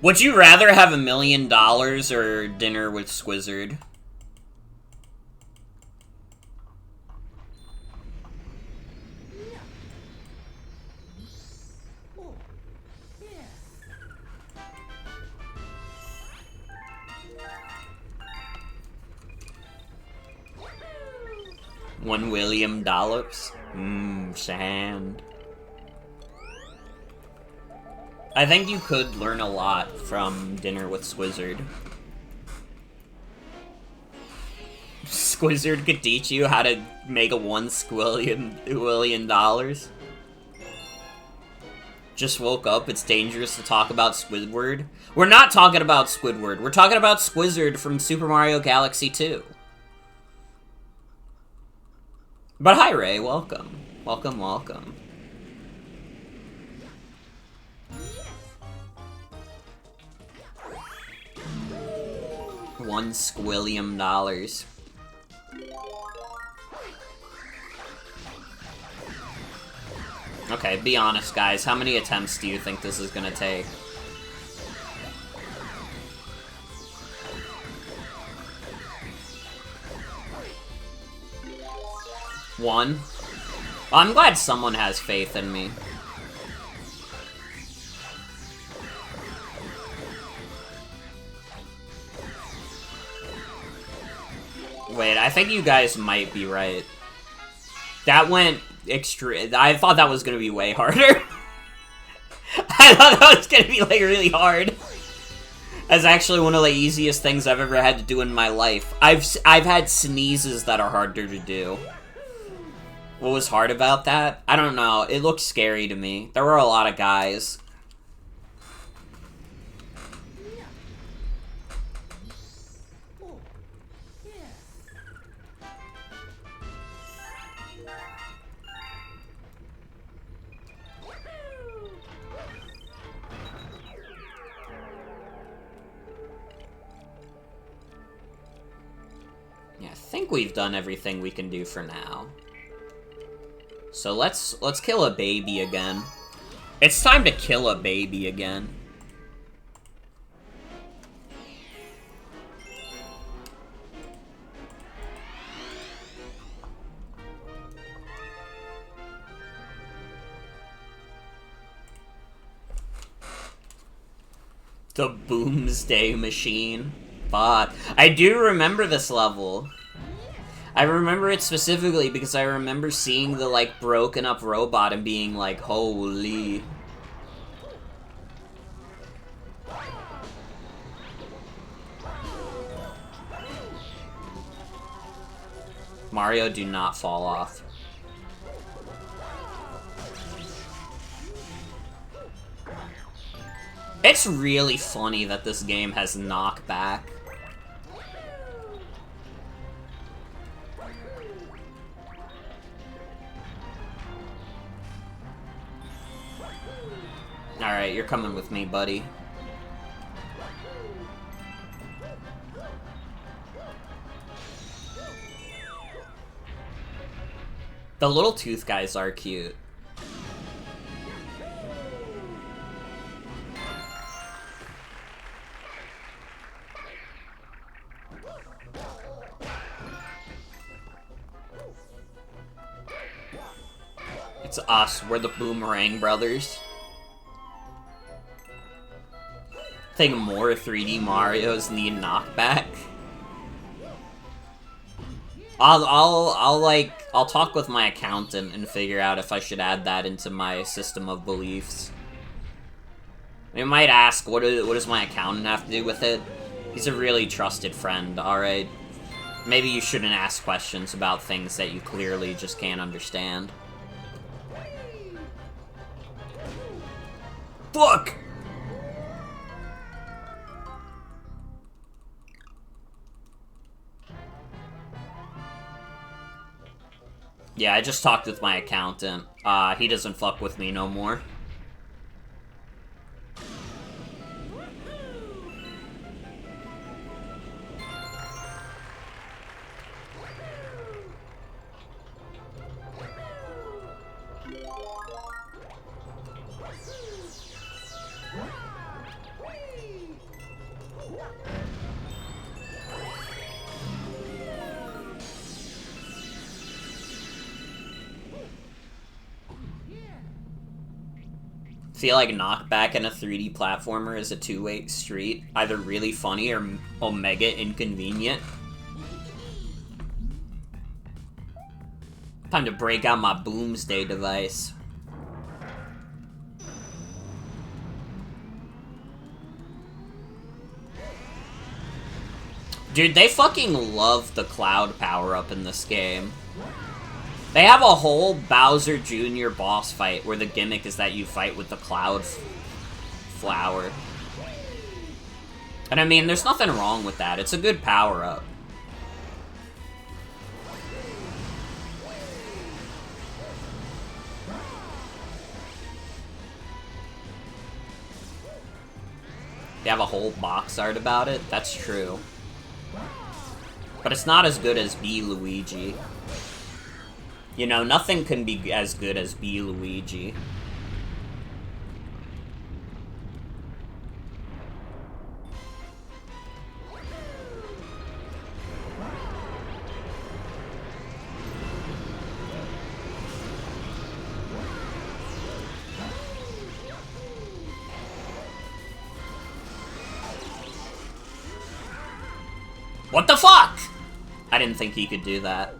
Would you rather have $1 million or dinner with Squizzard? $1 William Dollops? Sand. I think you could learn a lot from Dinner with Squizzard. Squizzard could teach you how to make a $1 squillion. Just woke up, it's dangerous to talk about Squidward. We're not talking about Squidward, we're talking about Squizzard from Super Mario Galaxy 2. But hi Ray, welcome. Welcome, welcome. $1 squillion. Okay, be honest, guys. How many attempts do you think this is gonna take? One? Well, I'm glad someone has faith in me. Wait, I think you guys might be right. That went extreme. I thought that was gonna be way harder. I thought that was gonna be, like, really hard. That's actually one of the easiest things I've ever had to do in my life. I've had sneezes that are harder to do. What was hard about that? I don't know. It looked scary to me. There were a lot of guys. we've done everything we can do for now. So let's kill a baby again. It's time to kill a baby again. The Boomsday Machine. Fuck. I do remember this level. I remember it specifically because I remember seeing the, like, broken up robot and being like, holy. Mario, do not fall off. It's really funny that this game has knockback. Alright, you're coming with me, buddy. The little tooth guys are cute. It's us, we're the Boomerang Brothers. Think more 3D Marios need knockback. I'll talk with my accountant and figure out if I should add that into my system of beliefs. We might ask, what does my accountant have to do with it? He's a really trusted friend, alright? Maybe you shouldn't ask questions about things that you clearly just can't understand. Fuck! Yeah, I just talked with my accountant. He doesn't fuck with me no more. Feel like knockback in a 3D platformer is a two-way street, either really funny or omega inconvenient. Time to break out my Boomsday device. Dude, they fucking love the Cloud power-up in this game. They have a whole Bowser Jr. boss fight where the gimmick is that you fight with the Cloud flower. And I mean, there's nothing wrong with that. It's a good power-up. They have a whole box art about it? That's true. But it's not as good as B. Luigi. You know, nothing can be as good as B. Luigi. What the fuck? I didn't think he could do that.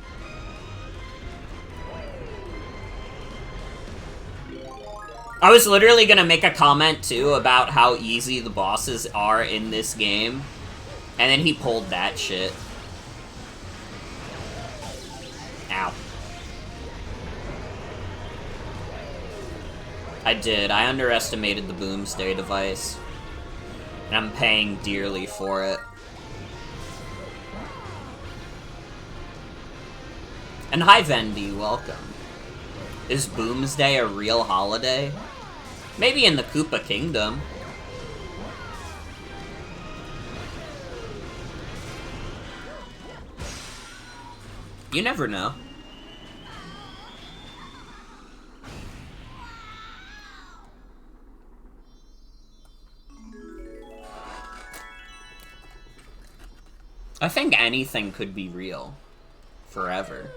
I was literally gonna make a comment, too, about how easy the bosses are in this game. And then he pulled that shit. Ow. I did. I underestimated the Boomsday device. And I'm paying dearly for it. And hi, Vendy. Welcome. Is Boomsday a real holiday? Maybe in the Koopa Kingdom. You never know. I think anything could be real. Forever.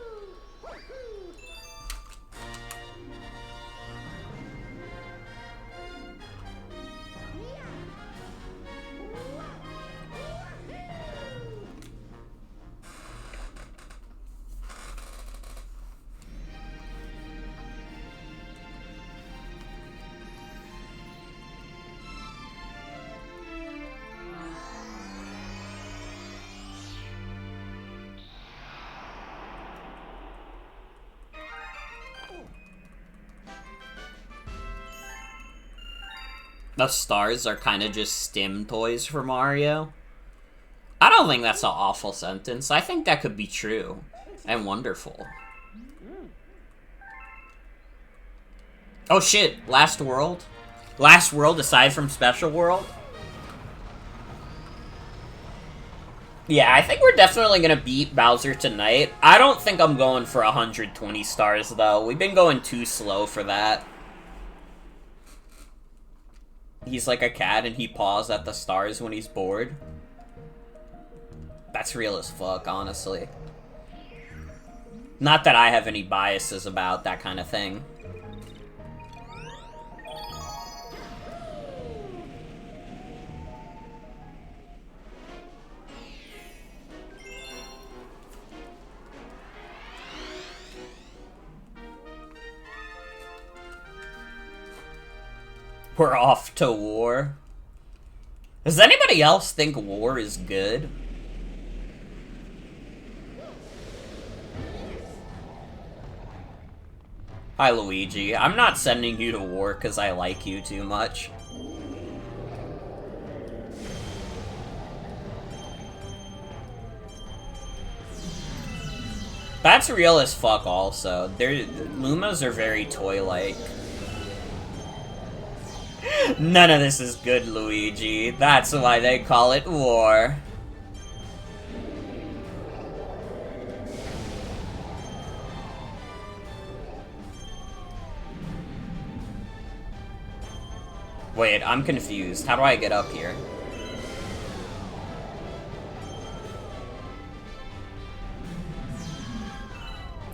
The stars are kind of just stim toys for Mario. I don't think that's an awful sentence. I think that could be true. And wonderful. Oh shit, Last World? Last World aside from Special World? Yeah, I think we're definitely gonna beat Bowser tonight. I don't think I'm going for 120 stars, though. We've been going too slow for that. He's like a cat and he paws at the stars when he's bored. That's real as fuck, honestly. Not that I have any biases about that kind of thing. We're off to war. Does anybody else think war is good? Hi, Luigi. I'm not sending you to war because I like you too much. That's real as fuck also. Lumas are very toy-like. None of this is good, Luigi. That's why they call it war. Wait, I'm confused. How do I get up here?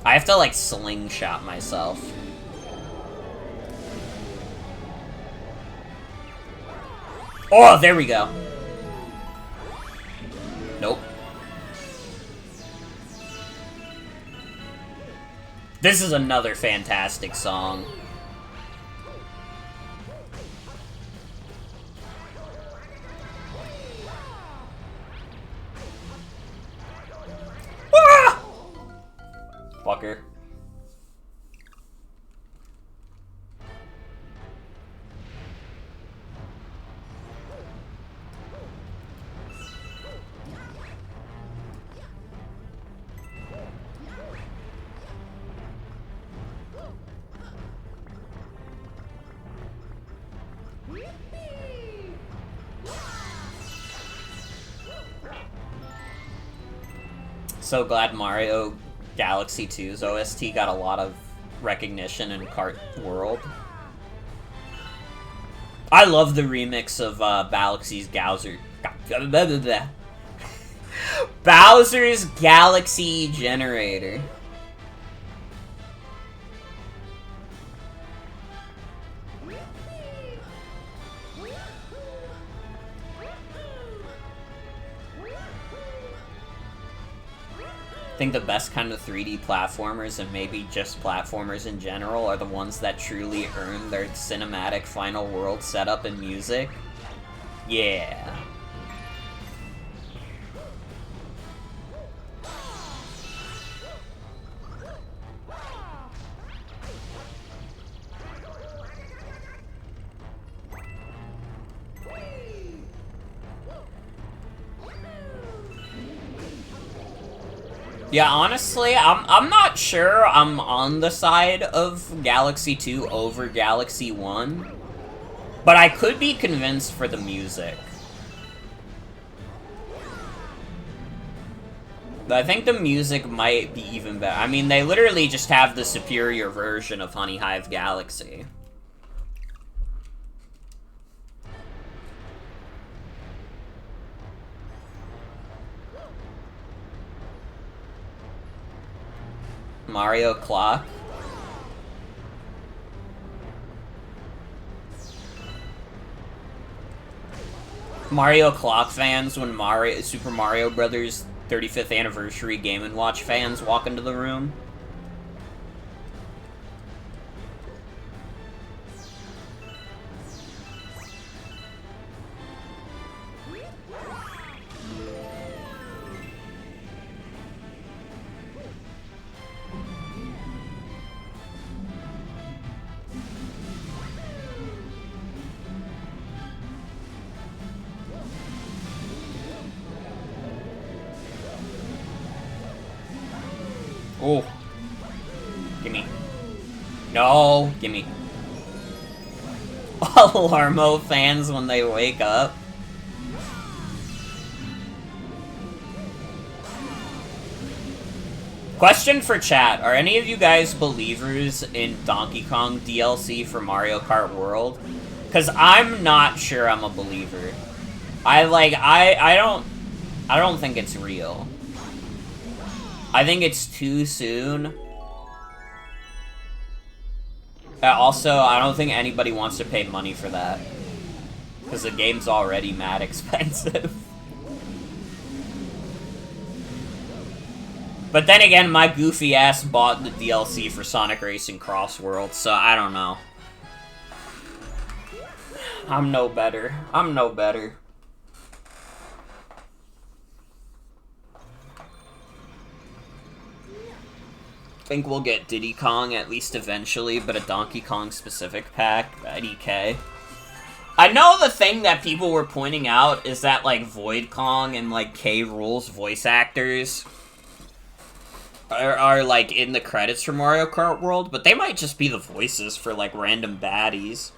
I have to, like, slingshot myself. Oh, there we go. Nope. This is another fantastic song. Ah! Fucker. So glad Mario Galaxy 2's OST got a lot of recognition in Kart World. I love the remix of Bowser's Galaxy Generator. I think the best kind of 3D platformers, and maybe just platformers in general, are the ones that truly earn their cinematic final world setup and music. Yeah. Yeah, honestly, I'm not sure I'm on the side of Galaxy 2 over Galaxy 1, but I could be convinced for the music. I think the music might be even better. I mean, they literally just have the superior version of Honey Hive Galaxy. Mario Clock. Mario Clock fans when Super Mario Brothers 35th anniversary Game & Watch fans walk into the room. Oh. Gimme. No, gimme. Alarmo fans when they wake up. Question for chat. Are any of you guys believers in Donkey Kong DLC for Mario Kart World? Because I'm not sure I'm a believer. I don't think it's real. I think it's too soon. Also, I don't think anybody wants to pay money for that. Because the game's already mad expensive. But then again, my goofy ass bought the DLC for Sonic Racing Cross World, so I don't know. I'm no better. I'm no better. Think we'll get Diddy Kong at least eventually, but a Donkey Kong specific pack, DK. I know the thing that people were pointing out is that, like, Void Kong and, like, K. Rool's voice actors are, like, in the credits for Mario Kart World, but they might just be the voices for, like, random baddies.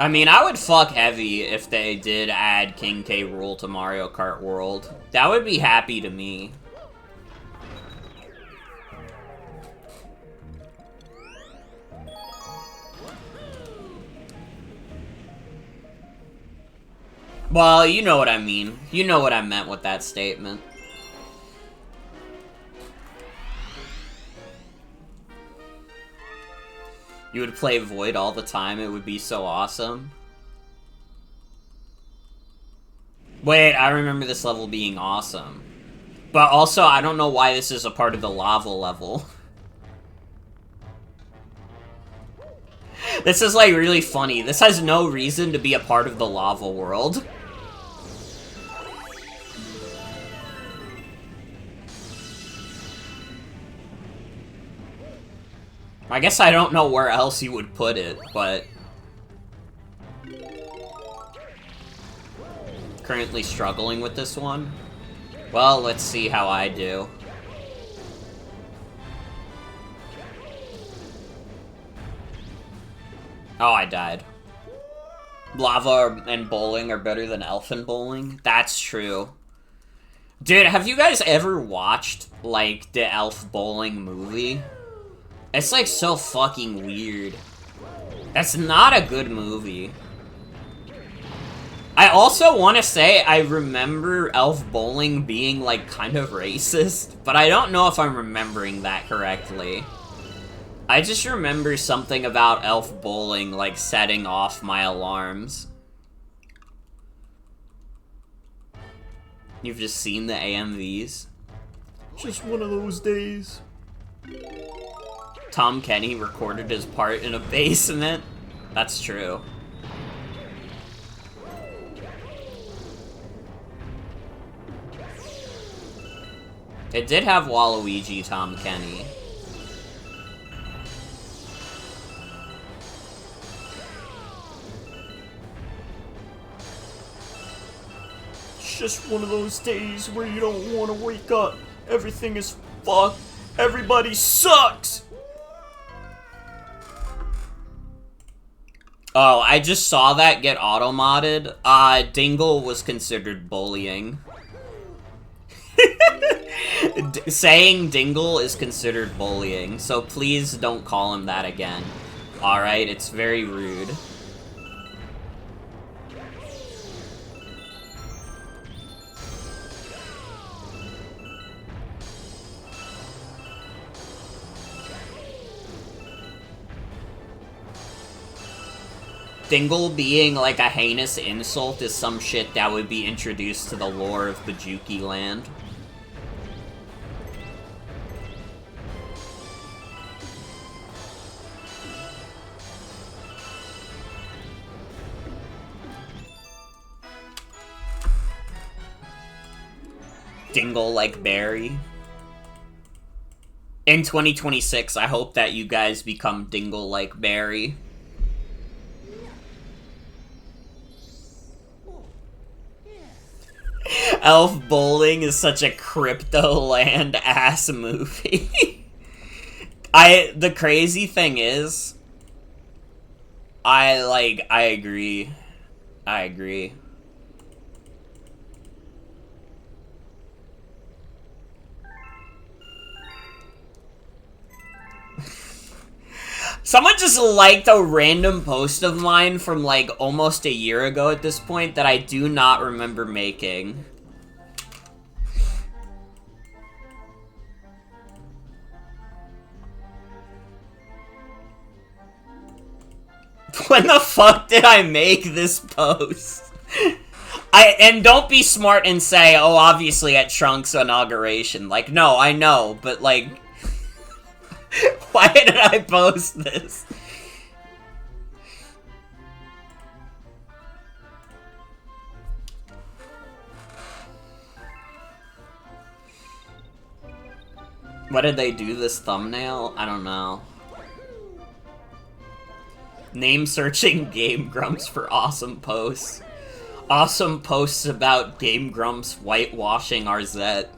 I mean, I would fuck heavy if they did add King K. Rool to Mario Kart World. That would be happy to me. Well, you know what I mean. You know what I meant with that statement. You would play Void all the time, it would be so awesome. Wait, I remember this level being awesome. But also, I don't know why this is a part of the lava level. This is, like, really funny. This has no reason to be a part of the lava world. I guess I don't know where else you would put it, but... Currently struggling with this one. Well, let's see how I do. Oh, I died. Lava and bowling are better than elfin bowling? That's true. Dude, have you guys ever watched, like, the Elf Bowling movie? It's, like, so fucking weird. That's not a good movie. I also want to say I remember Elf Bowling being, like, kind of racist, but I don't know if I'm remembering that correctly. I just remember something about Elf Bowling, like, setting off my alarms. You've just seen the AMVs? Just one of those days. Tom Kenny recorded his part in a basement. That's true. It did have Waluigi, Tom Kenny. It's just one of those days where you don't want to wake up. Everything is fucked. Everybody sucks! Oh, I just saw that get auto-modded. Dingle was considered bullying. Saying Dingle is considered bullying, so please don't call him that again. Alright, it's very rude. Dingle being like a heinous insult is some shit that would be introduced to the lore of Bajuki Land. Dingle like Barry. In 2026, I hope that you guys become Dingle like Barry. Elf Bowling is such a Cryptoland ass movie. The crazy thing is, I agree. I agree. Someone just liked a random post of mine from, like, almost a year ago at this point that I do not remember making. When the fuck did I make this post? And don't be smart and say, oh, obviously at Trunks' inauguration. Like, no, I know, but, like... Why did I post this? What did they do this thumbnail? I don't know. Name searching Game Grumps for awesome posts. Awesome posts about Game Grumps whitewashing Arzette.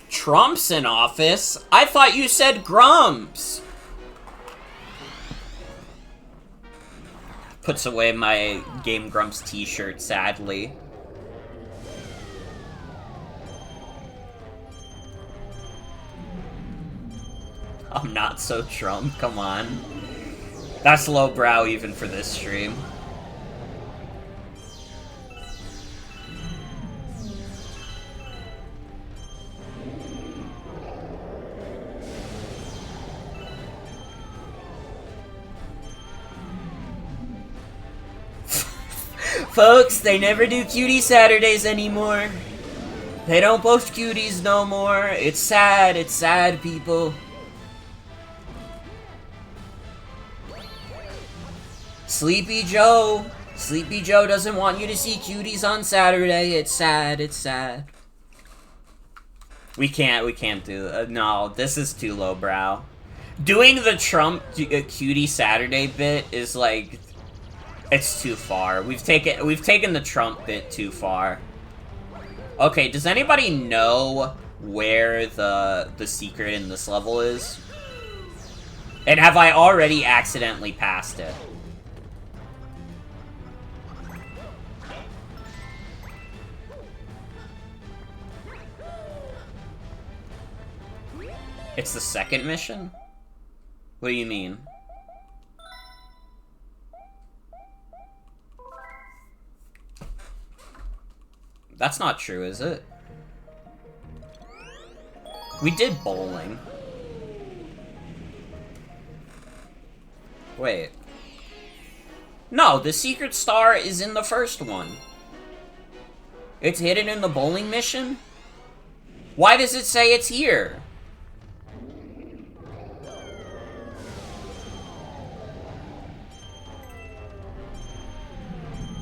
Trump's in office? I thought you said Grumps! Puts away my Game Grumps t-shirt, sadly. I'm not so Trump, come on. That's lowbrow even for this stream. Folks, they never do Cutie Saturdays anymore. They don't post cuties no more. It's sad, people. Sleepy Joe doesn't want you to see cuties on Saturday. It's sad. We can't do it. No, this is too lowbrow. Doing the Trump Cutie Saturday bit is like... It's too far. We've taken the Trump bit too far. Okay, does anybody know where the secret in this level is? And have I already accidentally passed it? It's the second mission? What do you mean? That's not true, is it? We did bowling. Wait. No, the secret star is in the first one. It's hidden in the bowling mission? Why does it say it's here?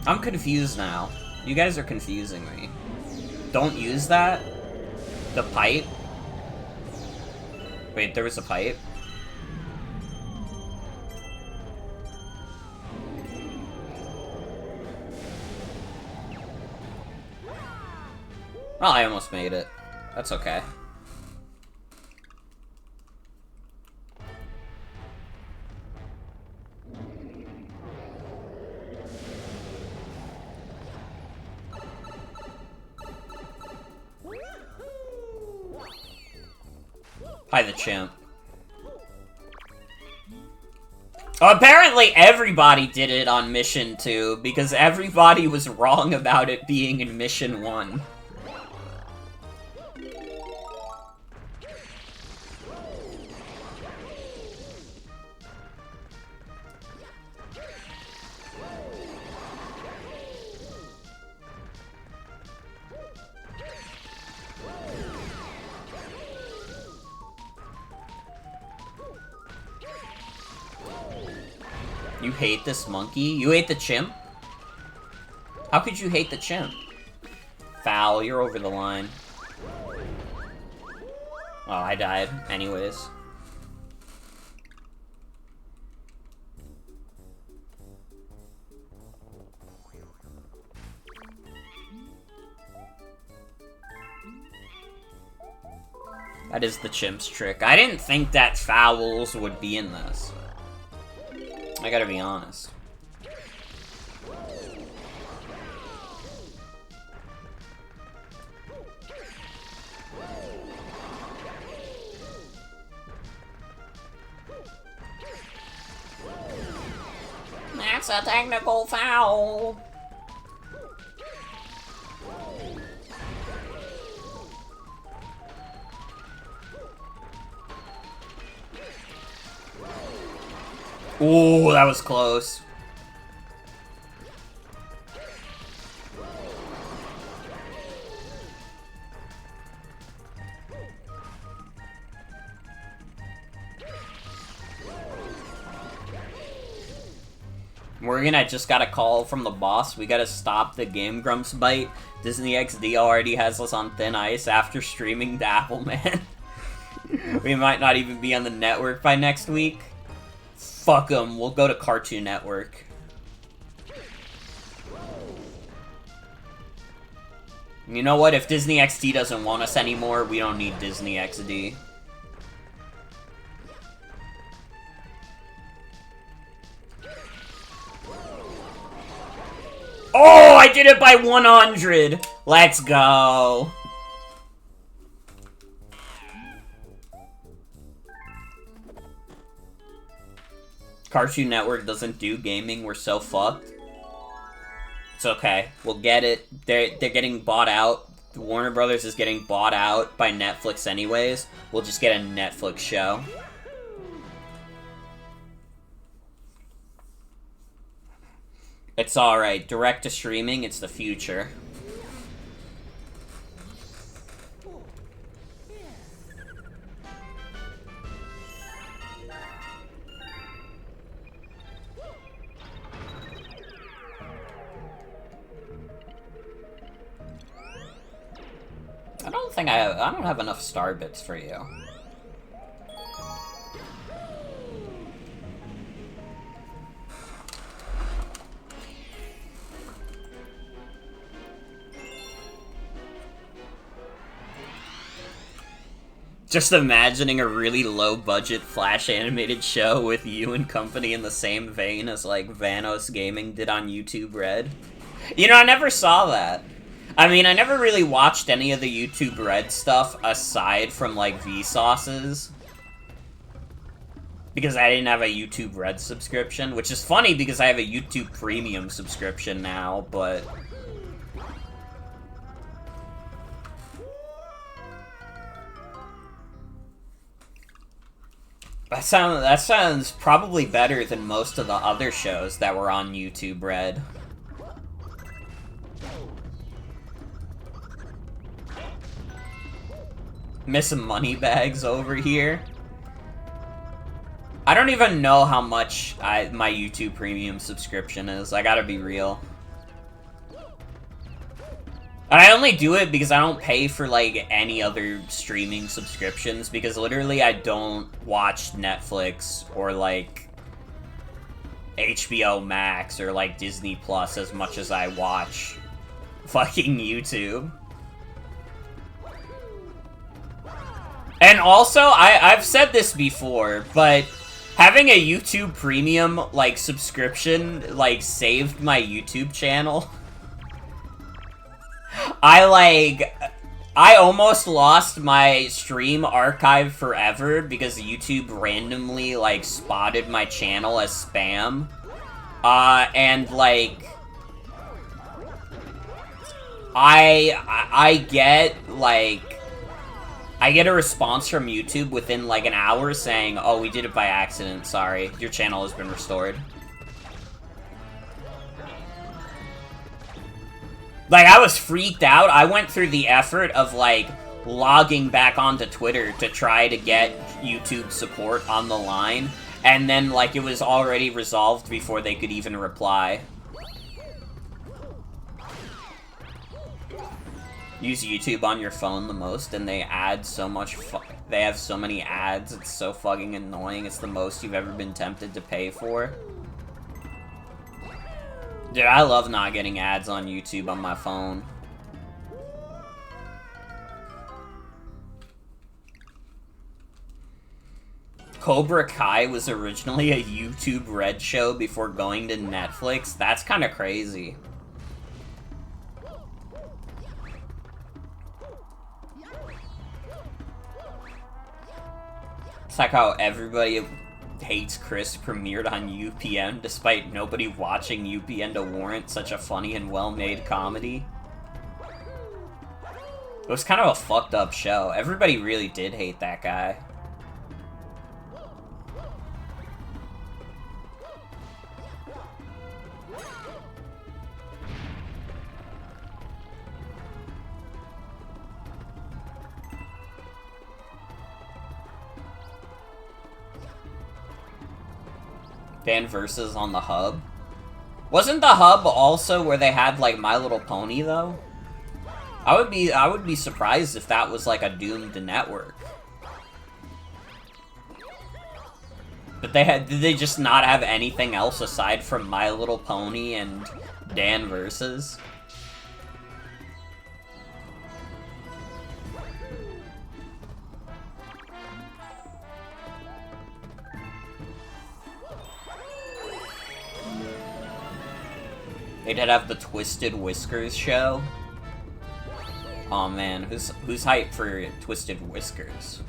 I'm confused now. You guys are confusing me. Don't use that? The pipe? Wait, there was a pipe? Well, I almost made it. That's okay. Hi, the chimp. Apparently everybody did it on Mission 2, because everybody was wrong about it being in Mission 1. You hate this monkey? You hate the chimp? How could you hate the chimp? Foul, you're over the line. Oh, I died. Anyways. That is the chimp's trick. I didn't think that fouls would be in this. I gotta be honest. That's a technical foul. Ooh, that was close. Morgan, I just got a call from the boss. We gotta stop the Game Grumps bite. Disney XD already has us on thin ice after streaming the Appleman. We might not even be on the network by next week. Fuck them, we'll go to Cartoon Network. You know what, if Disney XD doesn't want us anymore, we don't need Disney XD. Oh, I did it by 100! Let's go! Cartoon Network doesn't do gaming, we're so fucked. It's okay, we'll get it. They're getting bought out. Warner Brothers is getting bought out by Netflix anyways. We'll just get a Netflix show. It's alright, direct to streaming, it's the future. I don't have enough star bits for you. Just imagining a really low-budget Flash animated show with you and company in the same vein as, like, Vanos Gaming did on YouTube Red. You know, I never saw that. I mean, I never really watched any of the YouTube Red stuff aside from, like, Vsauce's. Because I didn't have a YouTube Red subscription, which is funny because I have a YouTube Premium subscription now, but... That sounds probably better than most of the other shows that were on YouTube Red. Miss Moneybags over here. I don't even know how much my YouTube Premium subscription is. I gotta be real. I only do it because I don't pay for, like, any other streaming subscriptions, because literally I don't watch Netflix or, like, HBO Max or, like, Disney Plus as much as I watch fucking YouTube. And also, I've said this before, but having a YouTube Premium, like, subscription, like, saved my YouTube channel. I almost lost my stream archive forever because YouTube randomly, like, spotted my channel as spam. And, like, I get, like, I get a response from YouTube within, like, an hour saying, oh, we did it by accident, sorry, your channel has been restored. Like, I was freaked out. I went through the effort of, like, logging back onto Twitter to try to get YouTube support on the line, and then, like, it was already resolved before they could even reply. Use YouTube on your phone the most, and they add so much they have so many ads, it's so fucking annoying. It's the most you've ever been tempted to pay for. Dude, I love not getting ads on YouTube on my phone. Cobra Kai was originally a YouTube Red show before going to Netflix? That's kind of crazy. It's like how everybody hates Chris premiered on UPN despite nobody watching UPN to warrant such a funny and well-made comedy. It was kind of a fucked up show. Everybody really did hate that guy. Dan Versus on the Hub. Wasn't the Hub also where they had, like, My Little Pony, though? I would be surprised if that was, like, a doomed network. But did they just not have anything else aside from My Little Pony and Dan Versus? They did have the Twisted Whiskers show. Oh man, who's hyped for Twisted Whiskers?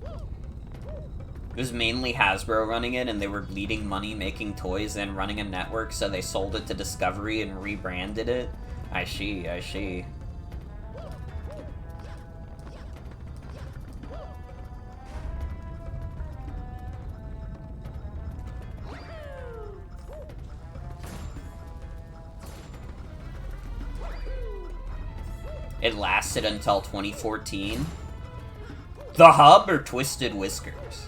It was mainly Hasbro running it, and they were bleeding money making toys and running a network, so they sold it to Discovery and rebranded it. I see. It lasted until 2014. The Hub or Twisted Whiskers?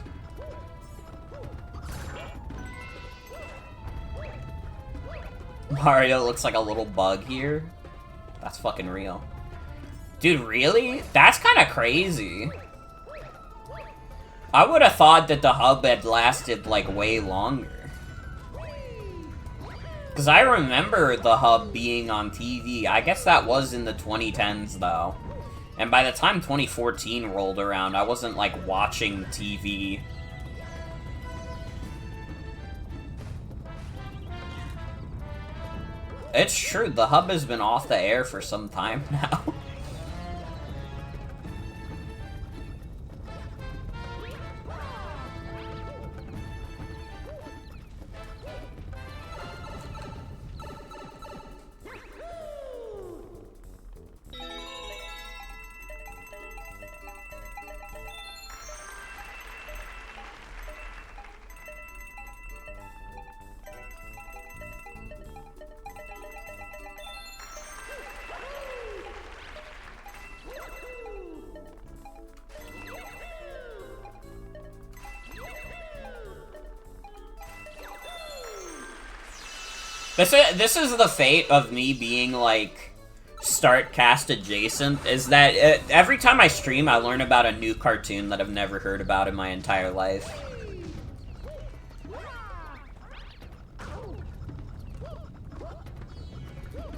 Mario looks like a little bug here. That's fucking real. Dude, really? That's kind of crazy. I would have thought that the Hub had lasted, like, way longer. Because I remember the Hub being on TV. I guess that was in the 2010s, though. And by the time 2014 rolled around, I wasn't, like, watching TV. It's true, the Hub has been off the air for some time now. This is the fate of me being, like, StartCast adjacent, is that every time I stream, I learn about a new cartoon that I've never heard about in my entire life.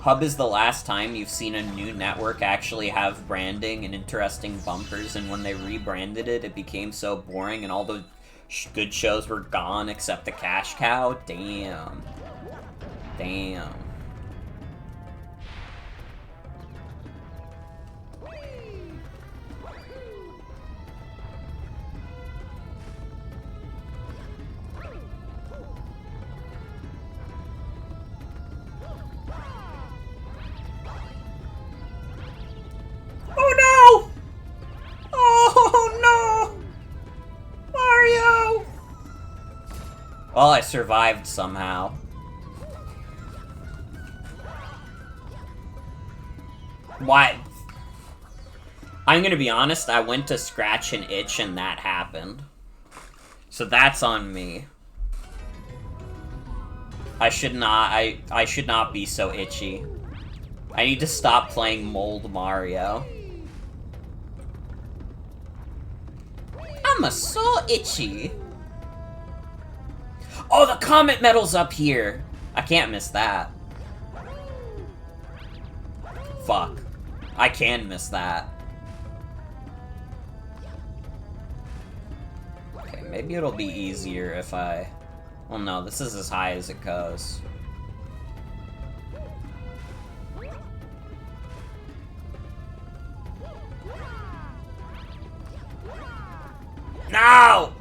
Hub is the last time you've seen a new network actually have branding and interesting bumpers, and when they rebranded it, it became so boring and all the good shows were gone except the Cash Cow? Damn. Damn. Oh no! Oh no! Mario! Well, I survived somehow. Why? I'm gonna be honest, I went to scratch an itch and that happened. So that's on me. I should not be so itchy. I need to stop playing Mold Mario. I'm so itchy. Oh, the Comet Medal's up here. I can't miss that. Fuck. I can miss that. Okay, maybe it'll be easier if I... Well, no, this is as high as it goes. No!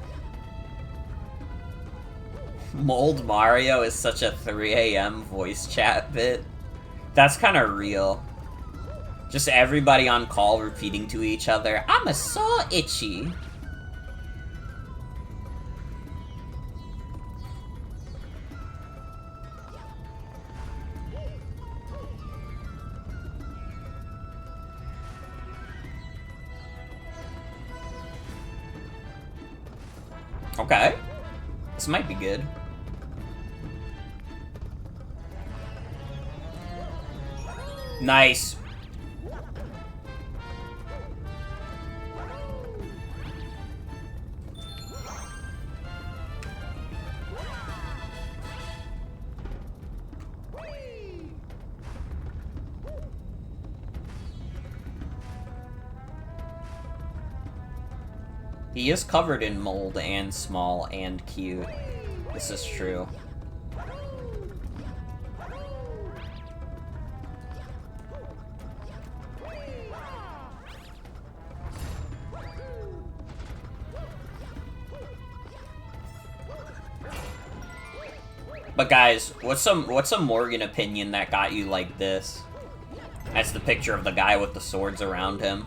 Mold Mario is such a 3 AM voice chat bit. That's kind of real. Just everybody on call repeating to each other, I'm so itchy. Okay. This might be good. Nice. He is covered in mold and small and cute. This is true. But guys, what's a Morgan opinion that got you like this? That's the picture of the guy with the swords around him.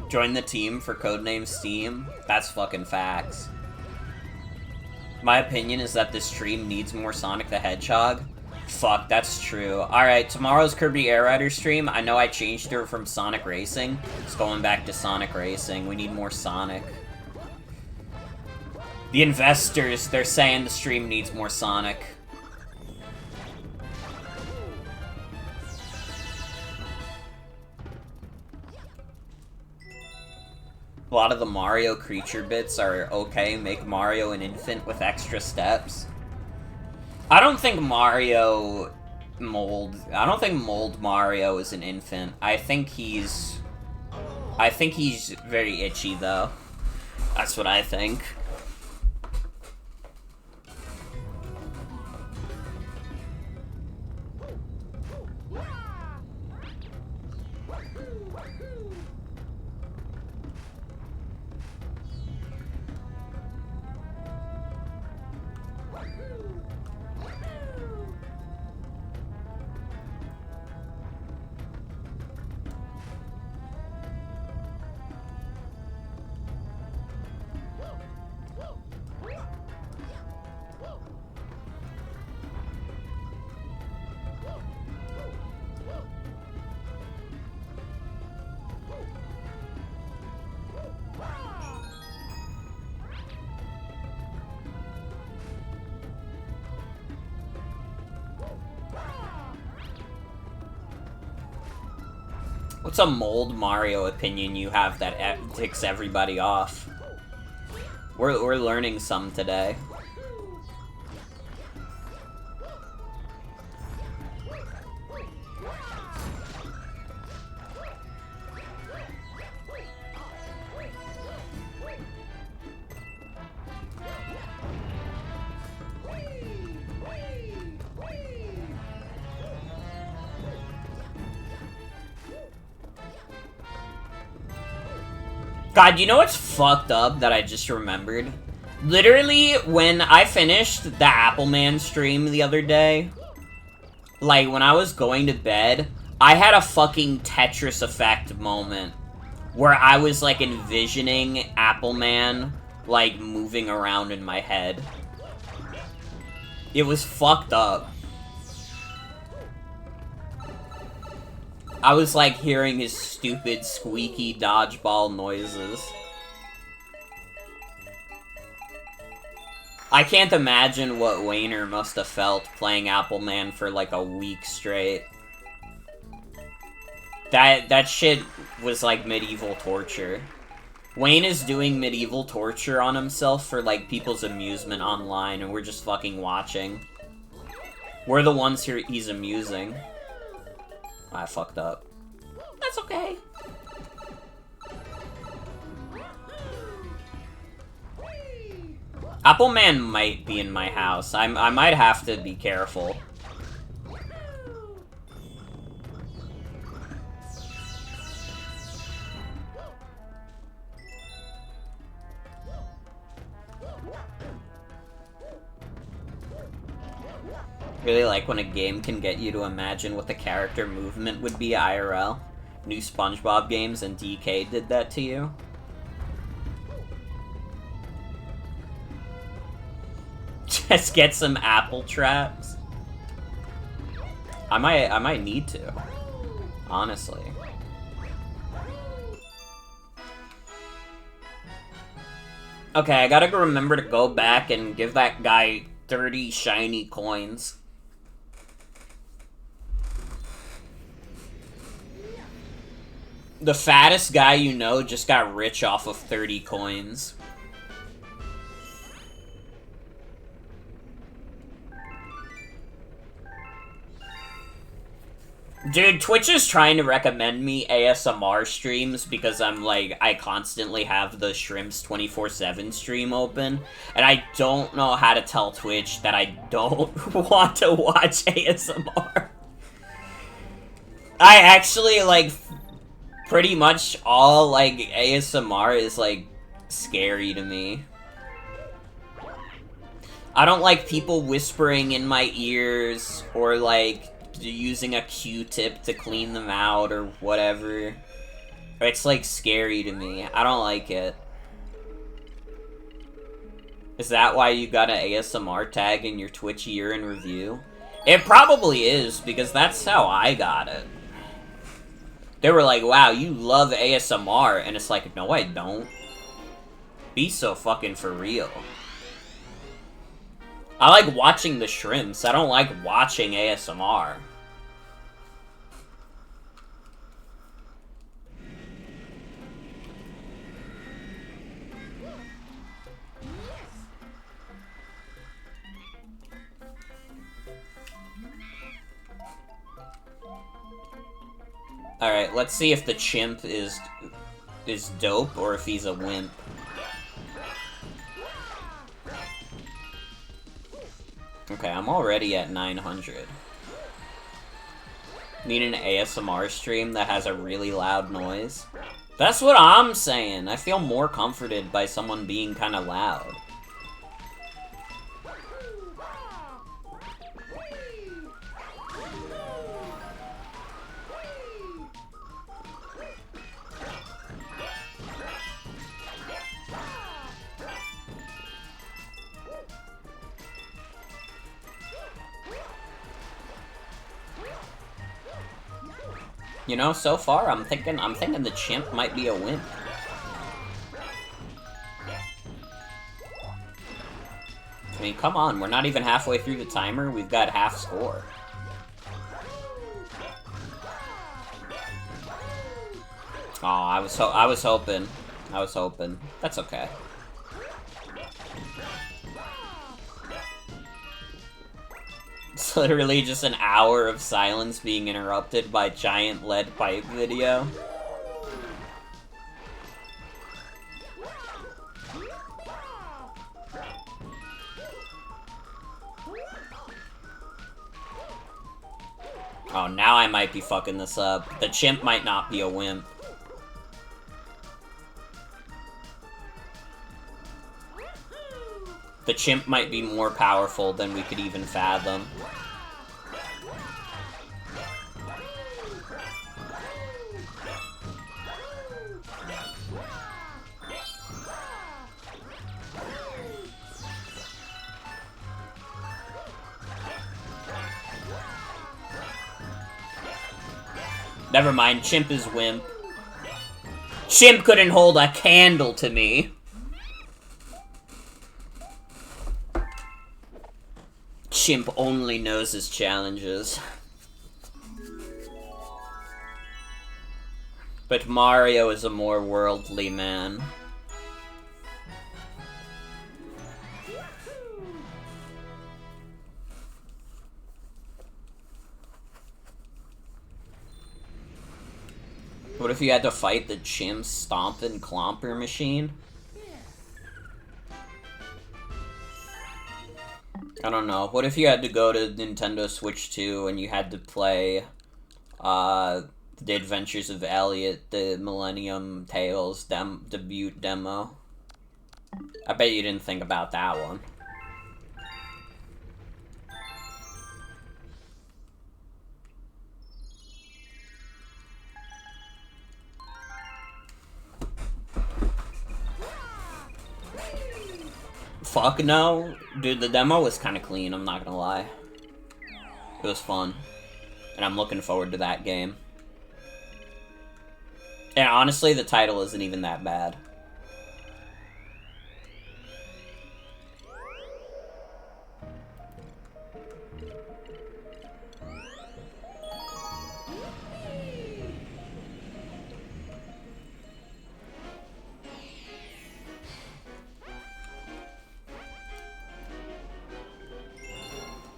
Join the team for Codename Steam? That's fucking facts. My opinion is that this stream needs more Sonic the Hedgehog. Fuck, that's true. Alright, tomorrow's Kirby Air Rider stream, I know I changed her from Sonic Racing. It's going back to Sonic Racing. We need more Sonic. The investors, they're saying the stream needs more Sonic. A lot of the Mario creature bits are okay, make Mario an infant with extra steps. I don't think Mold Mario is an infant. I think he's very itchy though. That's what I think. What's a mold Mario opinion you have that ticks everybody off? We're learning some today. God, you know what's fucked up that I just remembered? Literally, when I finished the Appleman stream the other day, like, when I was going to bed, I had a fucking Tetris Effect moment where I was, like, envisioning Appleman, like, moving around in my head. It was fucked up. I was, like, hearing his stupid, squeaky dodgeball noises. I can't imagine what Wayner must have felt playing Appleman for, like, a week straight. That shit was, like, medieval torture. Wayne is doing medieval torture on himself for, like, people's amusement online, and we're just fucking watching. We're the ones who he's amusing. I fucked up. That's okay. Appleman might be in my house. I might have to be careful. Really like when a game can get you to imagine what the character movement would be IRL. New SpongeBob games and DK did that to you. Just get some apple traps. I might need to. Honestly. Okay, I gotta remember to go back and give that guy 30 shiny coins. The fattest guy you know just got rich off of 30 coins. Dude, Twitch is trying to recommend me ASMR streams because I'm like, I constantly have the Shrimps 24/7 stream open, and I don't know how to tell Twitch that I don't want to watch ASMR. I actually, like, pretty much all, like, ASMR is, like, scary to me. I don't like people whispering in my ears, or, like, using a Q-tip to clean them out, or whatever. It's, like, scary to me. I don't like it. Is that why you got an ASMR tag in your Twitch year in review? It probably is, because that's how I got it. They were like, wow, you love ASMR, and it's like, no I don't. Be so fucking for real. I like watching the Shrimps, I don't like watching ASMR. Alright, let's see if the chimp is dope, or if he's a wimp. Okay, I'm already at 900. Need an ASMR stream that has a really loud noise? That's what I'm saying! I feel more comforted by someone being kinda loud. You know, so far I'm thinking the chimp might be a wimp. I mean, come on, we're not even halfway through the timer, we've got half score. Oh, I was hoping. That's okay. It's literally just an hour of silence being interrupted by giant lead pipe video. Oh, now I might be fucking this up. The chimp might not be a wimp. The chimp might be more powerful than we could even fathom. Never mind, chimp is wimp. Chimp couldn't hold a candle to me. Chimp only knows his challenges. But Mario is a more worldly man. What if you had to fight the Chimp's Stomp and Clomper machine? I don't know. What if you had to go to Nintendo Switch 2 and you had to play The Adventures of Elliot, the Millennium Tales debut demo? I bet you didn't think about that one. Fuck no. Dude, the demo was kind of clean, I'm not gonna lie. It was fun. And I'm looking forward to that game. And honestly, the title isn't even that bad.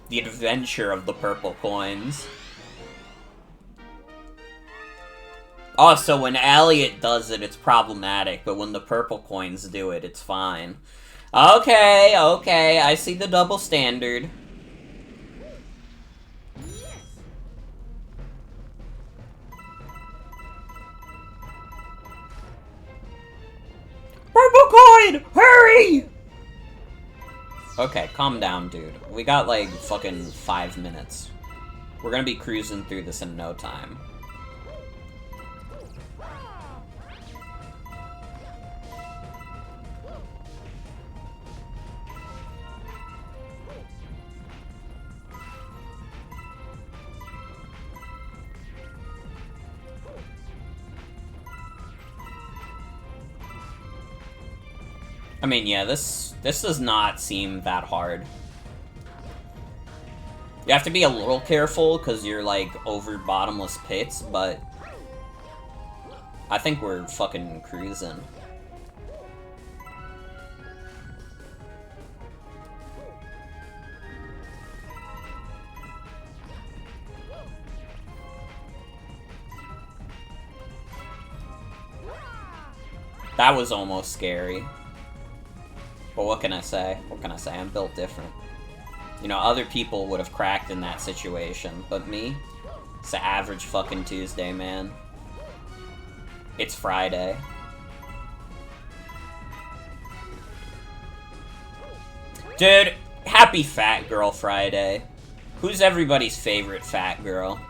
The Adventure of the Purple Coins. Oh, so when Elliot does it, it's problematic, but when the Purple Coins do it, it's fine. Okay, okay, I see the double standard. Purple Coin! Hurry! Okay, calm down, dude. We got, like, fucking 5 minutes. We're gonna be cruising through this in no time. I mean, yeah, this does not seem that hard. You have to be a little careful, because you're, like, over bottomless pits, but I think we're fucking cruising. That was almost scary. But what can I say? What can I say? I'm built different. You know, other people would have cracked in that situation, but me? It's an average fucking Tuesday, man. It's Friday. Dude, happy Fat Girl Friday. Who's everybody's favorite fat girl?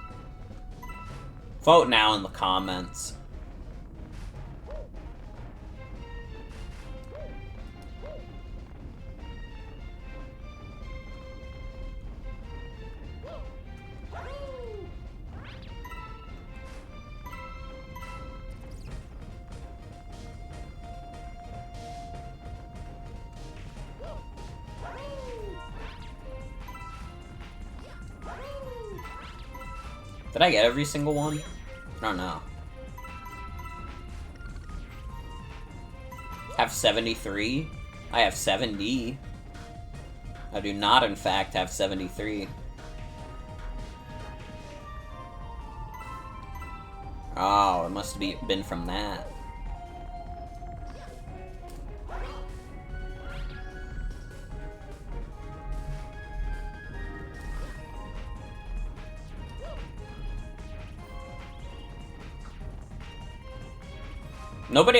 Vote now in the comments. Did I get every single one? I don't know. have 73. I have 70. I do not, in fact, have 73. Oh, it must have been from that.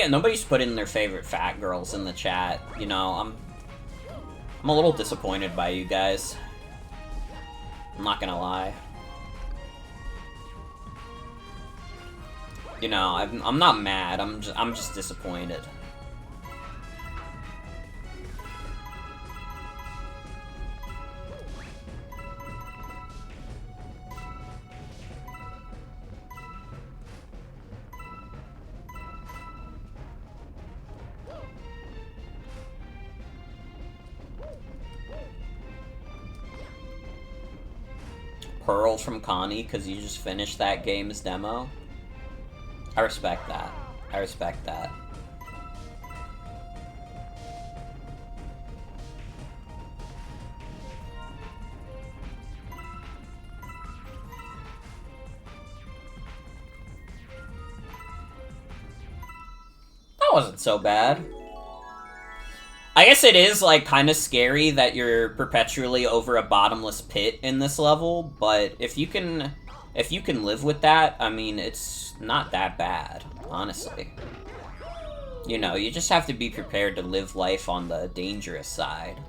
Nobody's put in their favorite fat girls in the chat. You know, I'm a little disappointed by you guys. I'm not gonna lie. You know, I'm not mad. I'm just disappointed. Pearl from Connie, because you just finished that game's demo. I respect that. I respect that. That wasn't so bad. I guess it is, like, kind of scary that you're perpetually over a bottomless pit in this level, but if you can live with that, I mean, it's not that bad, honestly. You know, you just have to be prepared to live life on the dangerous side.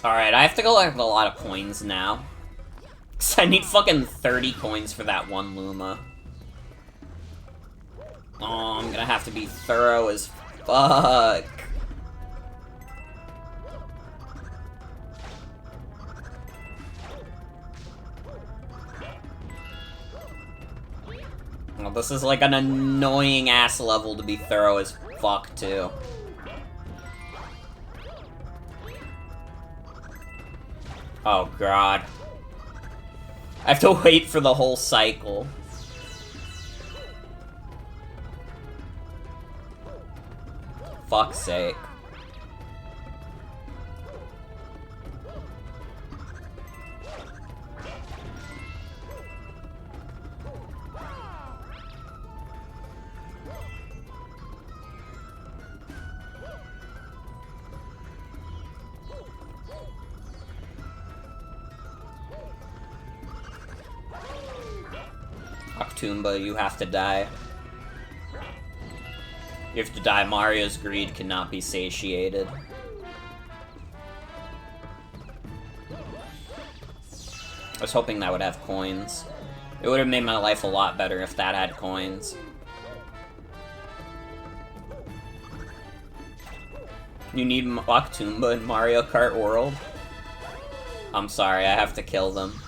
Alright, I have to collect a lot of coins now. Cause I need fucking 30 coins for that one Luma. Oh, I'm gonna have to be thorough as fuck. Well, this is like an annoying ass level to be thorough as fuck too. Oh god. I have to wait for the whole cycle. Fuck's sake. Toomba, you have to die. You have to die. Mario's greed cannot be satiated. I was hoping that would have coins. It would have made my life a lot better if that had coins. You need Toomba in Mario Kart World? I'm sorry, I have to kill them.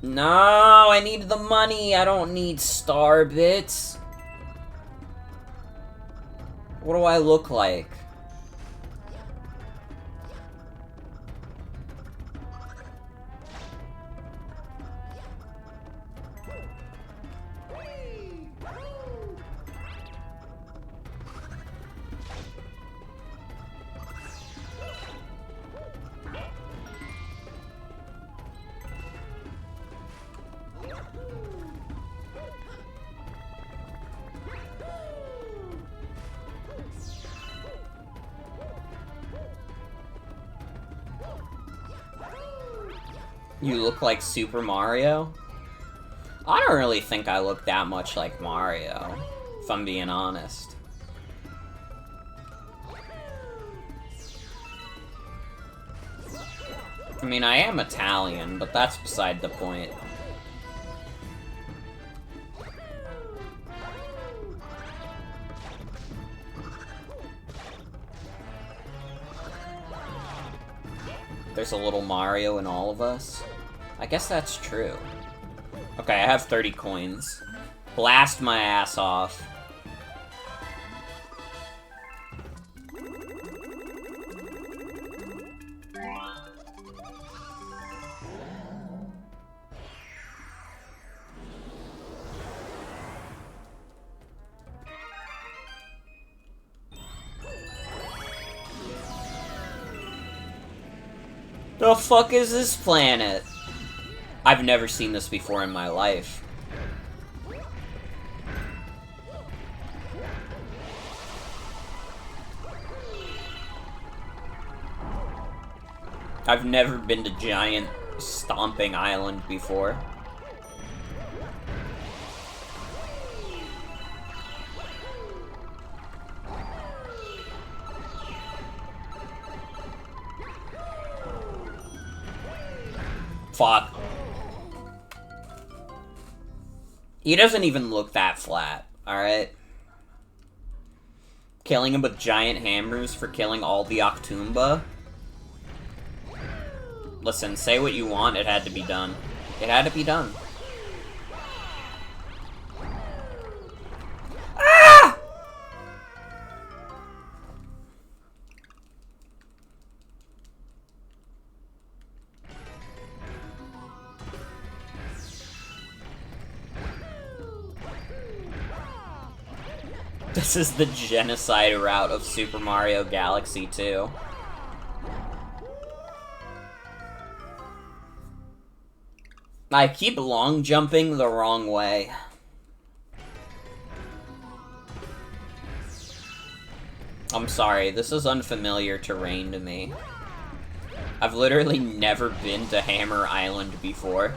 No, I need the money. I don't need star bits. What do I look like? You look like Super Mario? I don't really think I look that much like Mario, if I'm being honest. I mean, I am Italian, but that's beside the point. There's a little Mario in all of us. I guess that's true. Okay, I have 30 coins. Blast my ass off. The fuck is this planet? I've never seen this before in my life. I've never been to Giant Stomping Island before. Fuck. He doesn't even look that flat, alright? Killing him with giant hammers for killing all the Octumba? Listen, say what you want, it had to be done. It had to be done. Ah! This is the genocide route of Super Mario Galaxy 2. I keep long jumping the wrong way. I'm sorry, this is unfamiliar terrain to me. I've literally never been to Hammer Island before.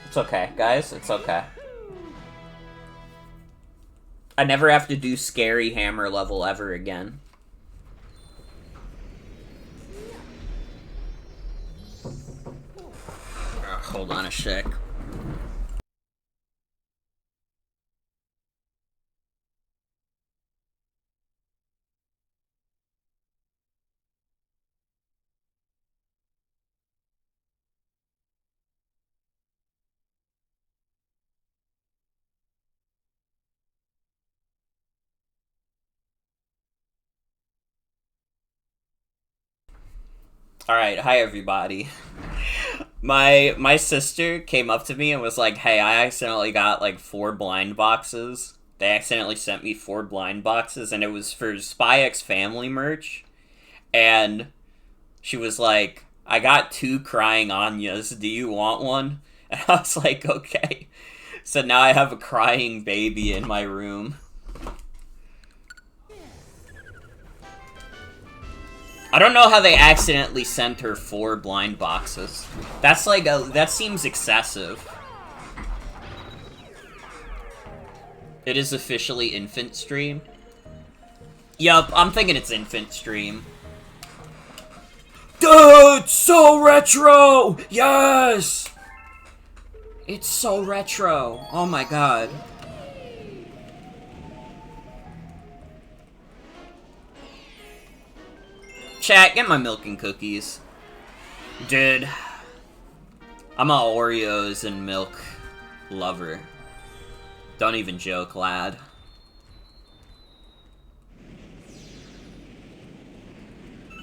It's okay, guys. It's okay. I never have to do scary hammer level ever again. Hold on a sec. Alright, hi everybody. My sister came up to me and was like, hey, I accidentally got like 4 blind boxes. They accidentally sent me 4 blind boxes and it was for Spy X Family merch. And she was like, I got 2 crying Anyas, do you want one? And I was like, okay. So now I have a crying baby in my room. I don't know how they accidentally sent her 4 blind boxes. That's like that seems excessive. It is officially infant stream. Yup, I'm thinking it's infant stream. Dude, so retro! Yes! It's so retro. Oh my god. Chat, get my milk and cookies. Dude. I'm a Oreos and milk lover. Don't even joke, lad.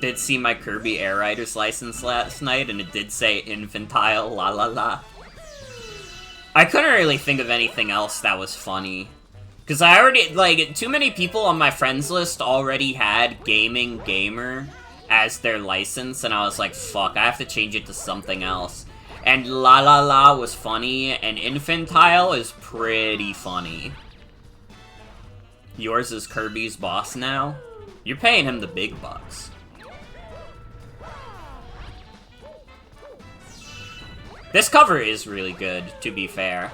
did see my Kirby Air Riders license last night, and it did say infantile, la la la. I couldn't really think of anything else that was funny. Because I already, like, too many people on my friends list already had Gaming Gamer as their license, and I was like, fuck, I have to change it to something else. And la la la was funny, and infantile is pretty funny. Yours is Kirby's boss now? You're paying him the big bucks. This cover is really good, to be fair.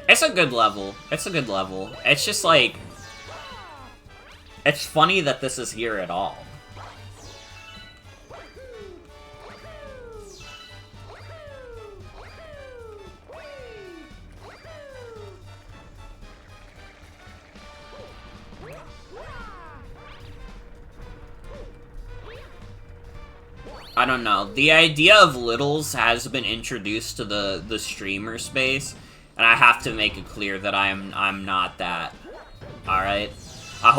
It's a good level. It's a good level. It's just like... It's funny that this is here at all. I don't know. The idea of littles has been introduced to the streamer space, and I have to make it clear that I'm not that. All right. I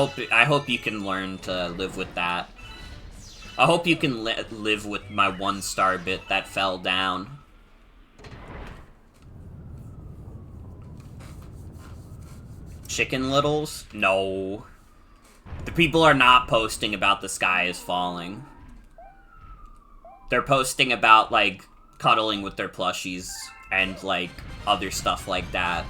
hope you can learn to live with that. I hope you can live with my 1-star bit that fell down. Chicken littles? No. The people are not posting about the sky is falling. They're posting about, like, cuddling with their plushies and, like, other stuff like that.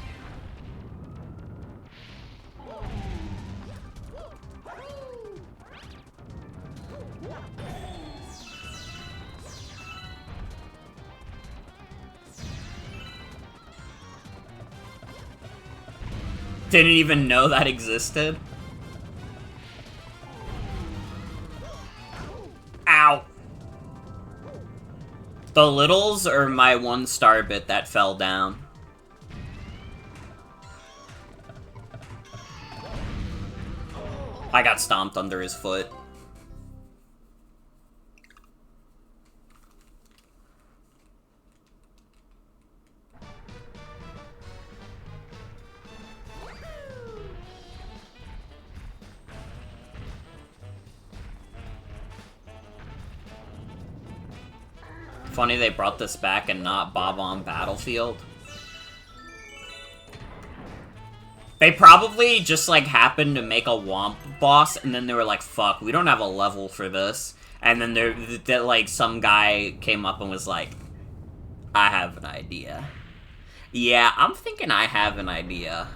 Didn't even know that existed. Ow. The littles are my 1-star bit that fell down. I got stomped under his foot. Funny they brought this back and not Bob-omb Battlefield. They probably just, like, happened to make a Womp boss, and then they were like, fuck, we don't have a level for this. And then like, some guy came up and was like, I have an idea. Yeah, I'm thinking I have an idea.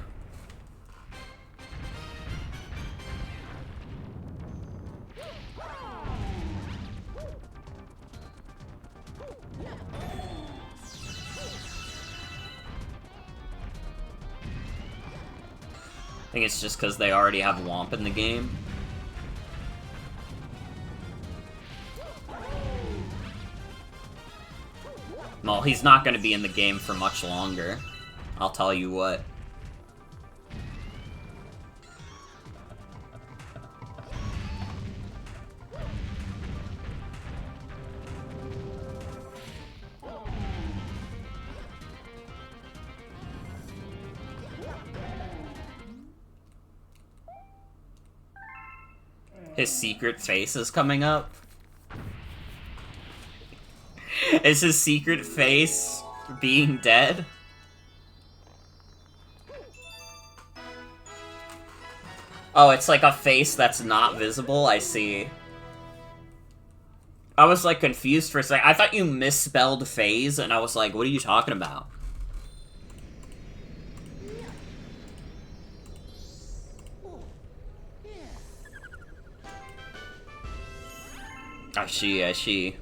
I think it's just because they already have Womp in the game. Well, he's not going to be in the game for much longer. I'll tell you what. His secret face is coming up. Is his secret face being dead? Oh, it's like a face that's not visible? I see. I was, like, confused for a second. I thought you misspelled phase, and I was like, what are you talking about? I see.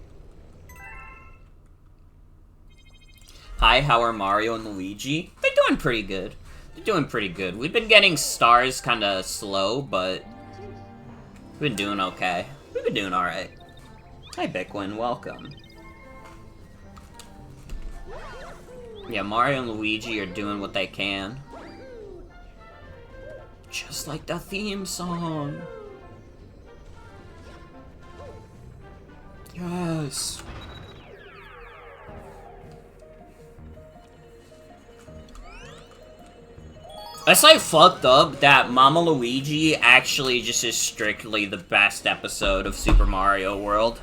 Hi, how are Mario and Luigi? They're doing pretty good. We've been getting stars kind of slow, but we've been doing okay. We've been doing alright. Hi, Bickwin, welcome. Yeah, Mario and Luigi are doing what they can. Just like the theme song. Yes. It's like fucked up that Mama Luigi actually just is strictly the best episode of Super Mario World.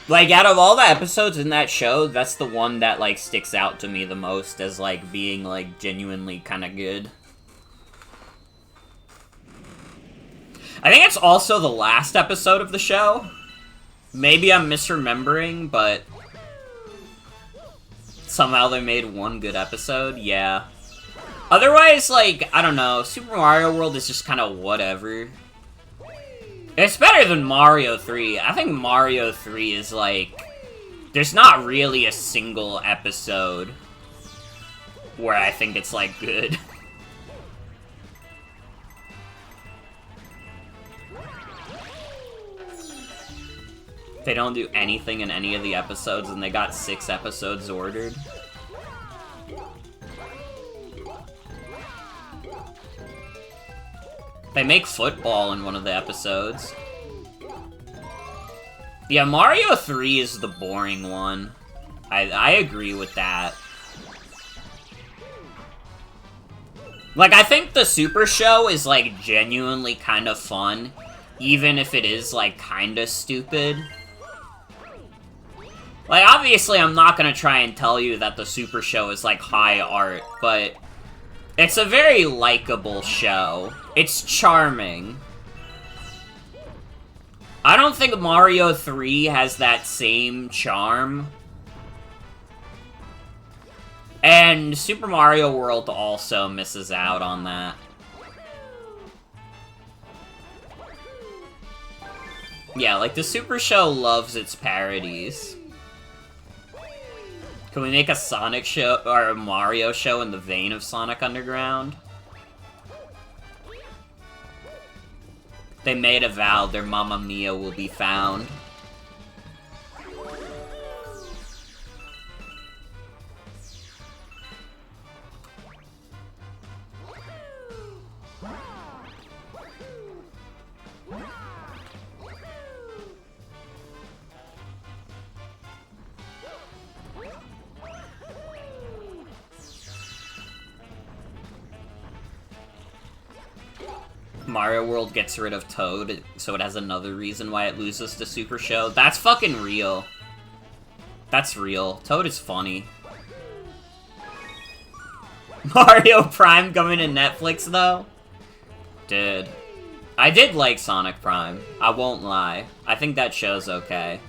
Like, out of all the episodes in that show, that's the one that, like, sticks out to me the most as, like, being, like, genuinely kind of good. I think it's also the last episode of the show. Maybe I'm misremembering, but somehow they made one good episode, yeah. Otherwise, like, I don't know, Super Mario World is just kind of whatever. It's better than Mario 3. I think Mario 3 is, like, there's not really a single episode where I think it's, like, good. They don't do anything in any of the episodes, and they got 6 episodes ordered. They make football in one of the episodes. Yeah, Mario 3 is the boring one. I agree with that. Like, I think the Super Show is, like, genuinely kind of fun, even if it is, like, kind of stupid. Like, obviously, I'm not gonna try and tell you that the Super Show is, like, high art, but it's a very likable show. It's charming. I don't think Mario 3 has that same charm. And Super Mario World also misses out on that. Yeah, like, the Super Show loves its parodies. Can we make a Sonic show, or a Mario show in the vein of Sonic Underground? They made a vow their Mamma Mia will be found. Mario World gets rid of Toad, so it has another reason why it loses to Super Show. That's fucking real. That's real. Toad is funny. Mario Prime coming to Netflix, though? Dude. I did like Sonic Prime. I won't lie. I think that show's okay.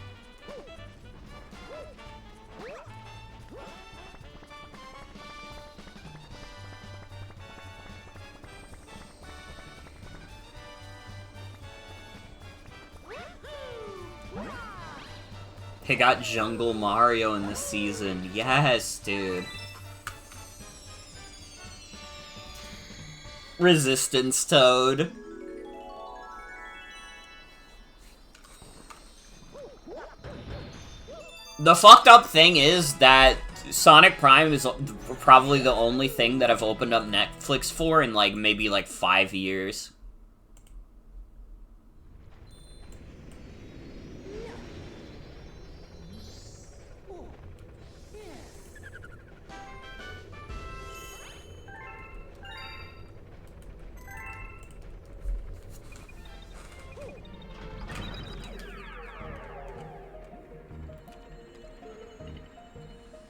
They got Jungle Mario in this season. Yes, dude. Resistance Toad. The fucked up thing is that Sonic Prime is probably the only thing that I've opened up Netflix for in, like, maybe, like, 5 years.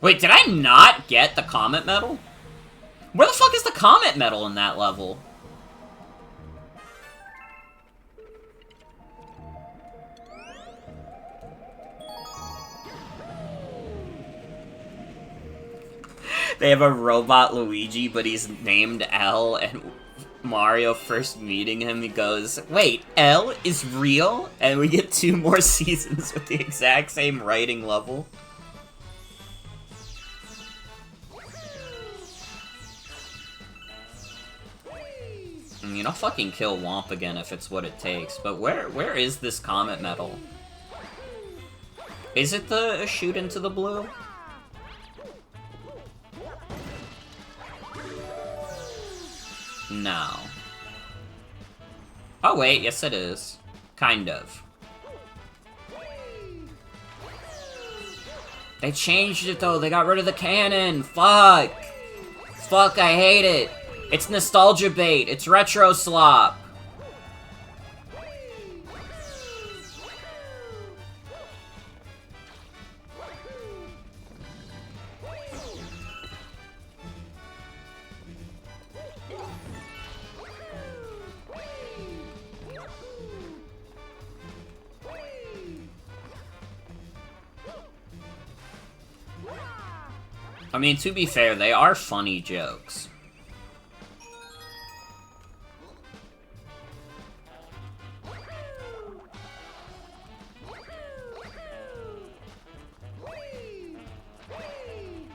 Wait, did I not get the Comet Medal? Where the fuck is the Comet Medal in that level? They have a robot Luigi, but he's named L, and Mario first meeting him, he goes, "Wait, L is real?" And we get 2 more seasons with the exact same writing level. I mean, I'll fucking kill Womp again if it's what it takes, but where is this Comet Medal? Is it the shoot into the blue? No. Oh wait, yes it is. Kind of. They changed it though, they got rid of the cannon! Fuck! Fuck, I hate it. It's nostalgia bait. It's retro slop. I mean, to be fair, they are funny jokes.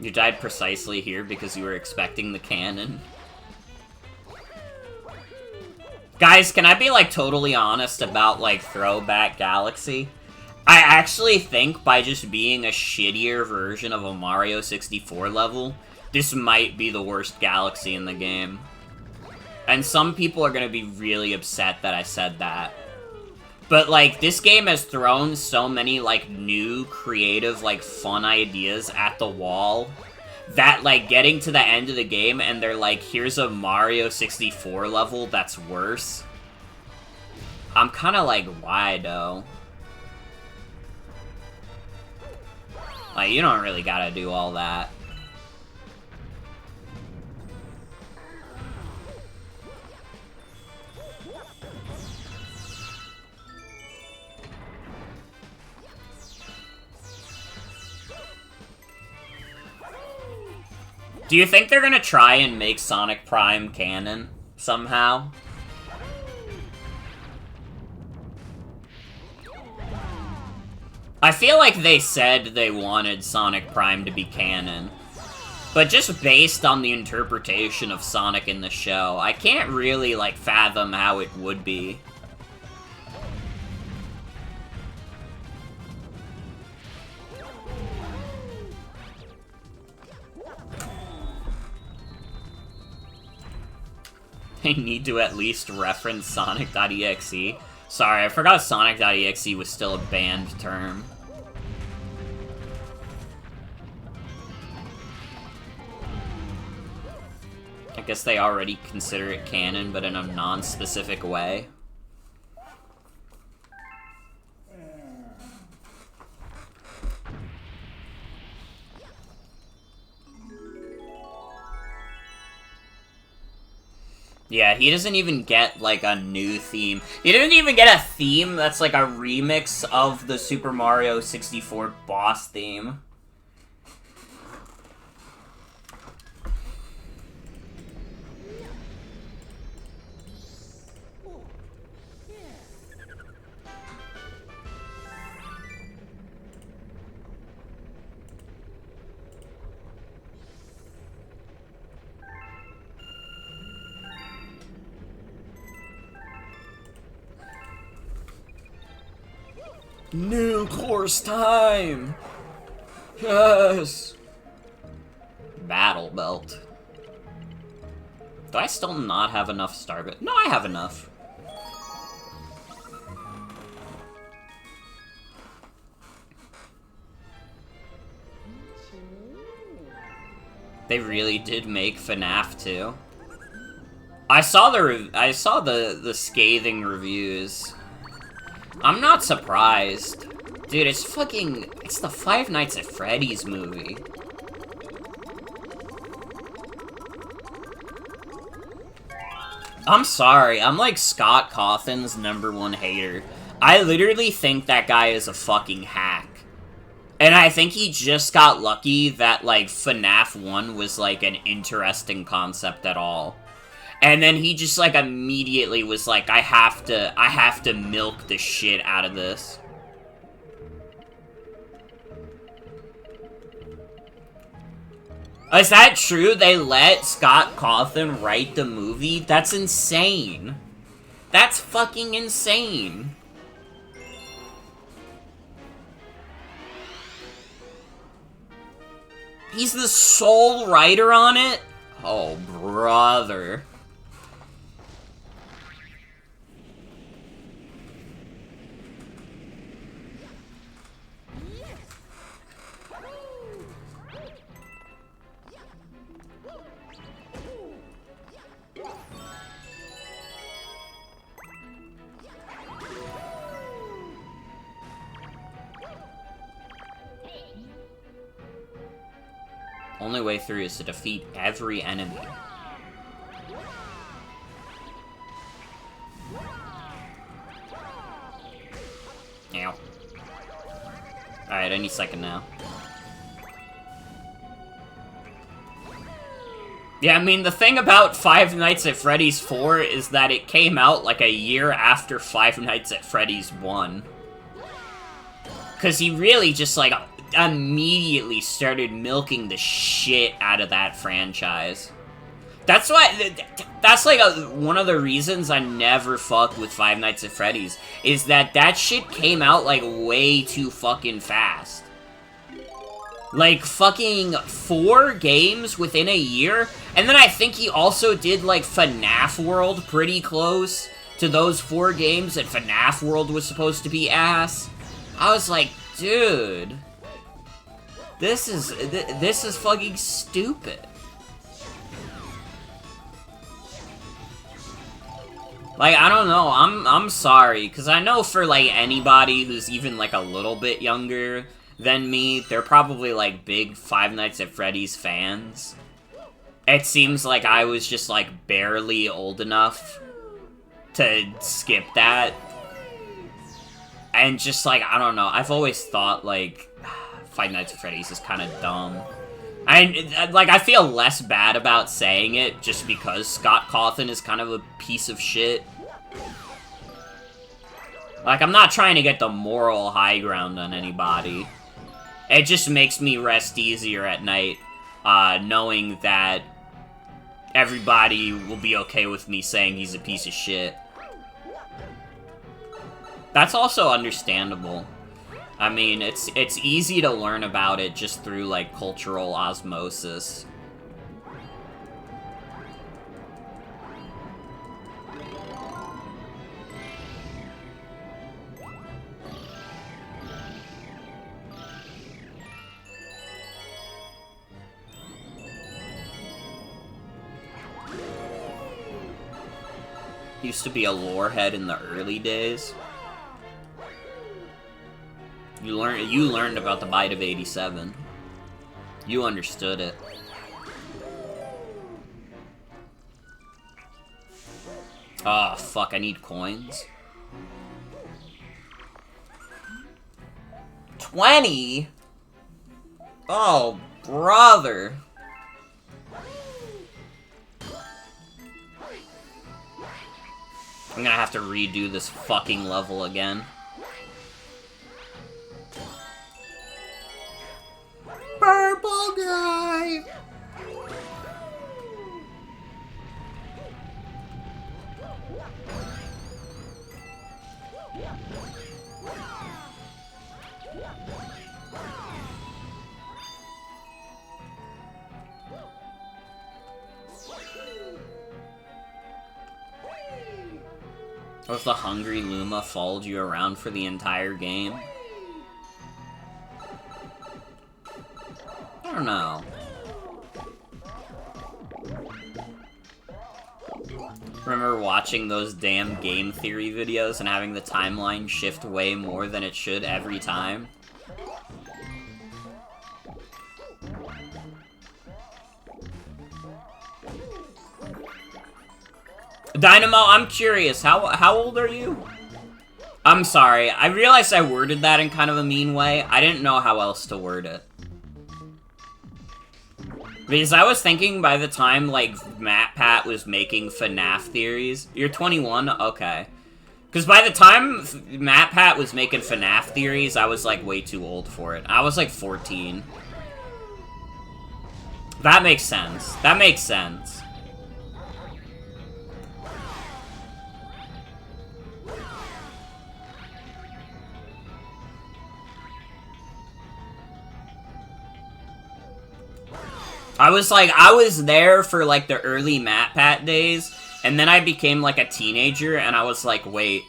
You died precisely here because you were expecting the cannon. Guys, can I be, like, totally honest about, like, Throwback Galaxy? I actually think by just being a shittier version of a Mario 64 level, this might be the worst Galaxy in the game. And some people are gonna be really upset that I said that. But, like, this game has thrown so many, like, new, creative, like, fun ideas at the wall that, like, getting to the end of the game and they're like, here's a Mario 64 level that's worse. I'm kinda like, why, though? Like, you don't really gotta do all that. Do you think they're gonna try and make Sonic Prime canon somehow? I feel like they said they wanted Sonic Prime to be canon. But just based on the interpretation of Sonic in the show, I can't really, like, fathom how it would be. They need to at least reference Sonic.exe. Sorry, I forgot Sonic.exe was still a banned term. I guess they already consider it canon, but in a non-specific way. Yeah, he doesn't even get, like, a new theme. He didn't even get a theme that's, like, a remix of the Super Mario 64 boss theme. New course time! Yes! Battle Belt. Do I still not have enough Star Bit? No, I have enough. They really did make FNAF 2. I saw the scathing reviews. I'm not surprised. Dude, it's the Five Nights at Freddy's movie. I'm sorry, I'm like Scott Cawthon's #1 hater. I literally think that guy is a fucking hack. And I think he just got lucky that, like, FNAF 1 was, like, an interesting concept at all. And then he just, like, immediately was like, I have to milk the shit out of this. Is that true? They let Scott Cawthon write the movie? That's insane. That's fucking insane. He's the sole writer on it? Oh, brother. Only way through is to defeat every enemy. Ow. Alright, any second now. Yeah, I mean, the thing about Five Nights at Freddy's 4 is that it came out like a year after Five Nights at Freddy's 1. Because he really just, like, immediately started milking the shit out of that franchise. That's why, that's like one of the reasons I never fucked with Five Nights at Freddy's, is that that shit came out, like, way too fucking fast. Like, fucking 4 games within a year? And then I think he also did, like, FNAF World pretty close to those 4 games, and FNAF World was supposed to be ass. I was like, dude, this is fucking stupid. Like, I don't know, I'm sorry, because I know for, like, anybody who's even, like, a little bit younger than me, they're probably, like, big Five Nights at Freddy's fans. It seems like I was just, like, barely old enough to skip that. And just, like, I don't know, I've always thought, like, Five Nights at Freddy's is kind of dumb. I feel less bad about saying it, just because Scott Cawthon is kind of a piece of shit. Like, I'm not trying to get the moral high ground on anybody. It just makes me rest easier at night, knowing that everybody will be okay with me saying he's a piece of shit. That's also understandable. I mean, it's easy to learn about it just through, like, cultural osmosis. Used to be a lore head in the early days. You learned about the Bite of 87. You understood it. Oh, fuck, I need coins. 20? Oh, brother. I'm gonna have to redo this fucking level again. Purple guy! What if the Hungry Luma followed you around for the entire game? I don't know. Remember watching those damn game theory videos and having the timeline shift way more than it should every time? Dynamo, I'm curious, how old are you? I'm sorry, I realized I worded that in kind of a mean way. I didn't know how else to word it. Because I was thinking by the time, like, MatPat was making FNAF theories... You're 21? Okay. Because by the time MatPat was making FNAF theories, I was, like, way too old for it. I was, like, 14. That makes sense. That makes sense. I was there for, like, the early MatPat days, and then I became, like, a teenager, and I was like, wait.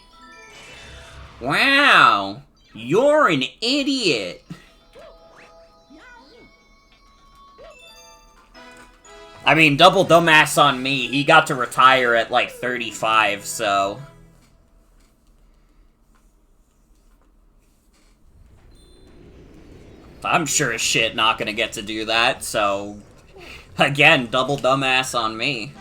Wow, you're an idiot. I mean, double dumbass on me. He got to retire at, like, 35, so... I'm sure as shit not gonna get to do that, so... Again, double dumbass on me.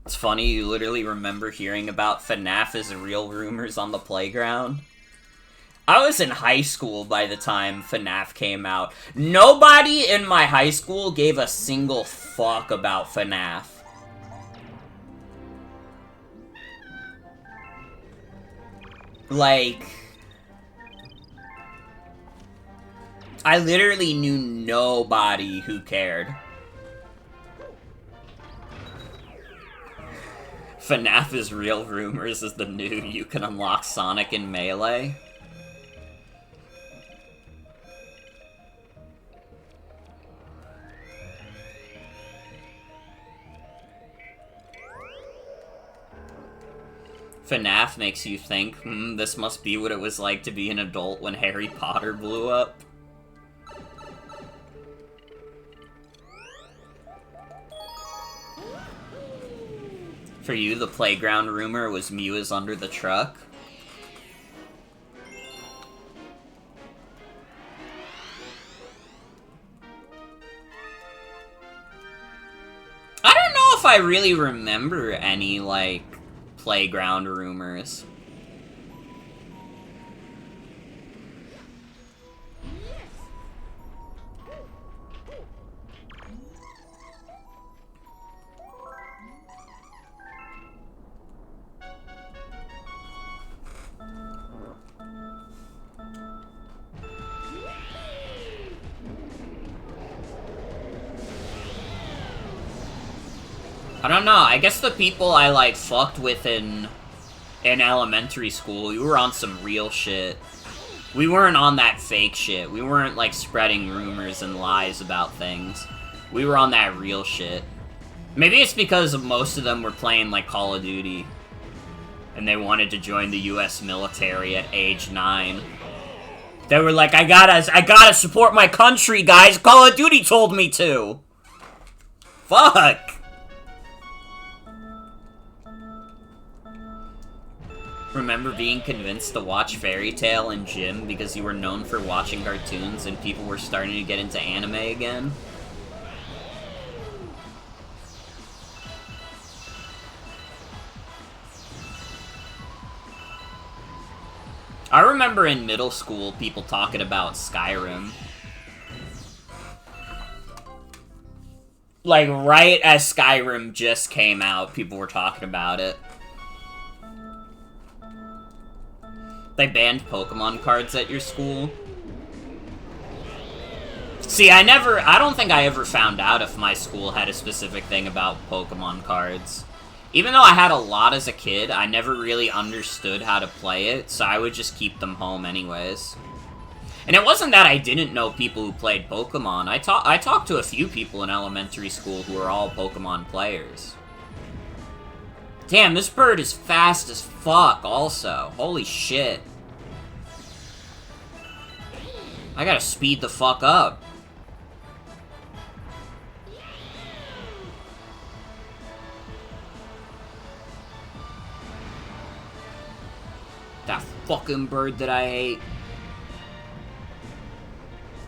It's funny, you literally remember hearing about FNAF as real rumors on the playground. I was in high school by the time FNAF came out. Nobody in my high school gave a single fuck about FNAF. Like... I literally knew nobody who cared. FNAF is real rumors is the new you can unlock Sonic in Melee. FNAF makes you think, this must be what it was like to be an adult when Harry Potter blew up. For you, the playground rumor was Mew is under the truck. I don't know if I really remember any, like, playground rumors. I don't know, I guess the people I, like, fucked with in elementary school, we were on some real shit. We weren't on that fake shit. We weren't, like, spreading rumors and lies about things. We were on that real shit. Maybe it's because most of them were playing, like, Call of Duty. And they wanted to join the US military at age 9. They were like, I gotta support my country, guys! Call of Duty told me to! Fuck! Remember being convinced to watch Fairy Tail and Gym because you were known for watching cartoons and people were starting to get into anime again? I remember in middle school people talking about Skyrim. Like, right as Skyrim just came out, people were talking about it. They banned Pokemon cards at your school? See, I don't think I ever found out if my school had a specific thing about Pokemon cards. Even though I had a lot as a kid, I never really understood how to play it, so I would just keep them home anyways. And it wasn't that I didn't know people who played Pokemon. I talked to a few people in elementary school who were all Pokemon players. Damn, this bird is fast as fuck, also. Holy shit. I gotta speed the fuck up. That fucking bird that I hate.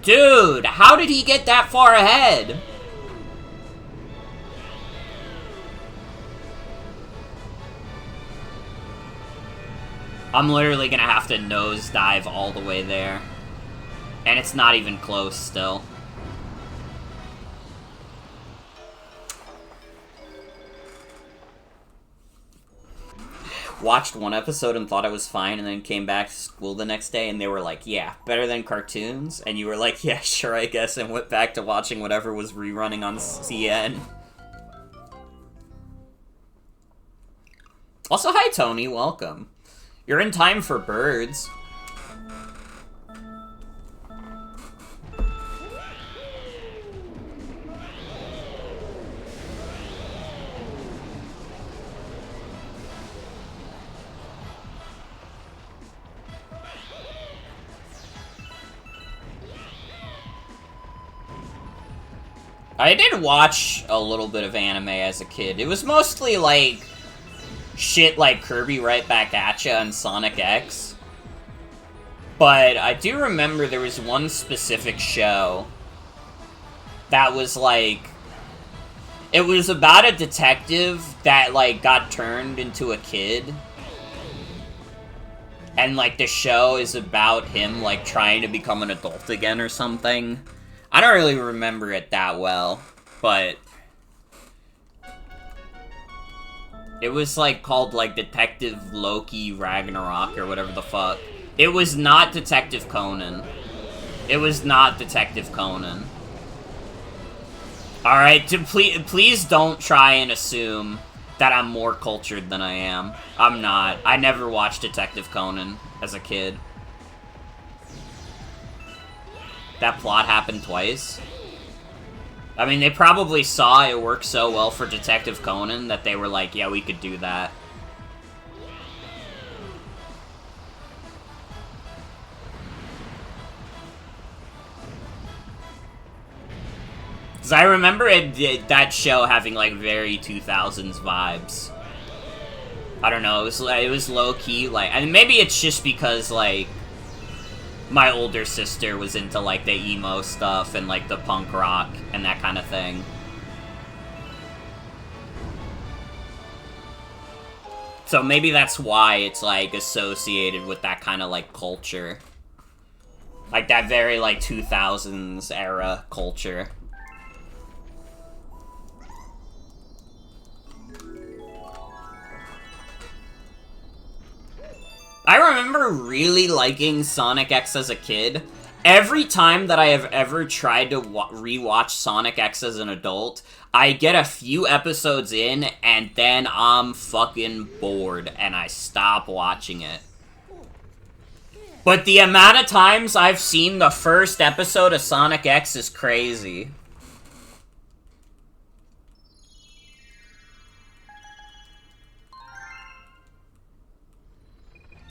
Dude, how did he get that far ahead? I'm literally gonna have to nosedive all the way there. And it's not even close still. Watched one episode and thought it was fine, and then came back to school the next day and they were like, yeah, better than cartoons? And you were like, yeah, sure, I guess, and went back to watching whatever was rerunning on CN. Also, hi Tony, welcome. You're in time for birds. I did watch a little bit of anime as a kid. It was mostly, like, shit like Kirby Right Back at Ya and Sonic X. But I do remember there was one specific show that was like... It was about a detective that, like, got turned into a kid. And, like, the show is about him, like, trying to become an adult again or something. I don't really remember it that well, but... It was, like, called, like, Detective Loki Ragnarok or whatever the fuck. It was not Detective Conan. It was not Detective Conan. Alright, please don't try and assume that I'm more cultured than I am. I'm not. I never watched Detective Conan as a kid. That plot happened twice. I mean, they probably saw it work so well for Detective Conan that they were like, yeah, we could do that. Because I remember that show having, like, very 2000s vibes. I don't know, it was low-key, like... And maybe it's just because, like... My older sister was into, like, the emo stuff and, like, the punk rock and that kind of thing. So maybe that's why it's, like, associated with that kind of, like, culture. Like, that very, like, 2000s era culture. I remember really liking Sonic X as a kid. Every time that I have ever tried to rewatch Sonic X as an adult, I get a few episodes in, and then I'm fucking bored, and I stop watching it. But the amount of times I've seen the first episode of Sonic X is crazy.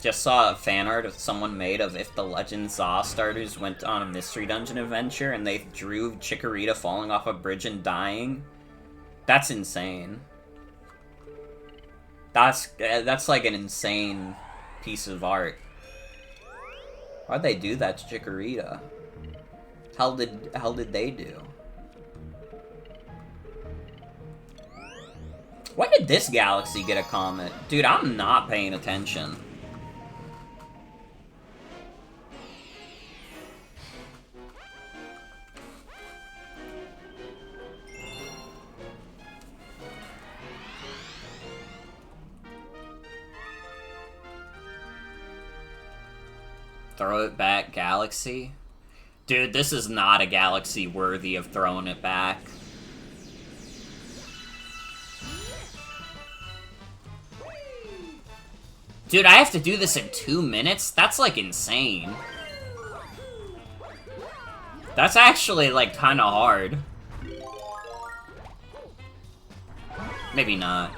Just saw a fan art someone made of if the Legend Zaw starters went on a Mystery Dungeon adventure and they drew Chikorita falling off a bridge and dying. That's insane. That's like an insane piece of art. Why'd they do that to Chikorita? Hell did they do? Why did this galaxy get a comet? Dude, I'm not paying attention. Throw it back, galaxy? Dude, this is not a galaxy worthy of throwing it back. Dude, I have to do this in 2 minutes? That's, like, insane. That's actually, like, kinda hard. Maybe not.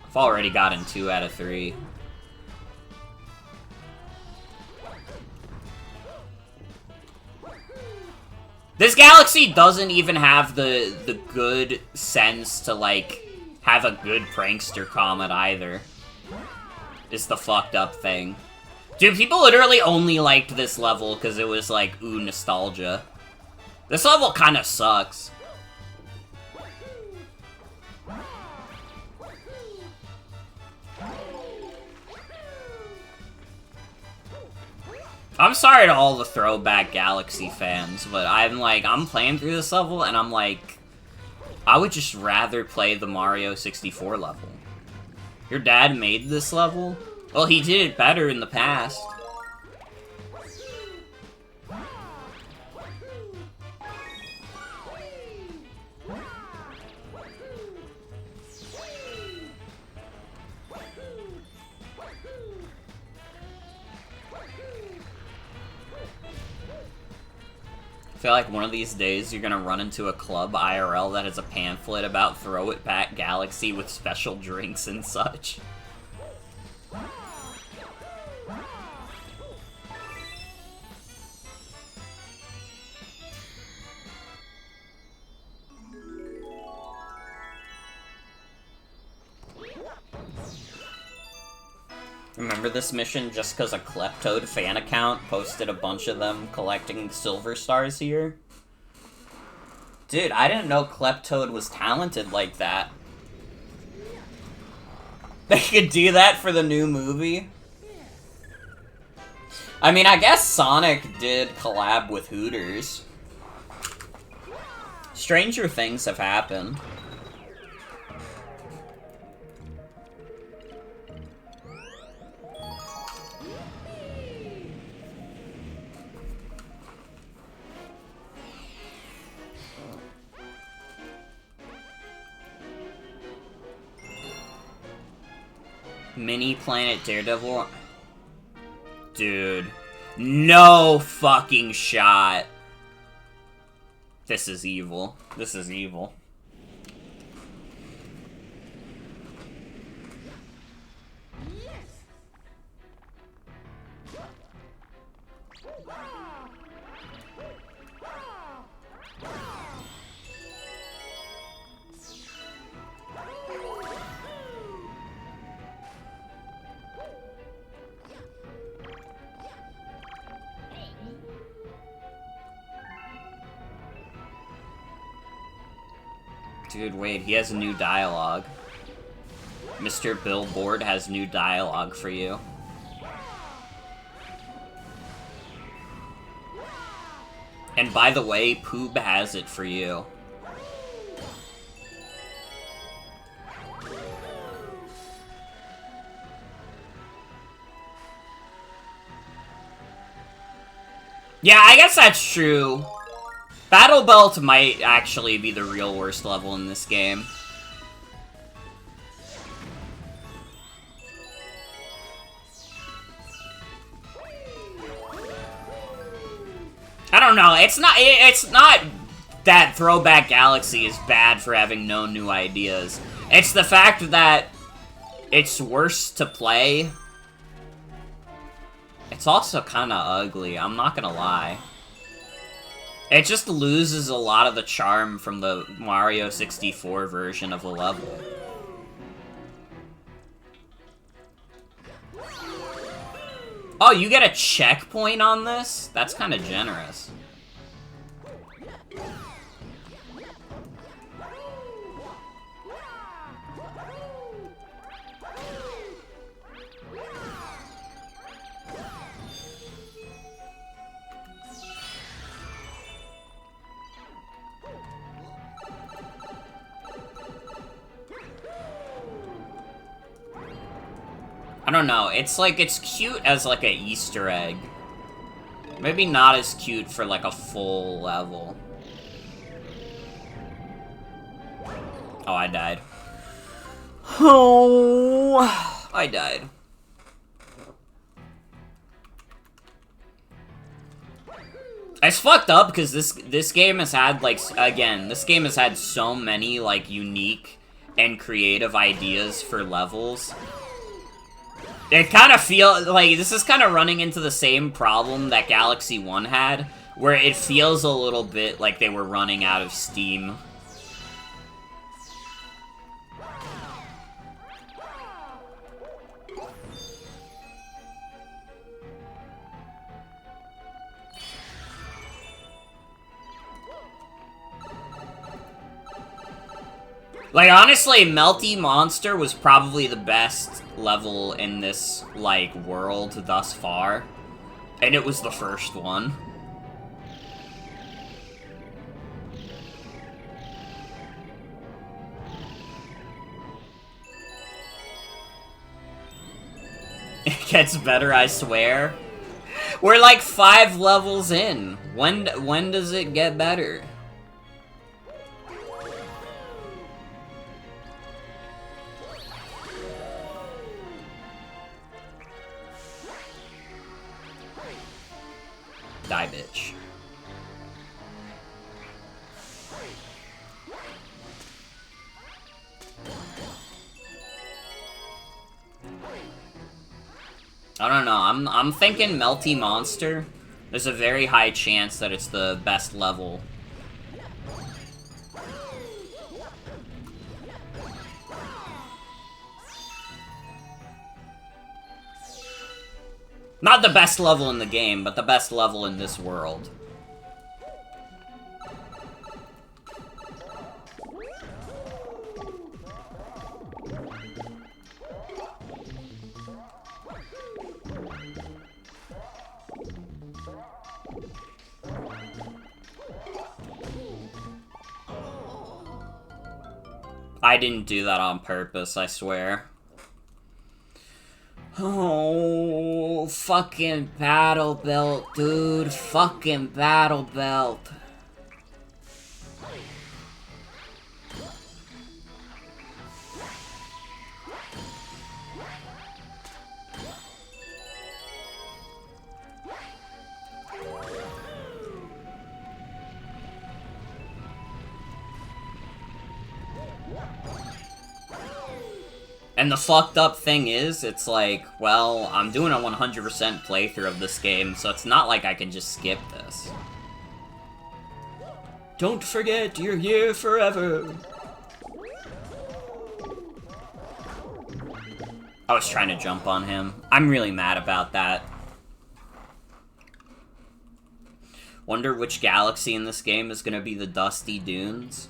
I've already gotten 2 out of 3. This galaxy doesn't even have the good sense to, like, have a good prankster comet either. Is the fucked up thing. Dude, people literally only liked this level because it was like, ooh, nostalgia. This level kind of sucks. I'm sorry to all the Throwback Galaxy fans, but I'm playing through this level, and I'm like, I would just rather play the Mario 64 level. Your dad made this level? Well, he did it better in the past. I feel like one of these days you're gonna run into a club IRL that has a pamphlet about Throw It Back Galaxy with special drinks and such. remember this mission just because a Kleptoad fan account posted a bunch of them collecting silver stars here. Dude, I didn't know Kleptoad was talented like that. They could do that for the new movie? I mean, I guess Sonic did collab with Hooters. Stranger things have happened. Mini Planet Daredevil. Dude. No fucking shot. This is evil. This is evil. Dude, wait, he has a new dialogue. Mr. Billboard has new dialogue for you. And by the way, Poob has it for you. Yeah, I guess that's true. Battle Belt might actually be the real worst level in this game. I don't know, it's not that Throwback Galaxy is bad for having no new ideas. It's the fact that it's worse to play. It's also kinda ugly, I'm not gonna lie. It just loses a lot of the charm from the Mario 64 version of the level. Oh, you get a checkpoint on this? That's kind of generous. I don't know, it's like, it's cute as like an Easter egg. Maybe not as cute for like a full level. Oh, I died. Oh, I died. It's fucked up because this game has had like, again, this game has had so many like unique and creative ideas for levels. It kind of feels like this is kind of running into the same problem that Galaxy 1 had, where it feels a little bit like they were running out of steam. Like, honestly, Melty Monster was probably the best level in this, like, world thus far. And it was the first one. It gets better, I swear. We're like 5 levels in. When does it get better? Die, bitch. I don't know, I'm thinking Melty Monster. There's a very high chance that it's the best level. Not the best level in the game, but the best level in this world. I didn't do that on purpose, I swear. Oh, fucking Battle Belt, dude. Fucking Battle Belt. And the fucked up thing is, it's like, well, I'm doing a 100% playthrough of this game, so it's not like I can just skip this. Don't forget, you're here forever. I was trying to jump on him. I'm really mad about that. Wonder which galaxy in this game is gonna be the Dusty Dunes.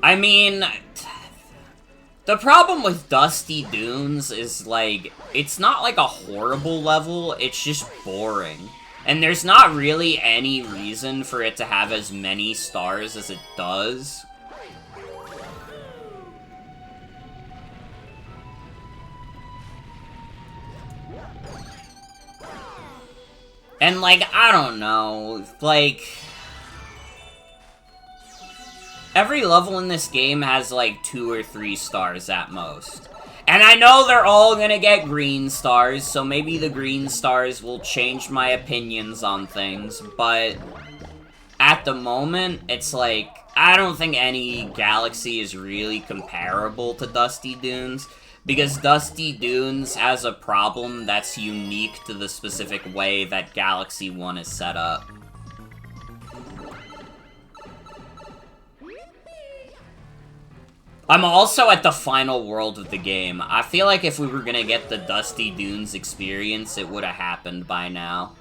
I mean... the problem with Dusty Dunes is, like, it's not like a horrible level, it's just boring. And there's not really any reason for it to have as many stars as it does. And, like, I don't know, like... every level in this game has, like, 2 or 3 stars at most. And I know they're all gonna get green stars, so maybe the green stars will change my opinions on things, but... at the moment, it's like, I don't think any galaxy is really comparable to Dusty Dunes, because Dusty Dunes has a problem that's unique to the specific way that Galaxy 1 is set up. I'm also at the final world of the game. I feel like if we were gonna get the Dusty Dunes experience, it would have happened by now.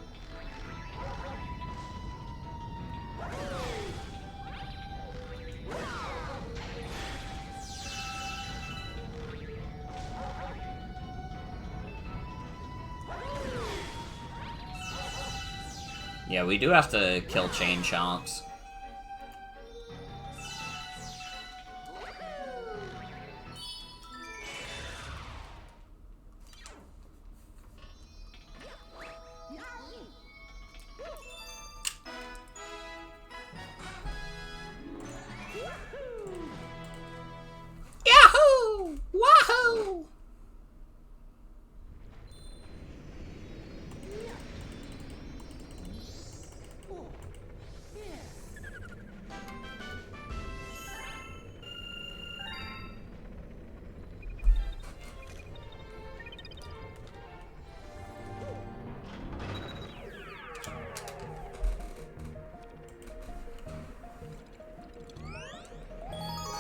Yeah, we do have to kill Chain Chomps. Yahoo! Wahoo!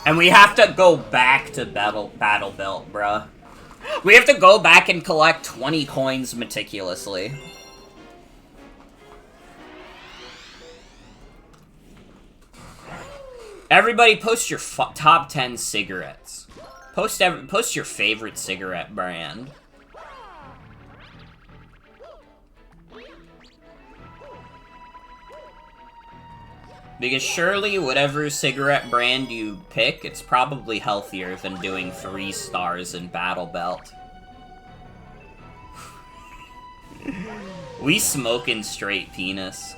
And we have to go back to Battle Belt, bruh. We have to go back and collect 20 coins meticulously. Everybody post your top 10 cigarettes. Post your favorite cigarette brand. Because surely, whatever cigarette brand you pick, it's probably healthier than doing 3 stars in Battle Belt. We smoking straight penis.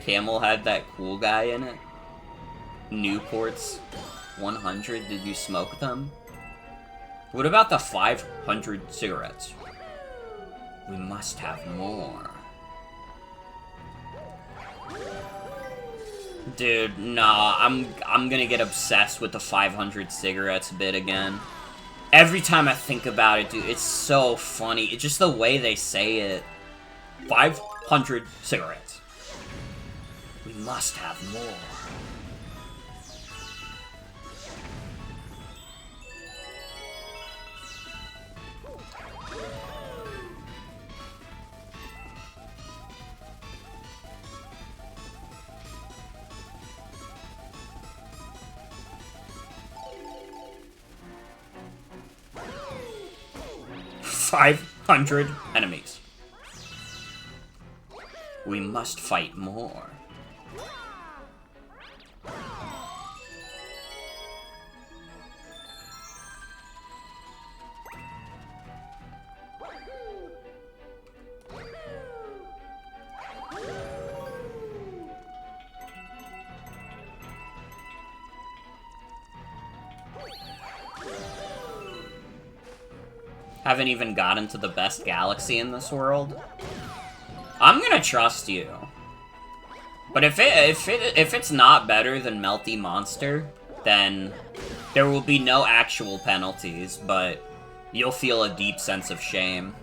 Camel had that cool guy in it. Newports 100, did you smoke them? What about the 500 cigarettes? We must have more. Dude, nah, I'm gonna get obsessed with the 500 cigarettes bit again. Every time I think about it, dude, it's so funny. It's just the way they say it. 500 cigarettes. We must have more. 500 enemies. We must fight more. Haven't even gotten to the best galaxy in this world. I'm gonna trust you. But if it's not better than Melty Monster, then there will be no actual penalties, but you'll feel a deep sense of shame.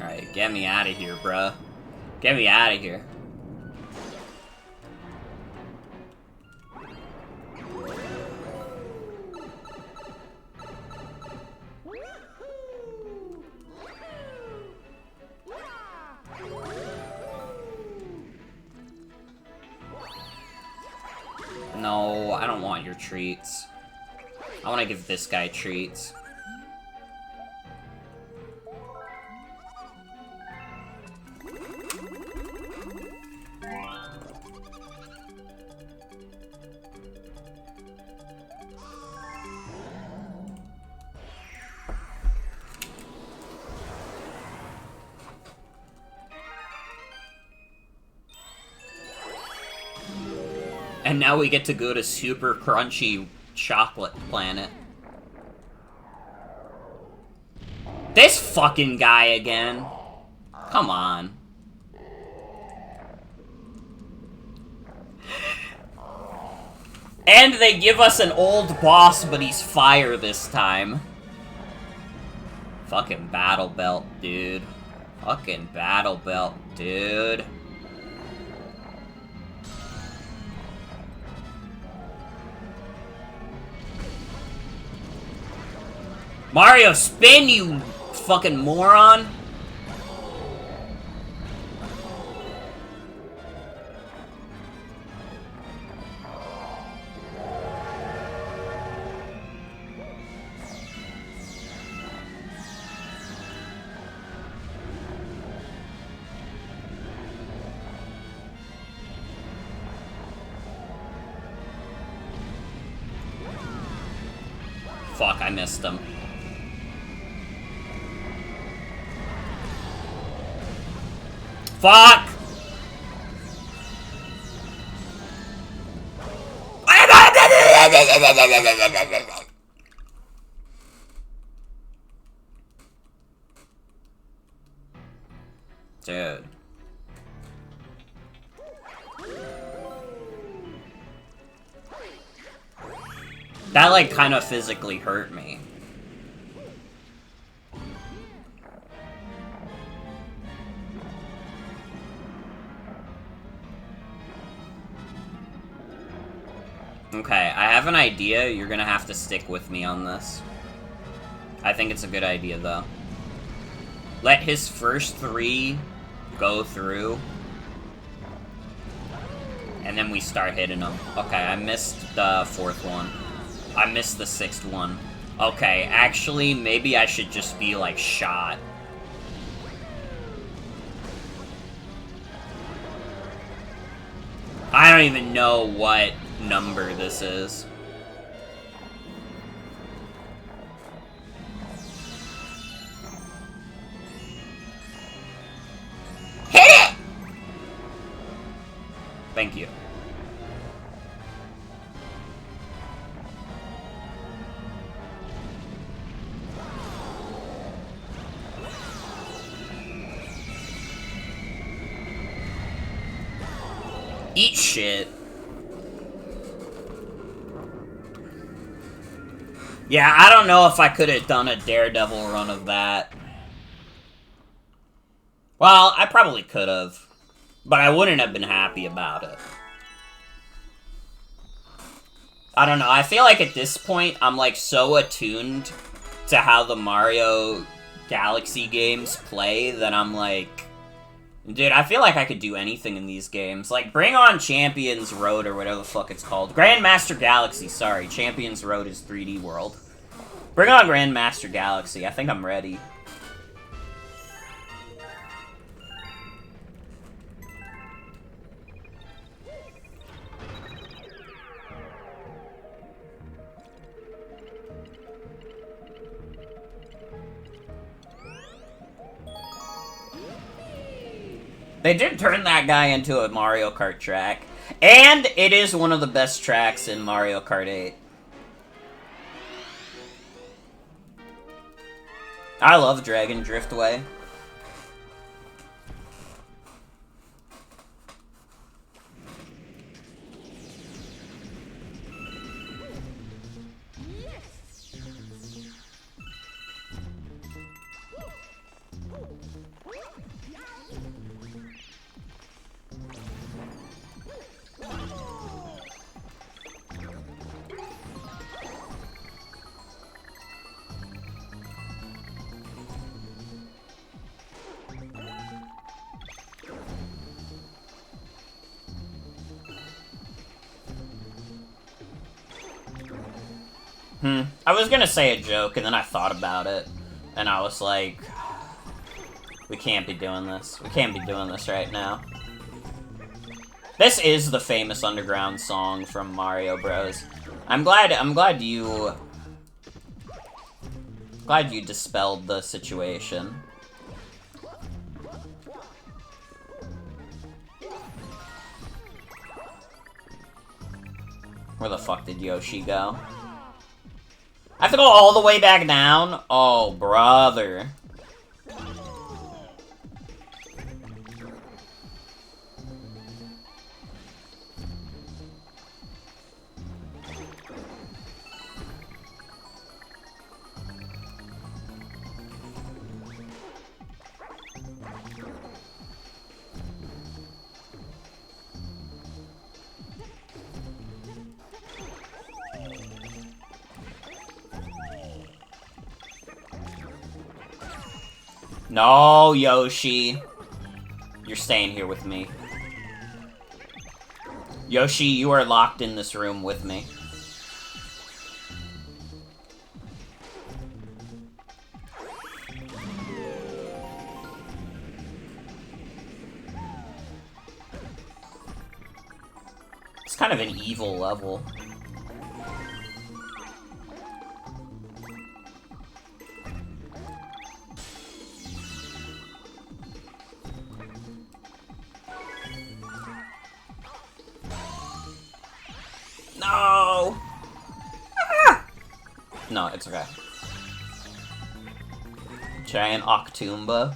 Alright, get me out of here, bruh. Get me out of here. No, I don't want your treats. I want to give this guy treats. And now we get to go to Super Crunchy Chocolate Planet. This fucking guy again. Come on. And they give us an old boss, but he's fire this time. Fucking Battle Belt, dude. Fucking Battle Belt, dude. Mario, spin, you fucking moron! Fuck, I missed him. Fuck! Dude. That, like, kind of physically hurt me. Okay, I have an idea. You're gonna have to stick with me on this. I think it's a good idea, though. Let his first 3 go through. And then we start hitting them. Okay, I missed the 4th one. I missed the 6th one. Okay, actually, maybe I should just be, like, shot. I don't even know what number this is. Hit it! Thank you. Eat shit. Yeah, I don't know if I could have done a Daredevil run of that. Well, I probably could have, but I wouldn't have been happy about it. I don't know, I feel like at this point, I'm like so attuned to how the Mario Galaxy games play that I'm like, dude, I feel like I could do anything in these games. Like, bring on Champions Road or whatever the fuck it's called. Grandmaster Galaxy, sorry. Champions Road is 3D World. Bring on Grandmaster Galaxy, I think I'm ready. They did turn that guy into a Mario Kart track. And it is one of the best tracks in Mario Kart 8. I love Dragon Driftway. I was gonna say a joke, and then I thought about it, and I was like, we can't be doing this. We can't be doing this right now. This is the famous underground song from Mario Bros. I'm glad you dispelled the situation. Where the fuck did Yoshi go? I have to go all the way back down? Oh, brother. No, Yoshi. You're staying here with me. Yoshi, you are locked in this room with me. It's kind of an evil level. No! Ah! No, it's okay. Giant Octoomba.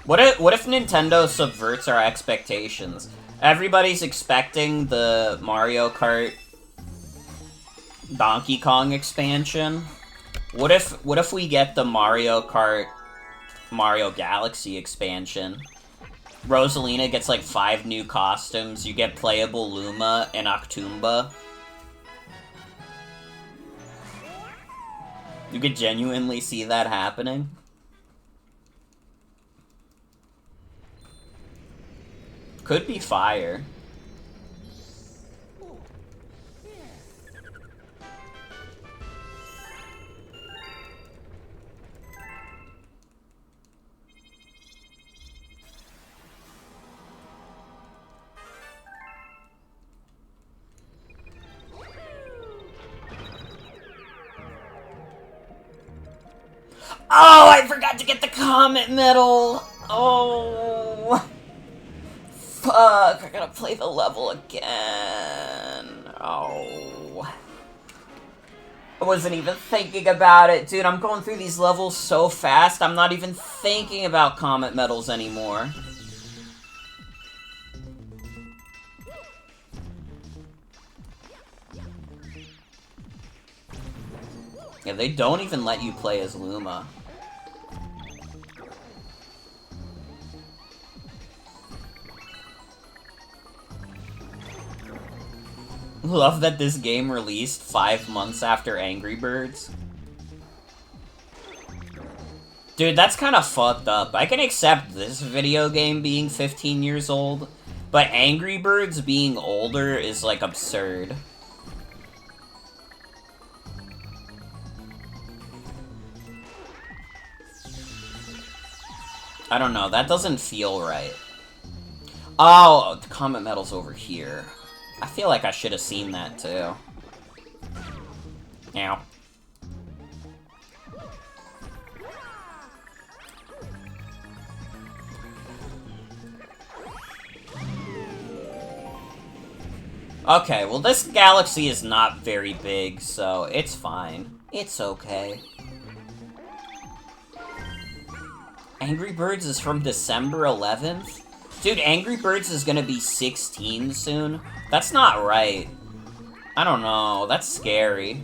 What if Nintendo subverts our expectations? Everybody's expecting the Mario Kart Donkey Kong expansion. What if we get the Mario Kart Mario Galaxy expansion? Rosalina gets like 5 new costumes. You get playable Luma and Octoomba. You could genuinely see that happening. Could be fire. Oh, I forgot to get the Comet Medal! Oh... Fuck, I gotta play the level again. Oh. I wasn't even thinking about it. Dude, I'm going through these levels so fast, I'm not even thinking about Comet Medals anymore. Yeah, they don't even let you play as Luma. Love that this game released 5 months after Angry Birds. Dude, that's kind of fucked up. I can accept this video game being 15 years old, but Angry Birds being older is, like, absurd. I don't know, that doesn't feel right. Oh, the Comet Medal's over here. I feel like I should have seen that, too. Ow. Okay, well this galaxy is not very big, so it's fine. It's okay. Angry Birds is from December 11th? Dude, Angry Birds is gonna be 16 soon? That's not right. I don't know, that's scary.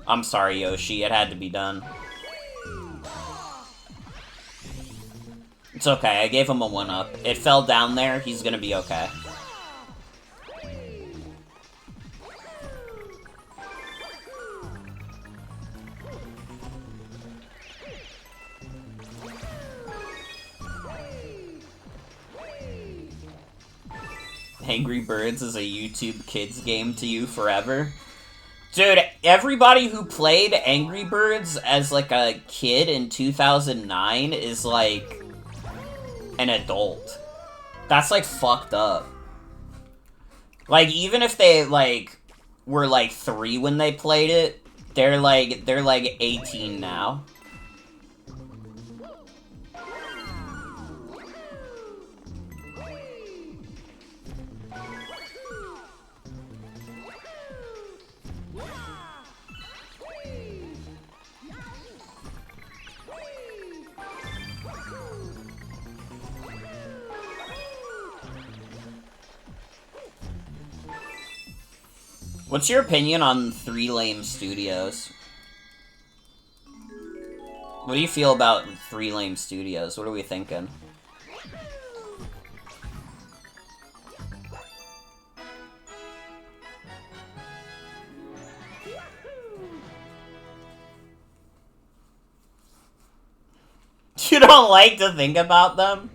I'm sorry, Yoshi, it had to be done. It's okay, I gave him a 1-up. It fell down there, he's gonna be okay. Angry Birds is a YouTube Kids game to you forever? Dude, everybody who played Angry Birds as, like, a kid in 2009 is, like, an adult. That's, like, fucked up. Like, even if they, like, were, like, 3 when they played it, they're, like, 18 now. What's your opinion on 3 Lame Studios? What do you feel about 3 Lame Studios? What are we thinking? You don't like to think about them?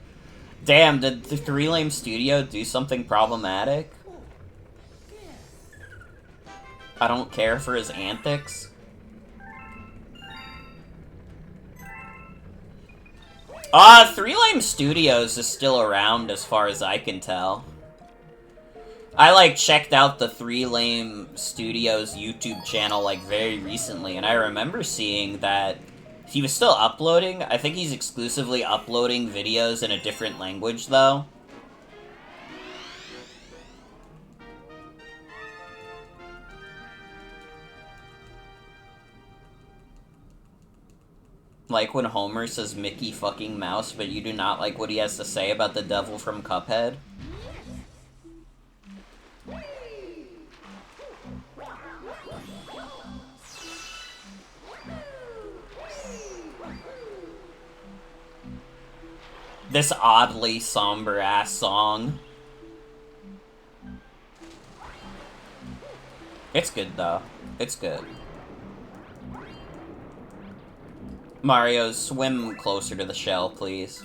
Damn, did the 3 Lame Studio do something problematic? I don't care for his antics. 3 Lame Studios is still around as far as I can tell. I, like, checked out the 3 Lame Studios YouTube channel, like, very recently, and I remember seeing that he was still uploading. I think he's exclusively uploading videos in a different language, though. Like when Homer says Mickey fucking Mouse, but you do not like what he has to say about the devil from Cuphead. This oddly somber-ass song. It's good, though. It's good. Mario, swim closer to the shell, please.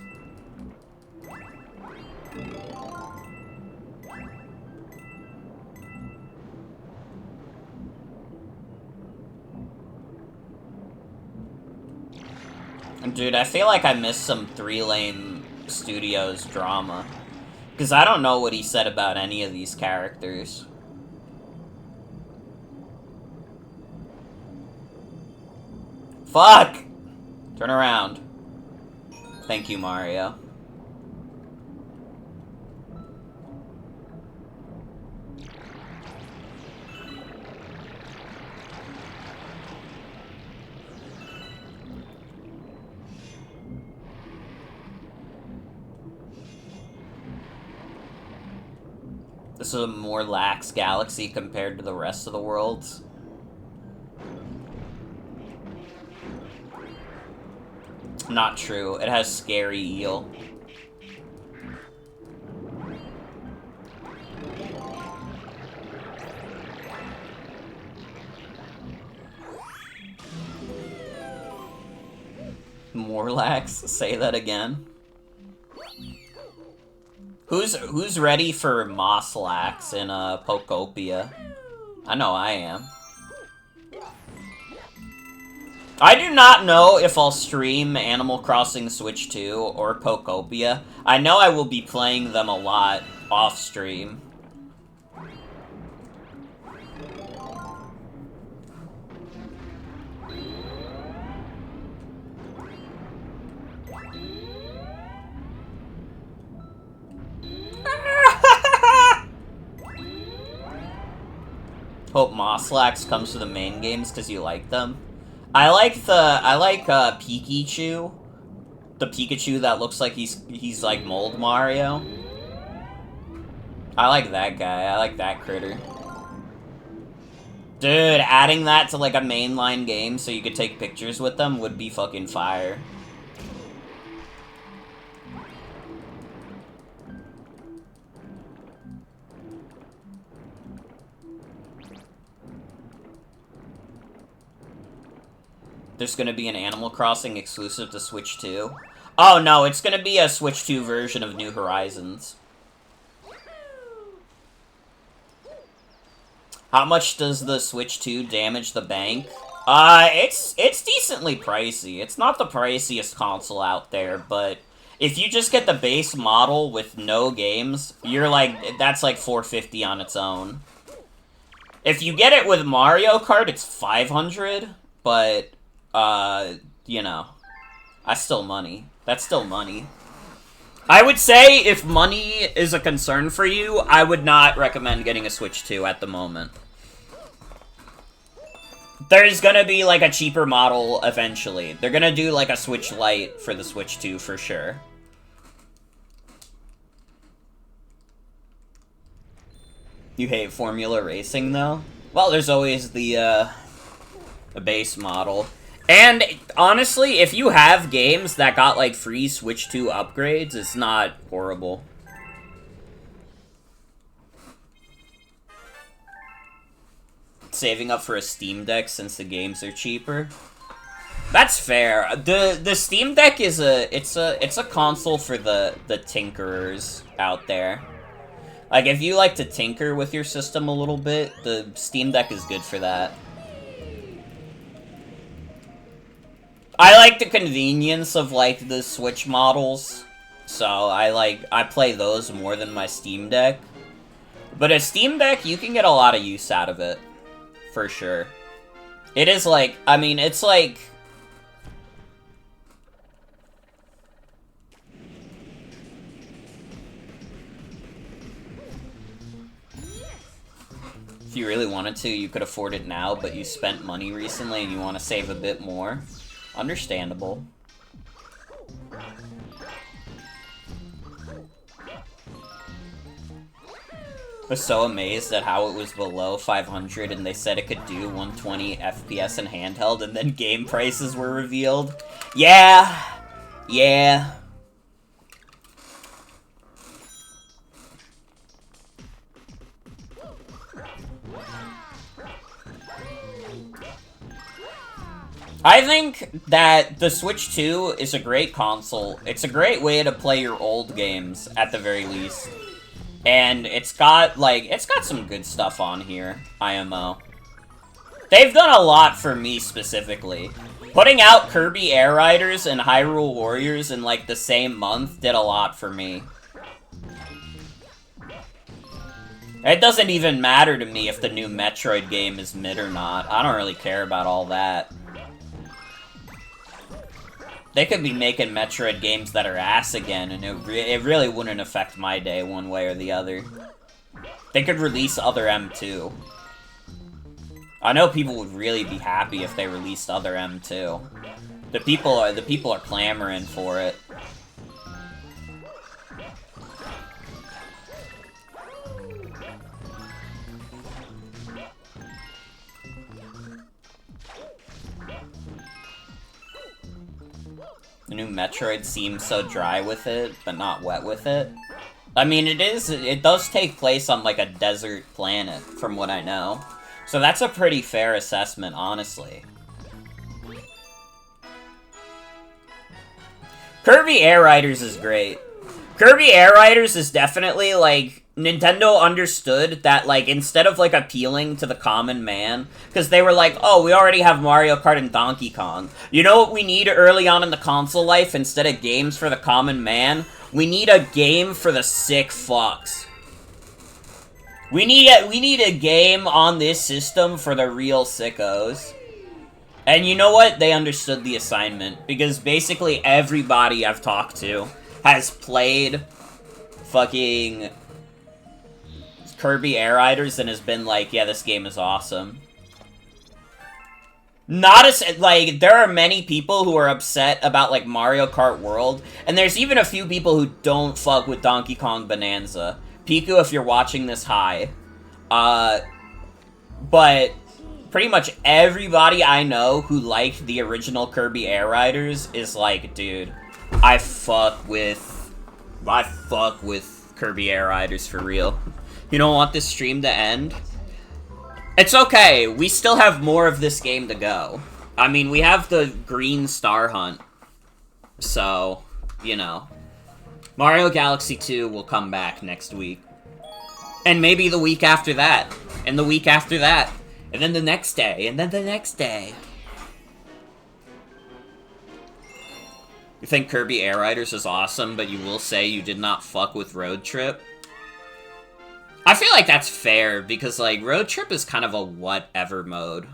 Dude, I feel like I missed some 3 Lame Studios drama. Because I don't know what he said about any of these characters. Fuck! Turn around. Thank you, Mario. This is a more lax galaxy compared to the rest of the worlds. Not true. It has scary eel. Morlax, say that again. Who's ready for Mosslax in Pokopia? I know I am. I do not know if I'll stream Animal Crossing Switch 2 or Pokopia. I know I will be playing them a lot off stream. Hope Mosslax comes to the main games because you like them. I like Pikachu. The Pikachu that looks like he's like Mold Mario. I like that guy. I like that critter. Dude, adding that to like a mainline game so you could take pictures with them would be fucking fire. There's gonna be an Animal Crossing exclusive to Switch 2. Oh no, it's gonna be a Switch 2 version of New Horizons. How much does the Switch 2 damage the bank? It's decently pricey. It's not the priciest console out there, but if you just get the base model with no games, you're like, that's like $450 on its own. If you get it with Mario Kart, it's $500, but you know, that's still money. That's still money. I would say if money is a concern for you, I would not recommend getting a Switch 2 at the moment. There's gonna be, like, a cheaper model eventually. They're gonna do, like, a Switch Lite for the Switch 2 for sure. You hate Formula Racing, though? Well, there's always the base model. And, honestly, if you have games that got, like, free Switch 2 upgrades, it's not horrible. Saving up for a Steam Deck since the games are cheaper. That's fair. The Steam Deck is it's a console for the tinkerers out there. Like, if you like to tinker with your system a little bit, the Steam Deck is good for that. I like the convenience of, like, the Switch models, so I play those more than my Steam Deck. But a Steam Deck, you can get a lot of use out of it, for sure. It is like, I mean, it's like... If you really wanted to, you could afford it now, but you spent money recently and you want to save a bit more. Understandable. I was so amazed at how it was below 500 and they said it could do 120 FPS in handheld and then game prices were revealed. Yeah. Yeah. I think that the Switch 2 is a great console. It's a great way to play your old games, at the very least. And it's got some good stuff on here, IMO. They've done a lot for me, specifically. Putting out Kirby Air Riders and Hyrule Warriors in, like, the same month did a lot for me. It doesn't even matter to me if the new Metroid game is mid or not. I don't really care about all that. They could be making Metroid games that are ass again, and it really wouldn't affect my day one way or the other. They could release other M2. I know people would really be happy if they released other M2. The people are clamoring for it. The new Metroid seems so dry with it, but not wet with it. I mean, it does take place on, like, a desert planet, from what I know. So that's a pretty fair assessment, honestly. Kirby Air Riders is great. Kirby Air Riders is definitely, like, Nintendo understood that, like, instead of, like, appealing to the common man, because they were like, oh, we already have Mario Kart and Donkey Kong. You know what we need early on in the console life instead of games for the common man? We need a game for the sick fucks. We need a game on this system for the real sickos. And you know what? They understood the assignment, because basically everybody I've talked to has played fucking Kirby Air Riders and has been like, yeah, this game is awesome. Not as, like, there are many people who are upset about, like, Mario Kart World, and there's even a few people who don't fuck with Donkey Kong Bonanza. Piku, if you're watching this, hi. But pretty much everybody I know who liked the original Kirby Air Riders is like, dude, I fuck with Kirby Air Riders for real. You don't want this stream to end? It's okay, we still have more of this game to go. I mean, we have the Green Star Hunt. So, you know. Mario Galaxy 2 will come back next week. And maybe the week after that. And the week after that. And then the next day. And then the next day. You think Kirby Air Riders is awesome, but you will say you did not fuck with Road Trip? I feel like that's fair, because, like, Road Trip is kind of a whatever mode.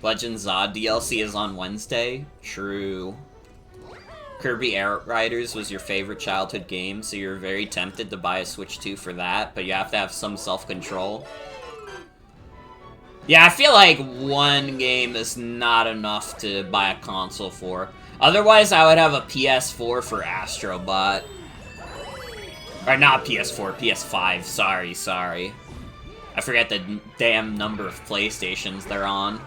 Legend Zod DLC is on Wednesday? True. Kirby Air Riders was your favorite childhood game, so you're very tempted to buy a Switch 2 for that, but you have to have some self-control. Yeah, I feel like one game is not enough to buy a console for. Otherwise, I would have a PS4 for Astrobot. Or not PS4, PS5. Sorry. I forget the damn number of PlayStations they're on.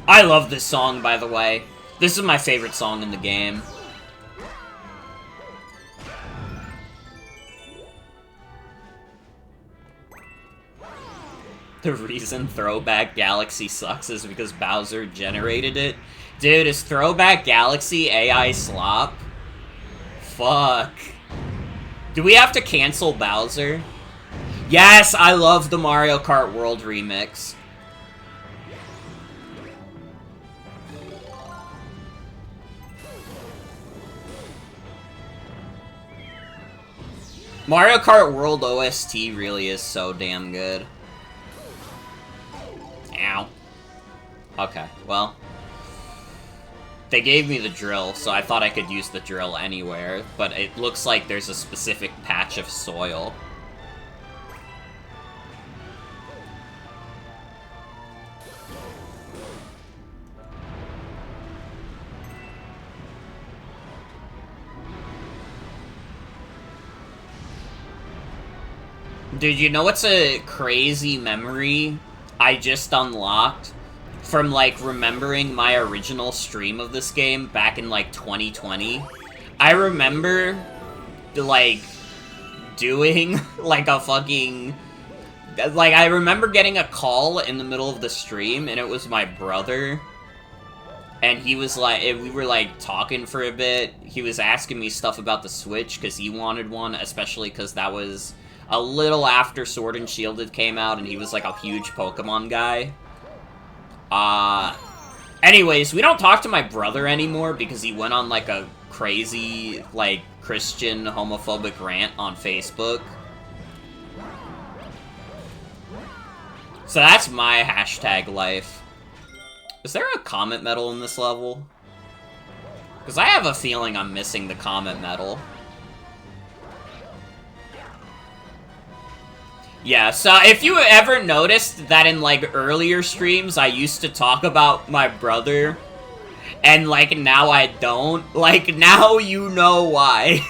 I love this song, by the way. This is my favorite song in the game. The reason Throwback Galaxy sucks is because Bowser generated it. Dude, is Throwback Galaxy AI slop? Fuck. Do we have to cancel Bowser? Yes, I love the Mario Kart World remix. Mario Kart World OST really is so damn good. Ow. Okay, well. They gave me the drill, so I thought I could use the drill anywhere, but it looks like there's a specific patch of soil. Dude, you know what's a crazy memory I just unlocked from, like, remembering my original stream of this game back in, like, 2020? I remember, like, doing, like, a fucking... Like, I remember getting a call in the middle of the stream, and it was my brother. And he was like, we were, like, talking for a bit. He was asking me stuff about the Switch, because he wanted one, especially because that was a little after Sword and Shielded came out, and he was, like, a huge Pokemon guy. Anyways, we don't talk to my brother anymore, because he went on, like, a crazy, like, Christian homophobic rant on Facebook. So that's my hashtag life. Is there a Comet Medal in this level? Because I have a feeling I'm missing the Comet Medal. Yeah, so if you ever noticed that in, like, earlier streams, I used to talk about my brother, and, like, now I don't, like, now you know why.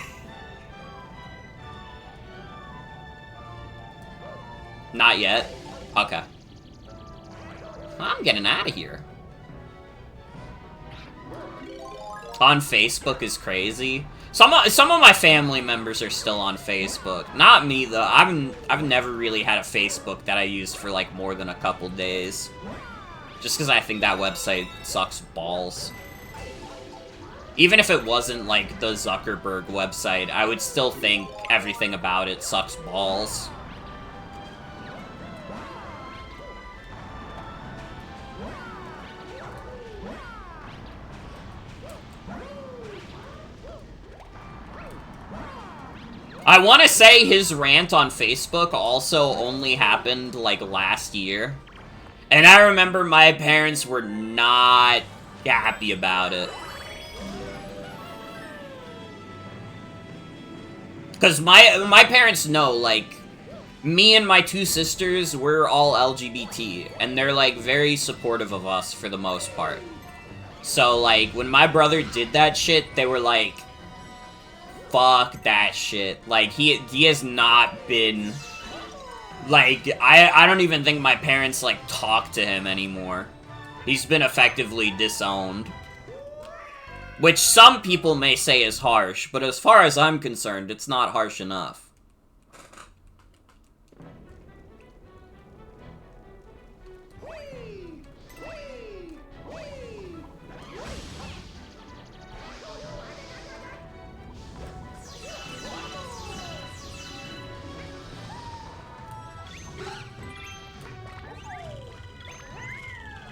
Not yet? Okay. I'm getting out of here. On Facebook is crazy. Some of my family members are still on Facebook. Not me, though. I've never really had a Facebook that I used for, like, more than a couple days. Just because I think that website sucks balls. Even if it wasn't, like, the Zuckerberg website, I would still think everything about it sucks balls. I want to say his rant on Facebook also only happened, like, last year. And I remember my parents were not happy about it. Because my parents know, like, me and my two sisters, we're all LGBT. And they're, like, very supportive of us for the most part. So, like, when my brother did that shit, they were like, fuck that shit. Like, he has not been... Like, I don't even think my parents, like, talk to him anymore. He's been effectively disowned. Which some people may say is harsh, but as far as I'm concerned, it's not harsh enough.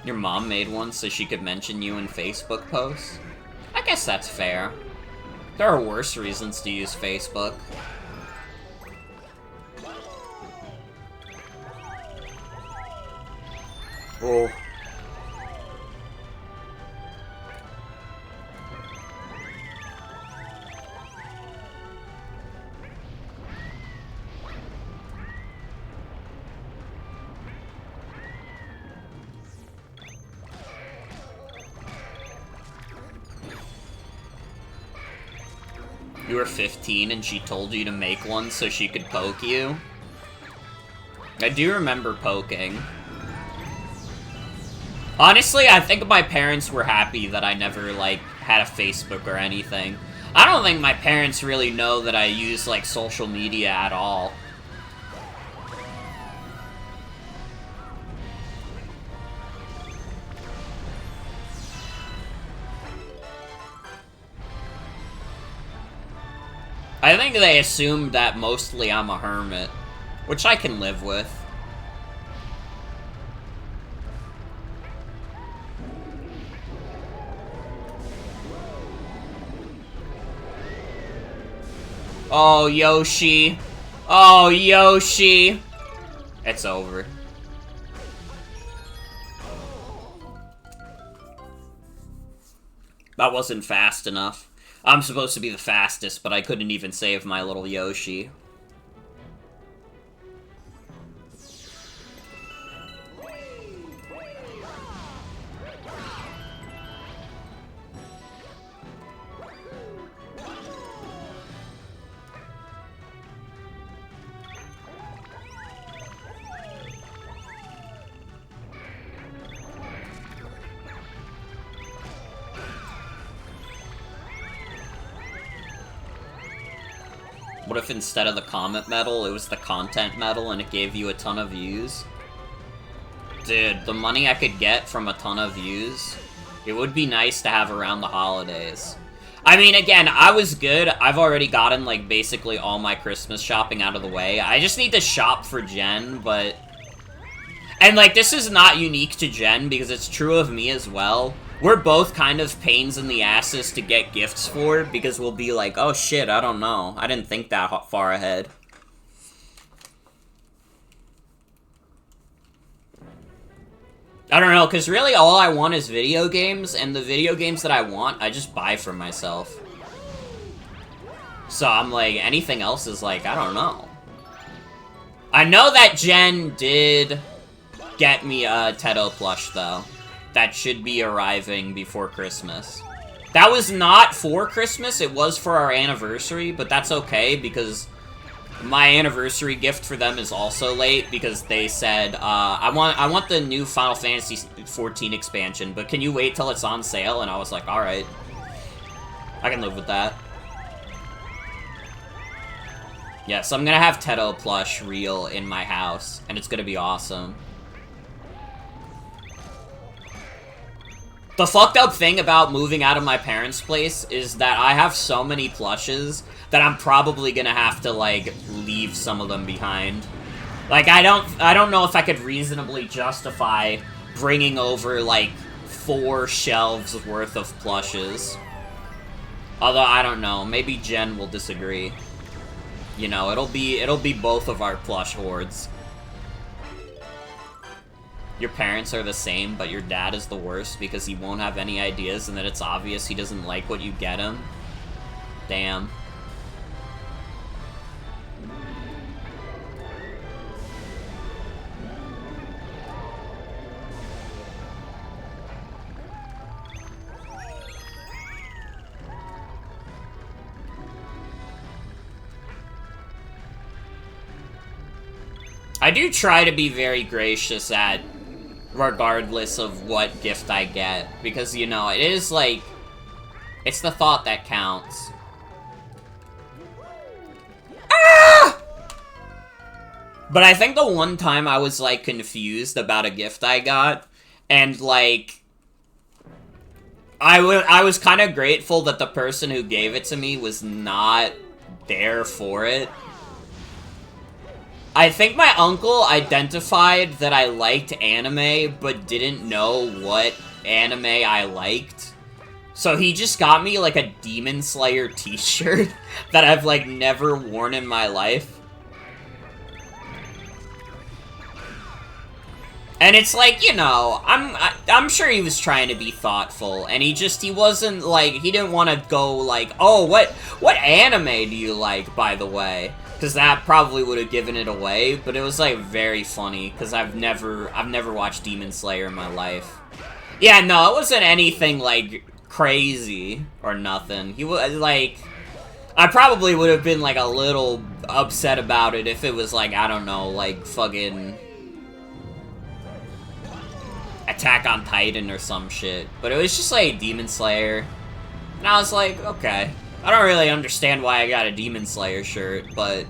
Your mom made one so she could mention you in Facebook posts? I guess that's fair. There are worse reasons to use Facebook. Oh. You were 15 and she told you to make one so she could poke you? I do remember poking. Honestly, I think my parents were happy that I never, like, had a Facebook or anything. I don't think my parents really know that I use, like, social media at all. I think they assumed that mostly I'm a hermit, which I can live with. Oh, Yoshi. Oh, Yoshi. It's over. That wasn't fast enough. I'm supposed to be the fastest, but I couldn't even save my little Yoshi. What if instead of the comment medal, it was the content medal and it gave you a ton of views? Dude, the money I could get from a ton of views, it would be nice to have around the holidays. I mean, again, I was good. I've already gotten, like, basically all my Christmas shopping out of the way. I just need to shop for Jen, but... And, like, this is not unique to Jen, because it's true of me as well. We're both kind of pains in the asses to get gifts for, because we'll be like, oh shit, I don't know. I didn't think that far ahead. I don't know, because really all I want is video games, and the video games that I want, I just buy for myself. So I'm like, anything else is like, I don't know. I know that Jen did get me a Teto plush, though. That should be arriving before Christmas. That was not for Christmas, it was for our anniversary, but that's okay, because my anniversary gift for them is also late because they said, I want the new Final Fantasy XIV expansion, but can you wait till it's on sale? And I was like, alright. I can live with that. Yeah, so I'm gonna have Teto plush real in my house, and it's gonna be awesome. The fucked up thing about moving out of my parents' place is that I have so many plushes that I'm probably gonna have to, like, leave some of them behind. Like, I don't know if I could reasonably justify bringing over, like, 4 shelves worth of plushes. Although, I don't know, maybe Jen will disagree. You know, it'll be both of our plush hoards. Your parents are the same, but your dad is the worst because he won't have any ideas and that it's obvious he doesn't like what you get him. Damn. I do try to be very gracious at regardless of what gift I get, because, you know, it is, like, it's the thought that counts. Ah! But I think the one time I was, like, confused about a gift I got, and, like, I was kind of grateful that the person who gave it to me was not there for it. I think my uncle identified that I liked anime, but didn't know what anime I liked. So he just got me, like, a Demon Slayer t-shirt that I've, like, never worn in my life. And it's like, you know, I'm sure he was trying to be thoughtful, and he wasn't, like, he didn't want to go, like, oh, what anime do you like, by the way? Because that probably would have given it away, but it was, like, very funny, because I've never watched Demon Slayer in my life. Yeah, no, it wasn't anything, like, crazy or nothing. He was, like, I probably would have been, like, a little upset about it if it was, like, I don't know, like, fucking Attack on Titan or some shit. But it was just, like, Demon Slayer. And I was like, okay. I don't really understand why I got a Demon Slayer shirt, but...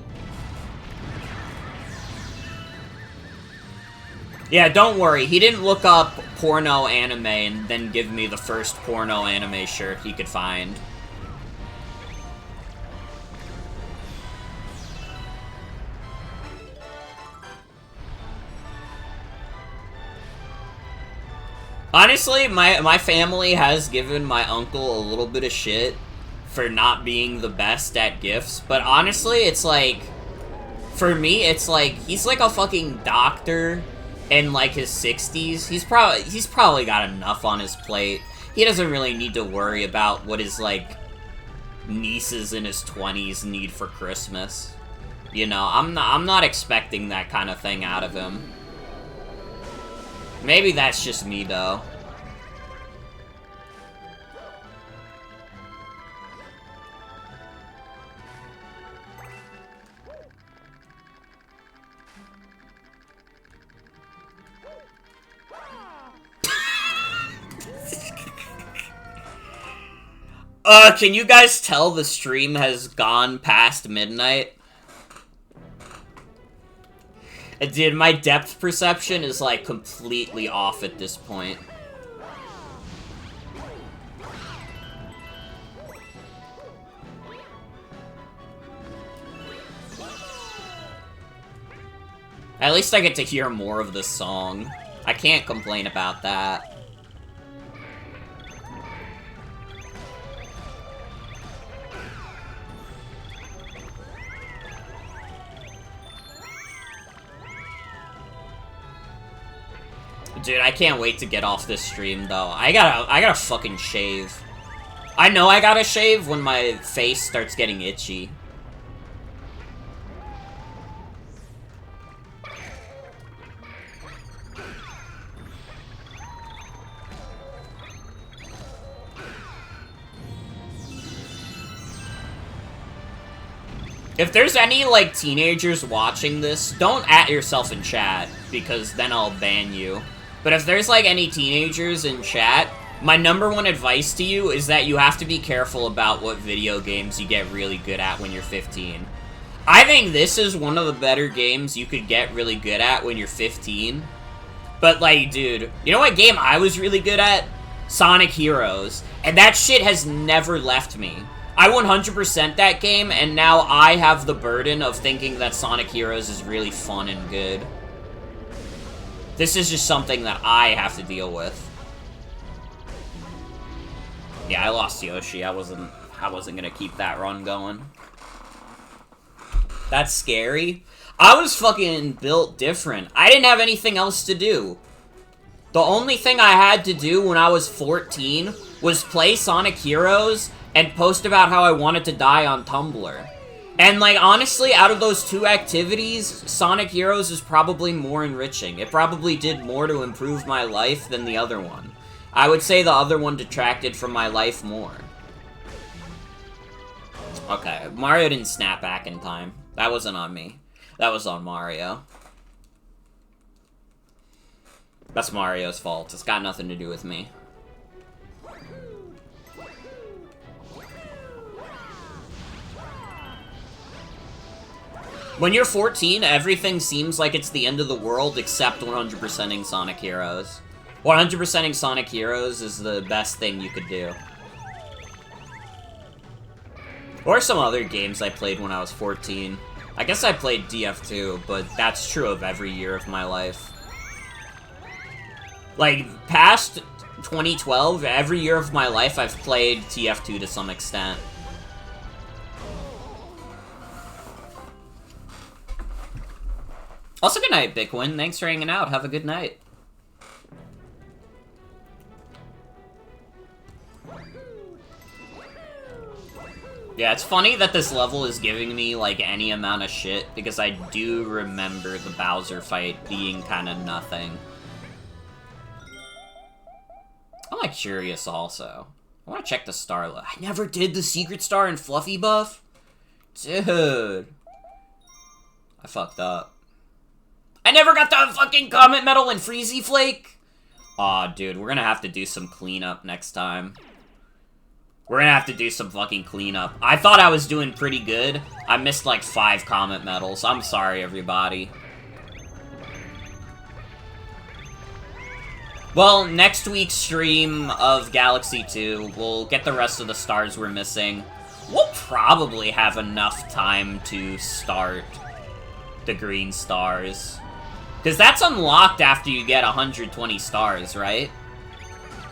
yeah, don't worry. He didn't look up porno anime and then give me the first porno anime shirt he could find. Honestly, my family has given my uncle a little bit of shit for not being the best at gifts, but honestly, it's like, for me, it's like, he's like a fucking doctor in, like, his 60s. He's probably got enough on his plate. He doesn't really need to worry about what his, like, nieces in his 20s need for Christmas. You know, I'm not expecting that kind of thing out of him. Maybe that's just me, though. Can you guys tell the stream has gone past midnight? Dude, my depth perception is, like, completely off at this point. At least I get to hear more of this song. I can't complain about that. Dude, I can't wait to get off this stream, though. I gotta fucking shave. I know I gotta shave when my face starts getting itchy. If there's any, like, teenagers watching this, don't at yourself in chat, because then I'll ban you. But if there's, like, any teenagers in chat, my #1 advice to you is that you have to be careful about what video games you get really good at when you're 15. I think this is one of the better games you could get really good at when you're 15. But, like, dude, you know what game I was really good at? Sonic Heroes. And that shit has never left me. I 100% that game, and now I have the burden of thinking that Sonic Heroes is really fun and good. This is just something that I have to deal with. Yeah, I lost Yoshi. I wasn't gonna keep that run going. That's scary. I was fucking built different. I didn't have anything else to do. The only thing I had to do when I was 14 was play Sonic Heroes and post about how I wanted to die on Tumblr. And, like, honestly, out of those two activities, Sonic Heroes is probably more enriching. It probably did more to improve my life than the other one. I would say the other one detracted from my life more. Okay, Mario didn't snap back in time. That wasn't on me. That was on Mario. That's Mario's fault. It's got nothing to do with me. When you're 14, everything seems like it's the end of the world except 100%ing Sonic Heroes. 100%ing Sonic Heroes is the best thing you could do. Or some other games I played when I was 14. I guess I played DF2, but that's true of every year of my life. Like, past 2012, every year of my life I've played TF2 to some extent. Also, good night, Bickwin. Thanks for hanging out. Have a good night. Yeah, it's funny that this level is giving me, like, any amount of shit, because I do remember the Bowser fight being kind of nothing. I'm, like, curious, also. I want to check the star list. I never did the secret star in Fluffy Buff? Dude. I fucked up. I never got the fucking Comet Medal in Freezy Flake! Aw, dude, we're gonna have to do some cleanup next time. We're gonna have to do some fucking cleanup. I thought I was doing pretty good. I missed like 5 Comet Medals. I'm sorry, everybody. Well, next week's stream of Galaxy 2, we'll get the rest of the stars we're missing. We'll probably have enough time to start the green stars. Because that's unlocked after you get 120 stars, right?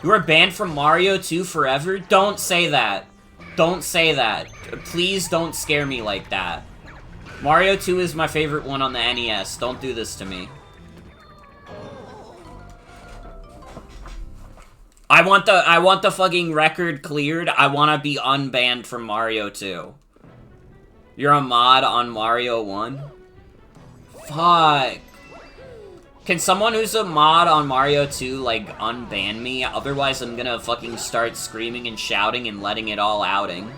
You are banned from Mario 2 forever? Don't say that. Don't say that. Please don't scare me like that. Mario 2 is my favorite one on the NES. Don't do this to me. I want the fucking record cleared. I want to be unbanned from Mario 2. You're a mod on Mario 1? Fuck. Can someone who's a mod on Mario 2, like, unban me? Otherwise, I'm gonna fucking start screaming and shouting and letting it all outing.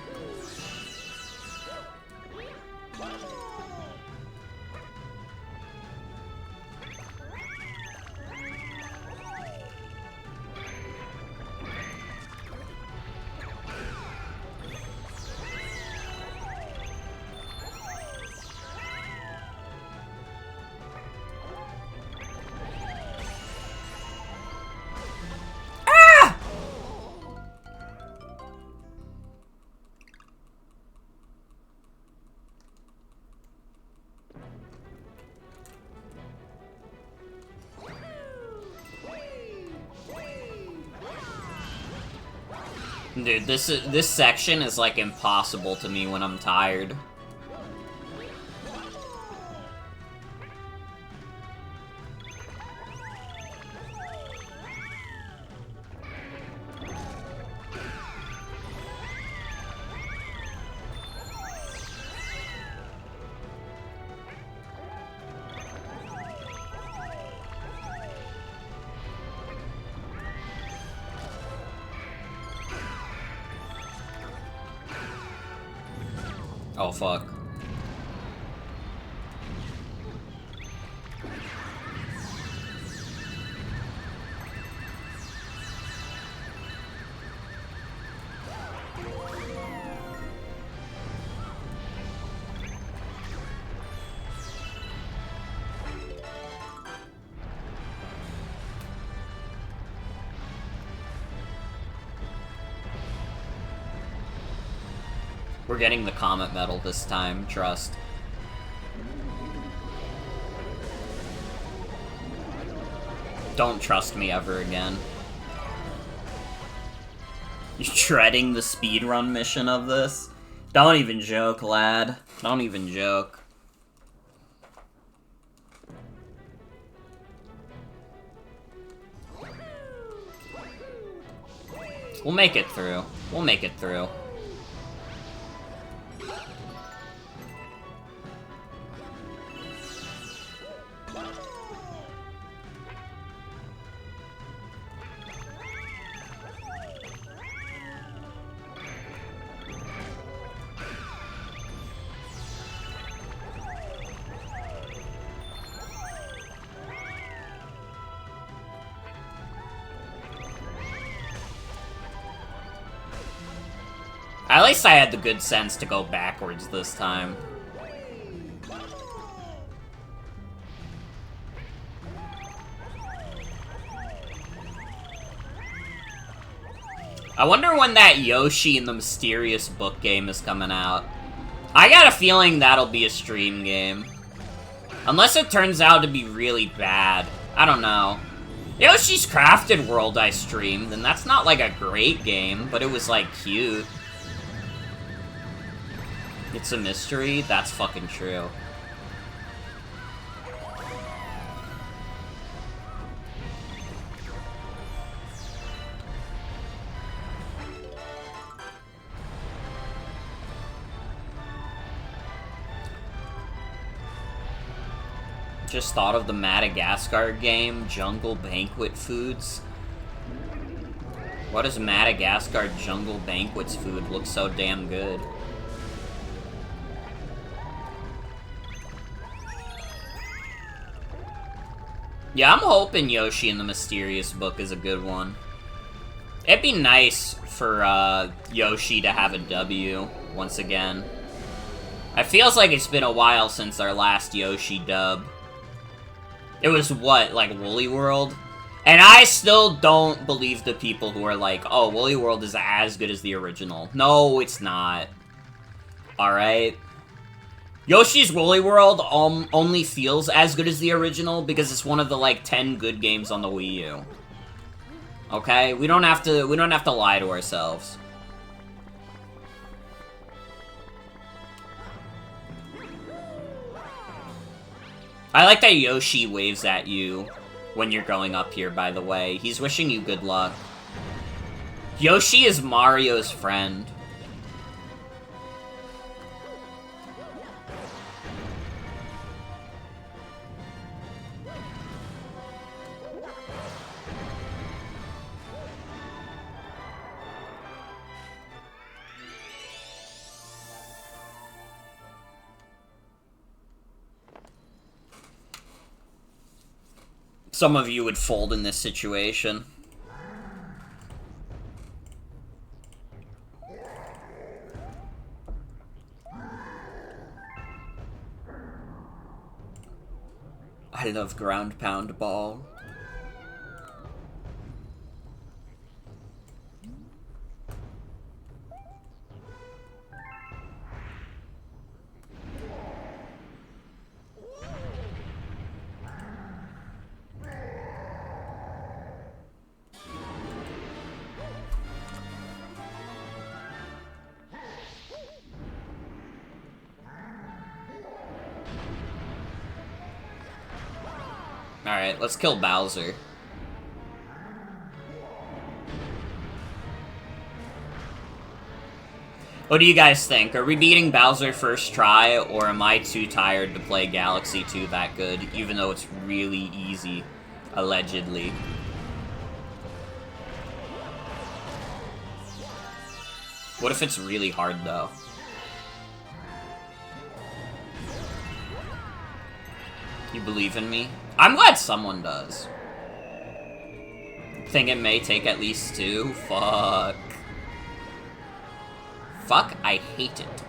Dude, this section is, like, impossible to me when I'm tired. Oh, fuck. We're getting the Comet Medal this time, trust. Don't trust me ever again. You're treading the speedrun mission of this? Don't even joke, lad. Don't even joke. We'll make it through. We'll make it through. At least I had the good sense to go backwards this time. I wonder when that Yoshi and the Mysterious Book game is coming out. I got a feeling that'll be a stream game. Unless it turns out to be really bad. I don't know. Yoshi's Crafted World I streamed, and that's not like a great game, but it was like cute. It's a mystery? That's fucking true. Just thought of the Madagascar game, Jungle Banquet Foods. Why does Madagascar Jungle Banquet's food look so damn good? Yeah, I'm hoping Yoshi and the Mysterious Book is a good one. It'd be nice for Yoshi to have a W once again. It feels like it's been a while since our last Yoshi dub. It was what, like Woolly World? And I still don't believe the people who are like, oh, Woolly World is as good as the original. No, it's not. Alright? Yoshi's Woolly World only feels as good as the original because it's one of the, like, 10 good games on the Wii U. Okay? We don't have to lie to ourselves. I like that Yoshi waves at you when you're going up here, by the way. He's wishing you good luck. Yoshi is Mario's friend. Some of you would fold in this situation. I love ground pound ball. Alright, let's kill Bowser. What do you guys think? Are we beating Bowser first try, or am I too tired to play Galaxy 2 that good, even though it's really easy, allegedly? What if it's really hard, though? You believe in me? I'm glad someone does. Think it may take at least 2? Fuck. Fuck, I hate it.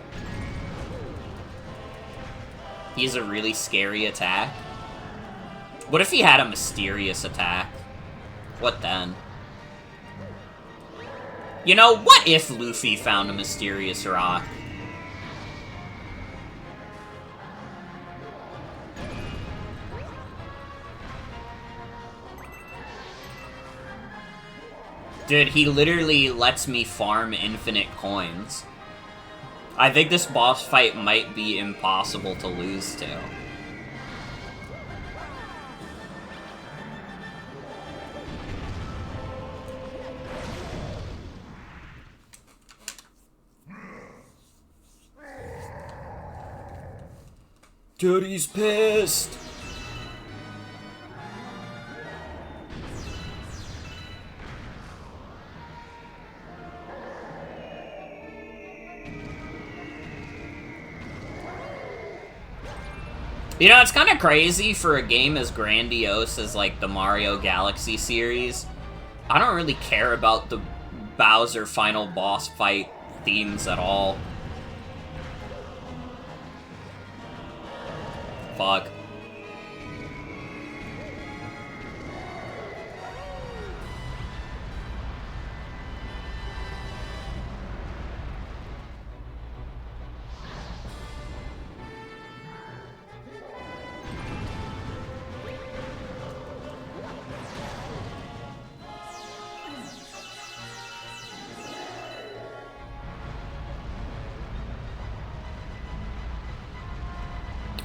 He's a really scary attack. What if he had a mysterious attack? What then? You know, what if Luffy found a mysterious rock? Dude, he literally lets me farm infinite coins. I think this boss fight might be impossible to lose to. Dude, he's pissed. You know, it's kind of crazy for a game as grandiose as, like, the Mario Galaxy series. I don't really care about the Bowser final boss fight themes at all. Fuck.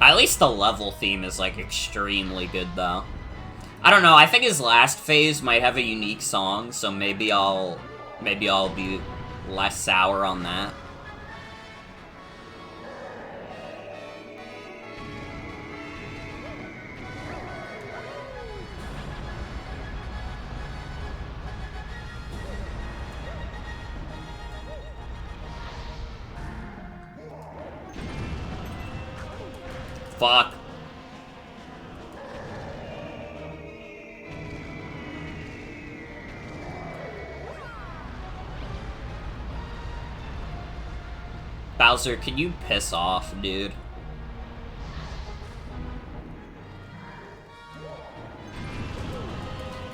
At least the level theme is, like, extremely good, though. I don't know, I think his last phase might have a unique song, so maybe I'll be less sour on that. Fuck. Bowser, can you piss off, dude?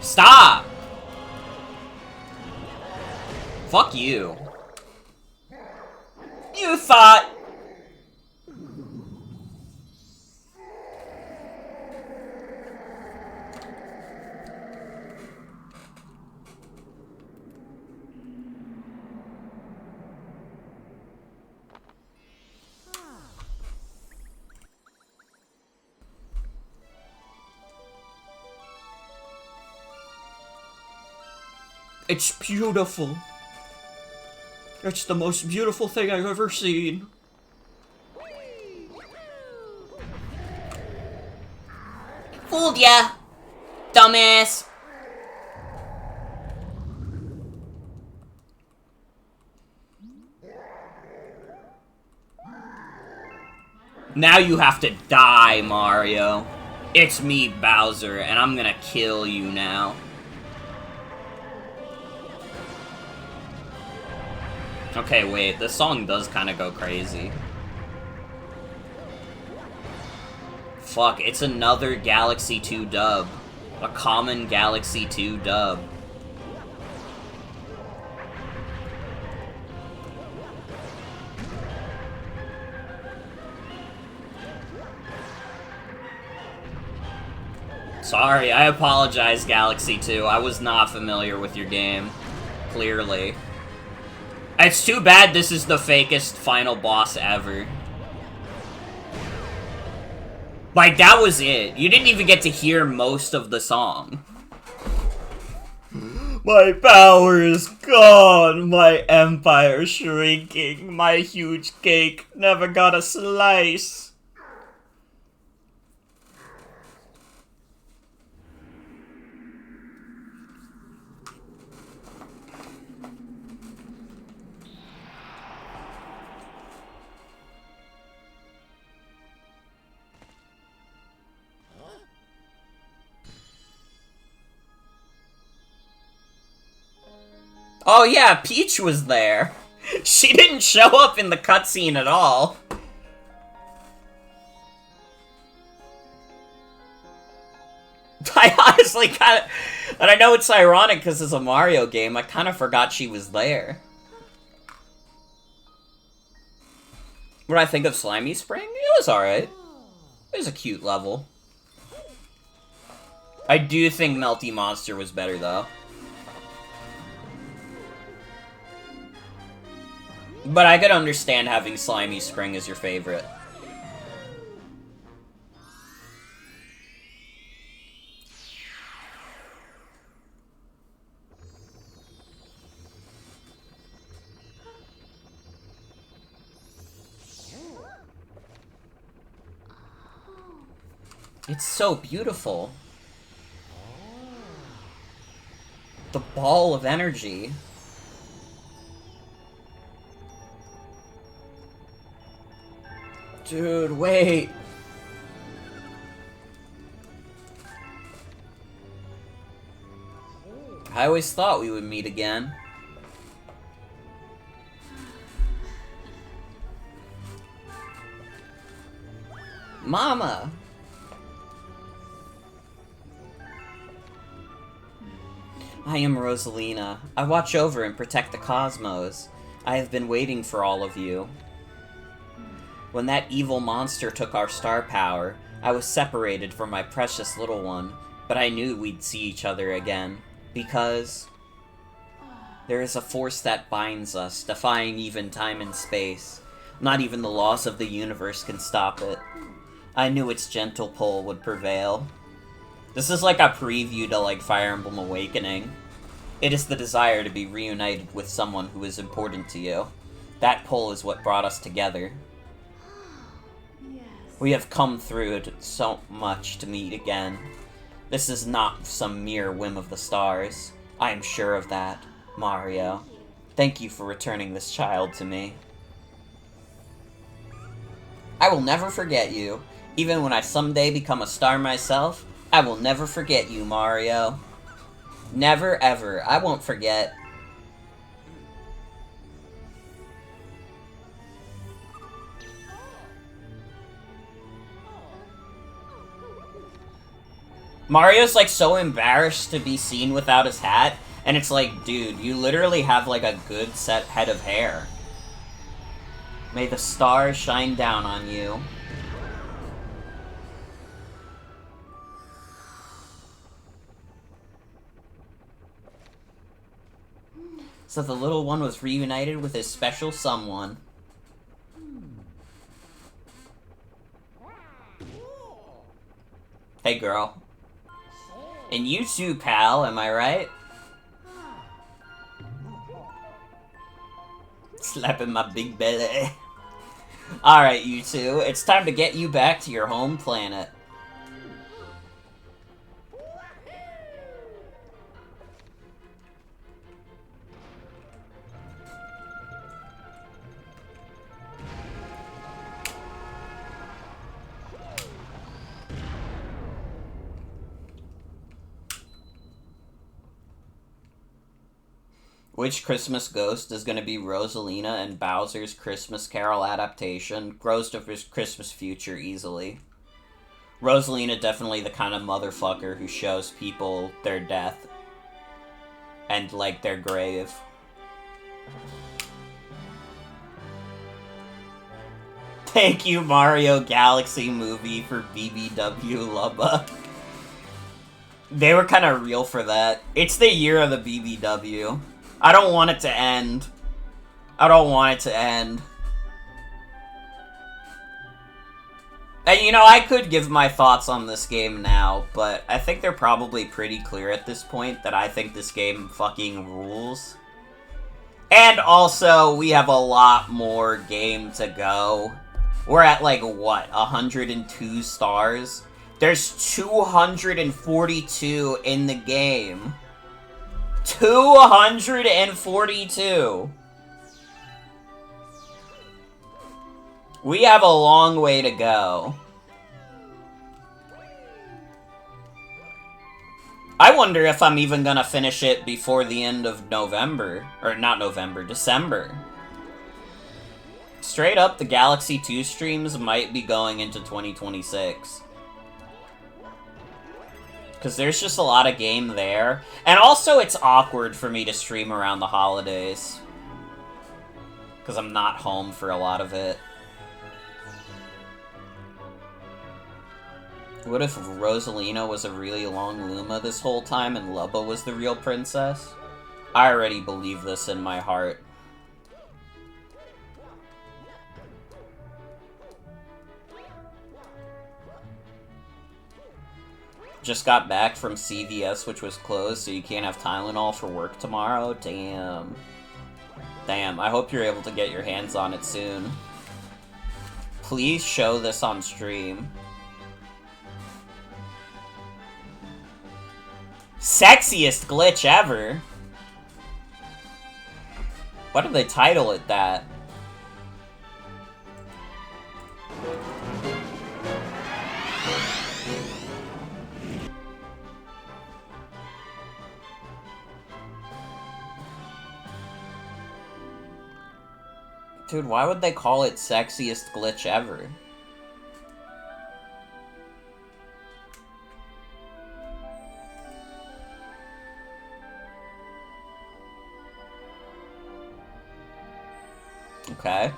Stop! Fuck you. You thought... It's beautiful. It's the most beautiful thing I've ever seen. Fooled ya, dumbass. Now you have to die, Mario. It's me, Bowser, and I'm gonna kill you now. Okay, wait, this song does kind of go crazy. Fuck, it's another Galaxy 2 dub. A common Galaxy 2 dub. Sorry, I apologize, Galaxy 2. I was not familiar with your game. Clearly. It's too bad this is the fakest final boss ever. Like, that was it. You didn't even get to hear most of the song. My power is gone. My empire shrinking. My huge cake never got a slice. Oh yeah, Peach was there. She didn't show up in the cutscene at all. I honestly kind of... And I know it's ironic because it's a Mario game, I kind of forgot she was there. What do I think of Slimy Spring? It was alright. It was a cute level. I do think Melty Monster was better, though. But I could understand having Slimy Spring as your favorite. It's so beautiful. The ball of energy. Dude, wait. I always thought we would meet again. Mama! I am Rosalina. I watch over and protect the cosmos. I have been waiting for all of you. When that evil monster took our star power, I was separated from my precious little one, but I knew we'd see each other again. Because there is a force that binds us, defying even time and space. Not even the laws of the universe can stop it. I knew its gentle pull would prevail. This is like a preview to, like, Fire Emblem Awakening. It is the desire to be reunited with someone who is important to you. That pull is what brought us together. Yes. We have come through so much to meet again. This is not some mere whim of the stars. I am sure of that, Mario. Thank you for returning this child to me. I will never forget you. Even when I someday become a star myself, I will never forget you, Mario. Never, ever. I won't forget. Mario's, like, so embarrassed to be seen without his hat, and it's like, dude, you literally have, like, a good set head of hair. May the stars shine down on you. So the little one was reunited with his special someone. Hey, girl. And you too, pal, am I right? Slapping my big belly. Alright, you two, it's time to get you back to your home planet. Which Christmas ghost is going to be Rosalina and Bowser's Christmas Carol adaptation? Ghost of his Christmas Future, easily. Rosalina definitely the kind of motherfucker who shows people their death. And, like, their grave. Thank you, Mario Galaxy Movie, for BBW Lubba. They were kind of real for that. It's the year of the BBW. I don't want it to end. I don't want it to end. And, you know, I could give my thoughts on this game now, but I think they're probably pretty clear at this point that I think this game fucking rules. And also, we have a lot more game to go. We're at, like, what, 102 stars? There's 242 in the game. 242! We have a long way to go. I wonder if I'm even gonna finish it before the end of November. Or not November, December. Straight up, the Galaxy 2 streams might be going into 2026. Because there's just a lot of game there. And also, it's awkward for me to stream around the holidays. Because I'm not home for a lot of it. What if Rosalina was a really long Luma this whole time and Lubba was the real princess? I already believe this in my heart. just got back from CVS, which was closed, so you can't have Tylenol for work tomorrow? Damn. Damn, I hope you're able to get your hands on it soon. Please show this on stream. Sexiest glitch ever? Why did they title it that? Dude, why would they call it sexiest glitch ever? Okay.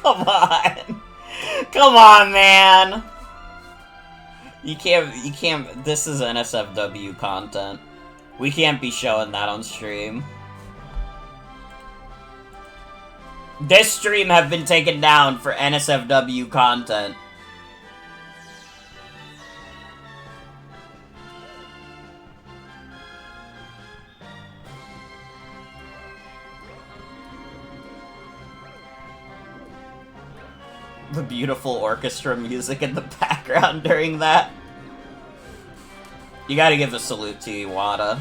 Come on. Come on, man. You can't, this is NSFW content. We can't be showing that on stream. This stream have been taken down for NSFW content. The beautiful orchestra music in the background during that. You gotta give a salute to Iwata.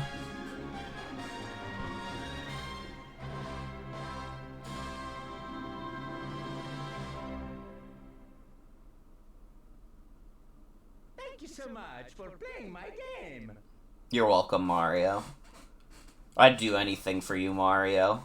Thank you so much for playing my game. You're welcome, Mario. I'd do anything for you, Mario.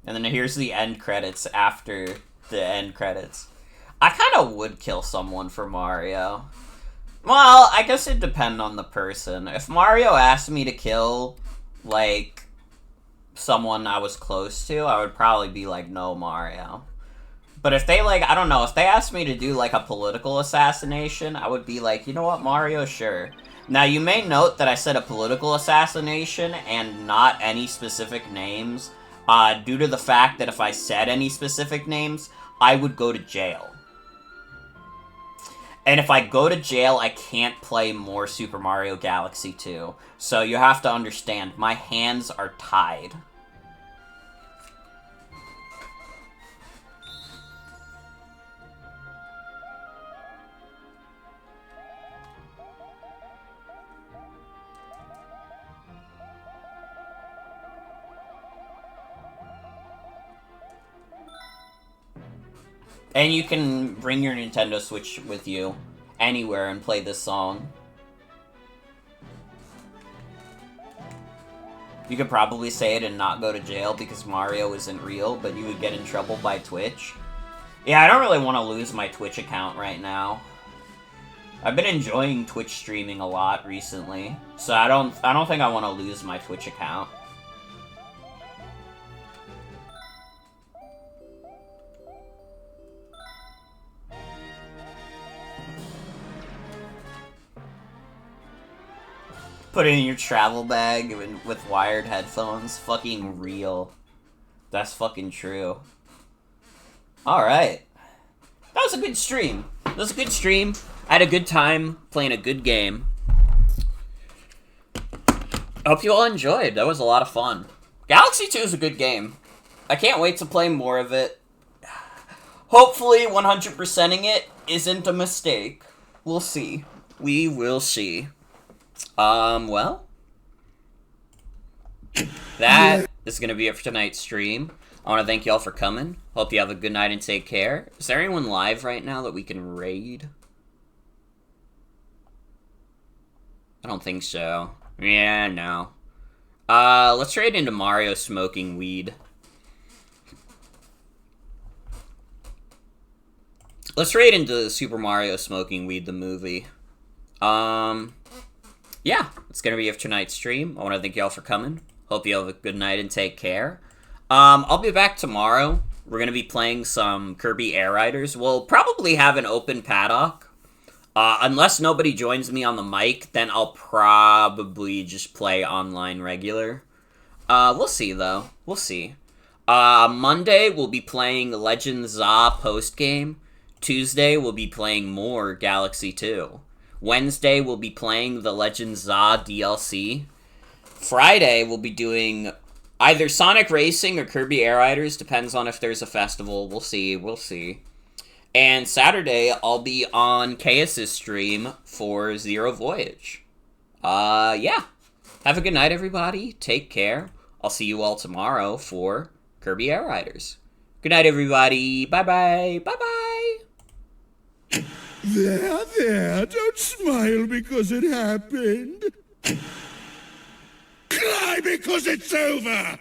And then here's the end credits after the end credits. I kind of would kill someone for Mario. Well, I guess it depends on the person. If Mario asked me to kill, like, someone I was close to, I would probably be like, no, Mario. But if they, like, I don't know, if they asked me to do, like, a political assassination, I would be like, you know what, Mario, sure. Now, you may note that I said a political assassination and not any specific names, due to the fact that if I said any specific names, I would go to jail. And if I go to jail, I can't play more Super Mario Galaxy 2. So you have to understand, my hands are tied. And you can bring your Nintendo Switch with you anywhere and play this song. You could probably say it and not go to jail because Mario isn't real, but you would get in trouble by Twitch. Yeah, I don't really want to lose my Twitch account right now. I've been enjoying Twitch streaming a lot recently, so I don't think I want to lose my Twitch account. Put it in your travel bag with wired headphones. Fucking real. That's fucking true. Alright. That was a good stream. That was a good stream. I had a good time playing a good game. I hope you all enjoyed. That was a lot of fun. Galaxy 2 is a good game. I can't wait to play more of it. Hopefully 100%ing it isn't a mistake. We'll see. We will see. Well, that is going to be it for tonight's stream. I want to thank you all for coming. Hope you have a good night and take care. Is there anyone live right now that we can raid? I don't think so. Yeah, no. Let's raid into Mario smoking weed. Let's raid into Super Mario smoking weed, the movie. Yeah, it's gonna be it for tonight's stream. I want to thank y'all for coming. Hope you have a good night and take care. I'll be back tomorrow. We're going to be playing some Kirby Air Riders. We'll probably have an open paddock. Unless nobody joins me on the mic, then I'll probably just play online regular. We'll see, though. We'll see. Monday, we'll be playing Legend ZA postgame. Tuesday, we'll be playing more Galaxy 2. Wednesday, we'll be playing the Legend ZA DLC. Friday, we'll be doing either Sonic Racing or Kirby Air Riders. Depends on if there's a festival. We'll see. And Saturday, I'll be on Chaos's stream for Zero Voyage. Yeah. Have a good night, everybody. Take care. I'll see you all tomorrow for Kirby Air Riders. Good night, everybody. Bye-bye. Bye-bye. There, don't smile because it happened. Cry because it's over!